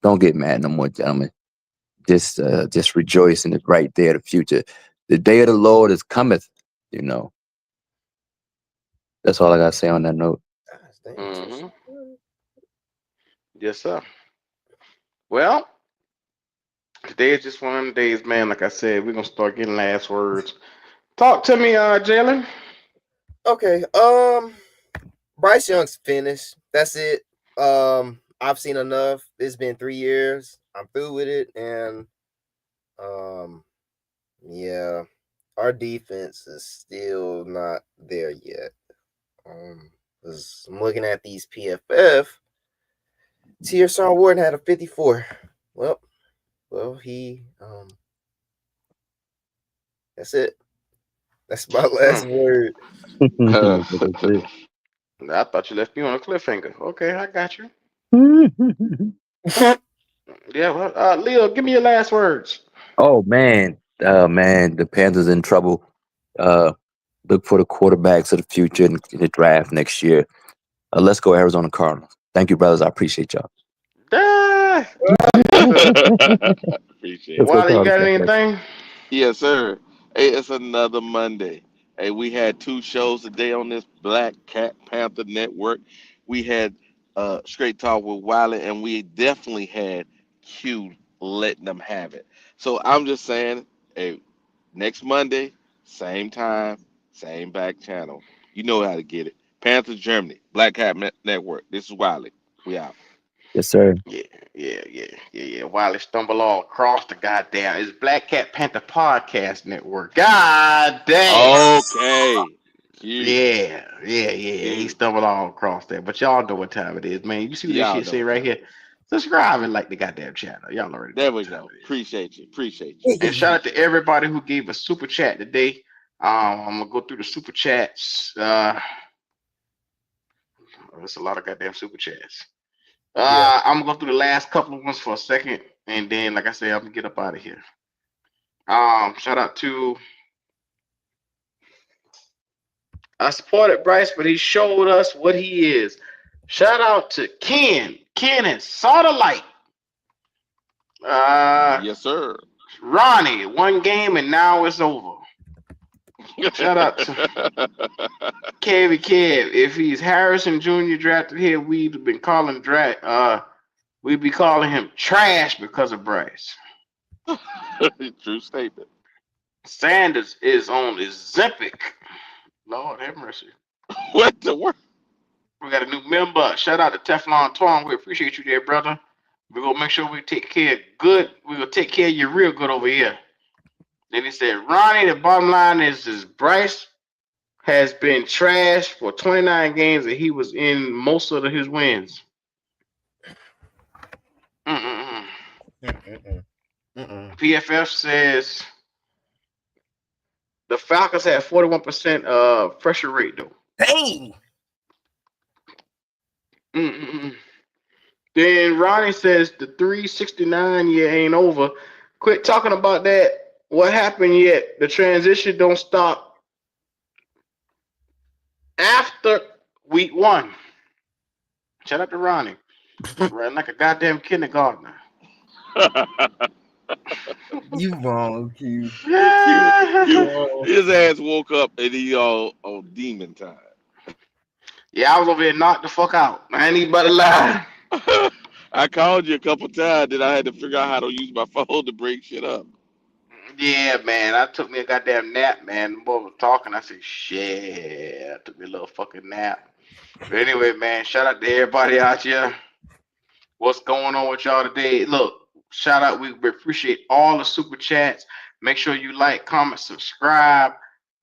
don't get mad no more, gentlemen. Just rejoice in the bright day of the future. The day of the Lord is cometh. That's all I gotta say on that note. Mm-hmm. Yes, sir. Well, today is just one of them days, man. Like I said, we're gonna start getting last words. Talk to me, Jalen. Okay. Bryce Young's finished. That's it. I've seen enough. It's been 3 years. I'm through with it, and yeah, our defense is still not there yet. 'Cause I'm looking at these PFF. Tierson Ward had a 54. Well, he that's it. That's my last word. I thought you left me on a cliffhanger. Okay, I got you. Yeah, well, Leo, give me your last words. Oh man, the Panthers in trouble. Look for the quarterbacks of the future in the draft next year. Let's go Arizona Cardinals. Thank you, brothers. I appreciate y'all. Appreciate it. Wally, you got anything? Yes, sir. Hey, it's another Monday. Hey, we had 2 shows today on this Black Cat Panther Network. We had Straight Talk with Wiley, and we definitely had Q letting them have it. So I'm just saying, hey, next Monday, same time, same back channel. You know how to get it. Panthers Germany, Black Cat Network. This is Wiley. We out. Yes, sir. Yeah. Wiley stumble all across the goddamn. It's Black Cat Panther Podcast Network. God damn. Okay. Q. Yeah. He stumbled all across there. But y'all know what time it is, man. You see what this Y'all shit know say what right time here? Subscribe and like the goddamn channel. Y'all already know There what we time go. it is. Appreciate you. And shout out to everybody who gave a super chat today. I'm gonna go through the super chats. There's a lot of goddamn super chats. I'm gonna go through the last couple of ones for a second, and then, like I said, I'm gonna get up out of here. Shout out to I supported Bryce, but he showed us what he is. Shout out to Ken. Ken has saw the light. Yes, sir. Ronnie, 1 game and now it's over. Shout out to Kev. If he's Harrison Jr. drafted here, we'd be calling him trash because of Bryce. True statement. Sanders is on Ozempic. Lord have mercy. What the world? We got a new member. Shout out to Teflon Tong. We appreciate you there, brother. We're gonna make sure we take care of good. We're gonna take care of you real good over here. Then he said, Ronnie, the bottom line is Bryce has been trashed for 29 games and he was in most of his wins. PFF says the Falcons had 41% pressure rate though. Dang. Then Ronnie says the 369 year ain't over. Quit talking about that. What happened yet? The transition don't stop after week 1. Shout out to Ronnie. Running like a goddamn kindergartner. You wrong, Q. His ass woke up and he all on demon time. Yeah, I was over here knocked the fuck out. I ain't even about to lie. I called you a couple times, then I had to figure out how to use my phone to break shit up. Yeah, man. I took me a goddamn nap, man. The boy was talking. I said, shit. I took me a little fucking nap. But anyway, man, shout out to everybody out here. What's going on with y'all today? Look, shout out. We appreciate all the super chats. Make sure you like, comment, subscribe.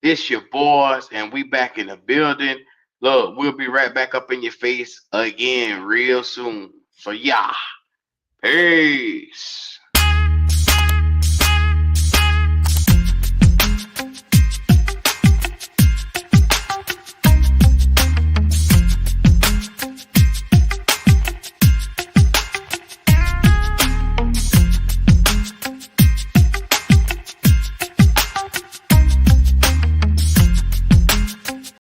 This your boys, and we back in the building. Look, we'll be right back up in your face again real soon. So yeah, peace.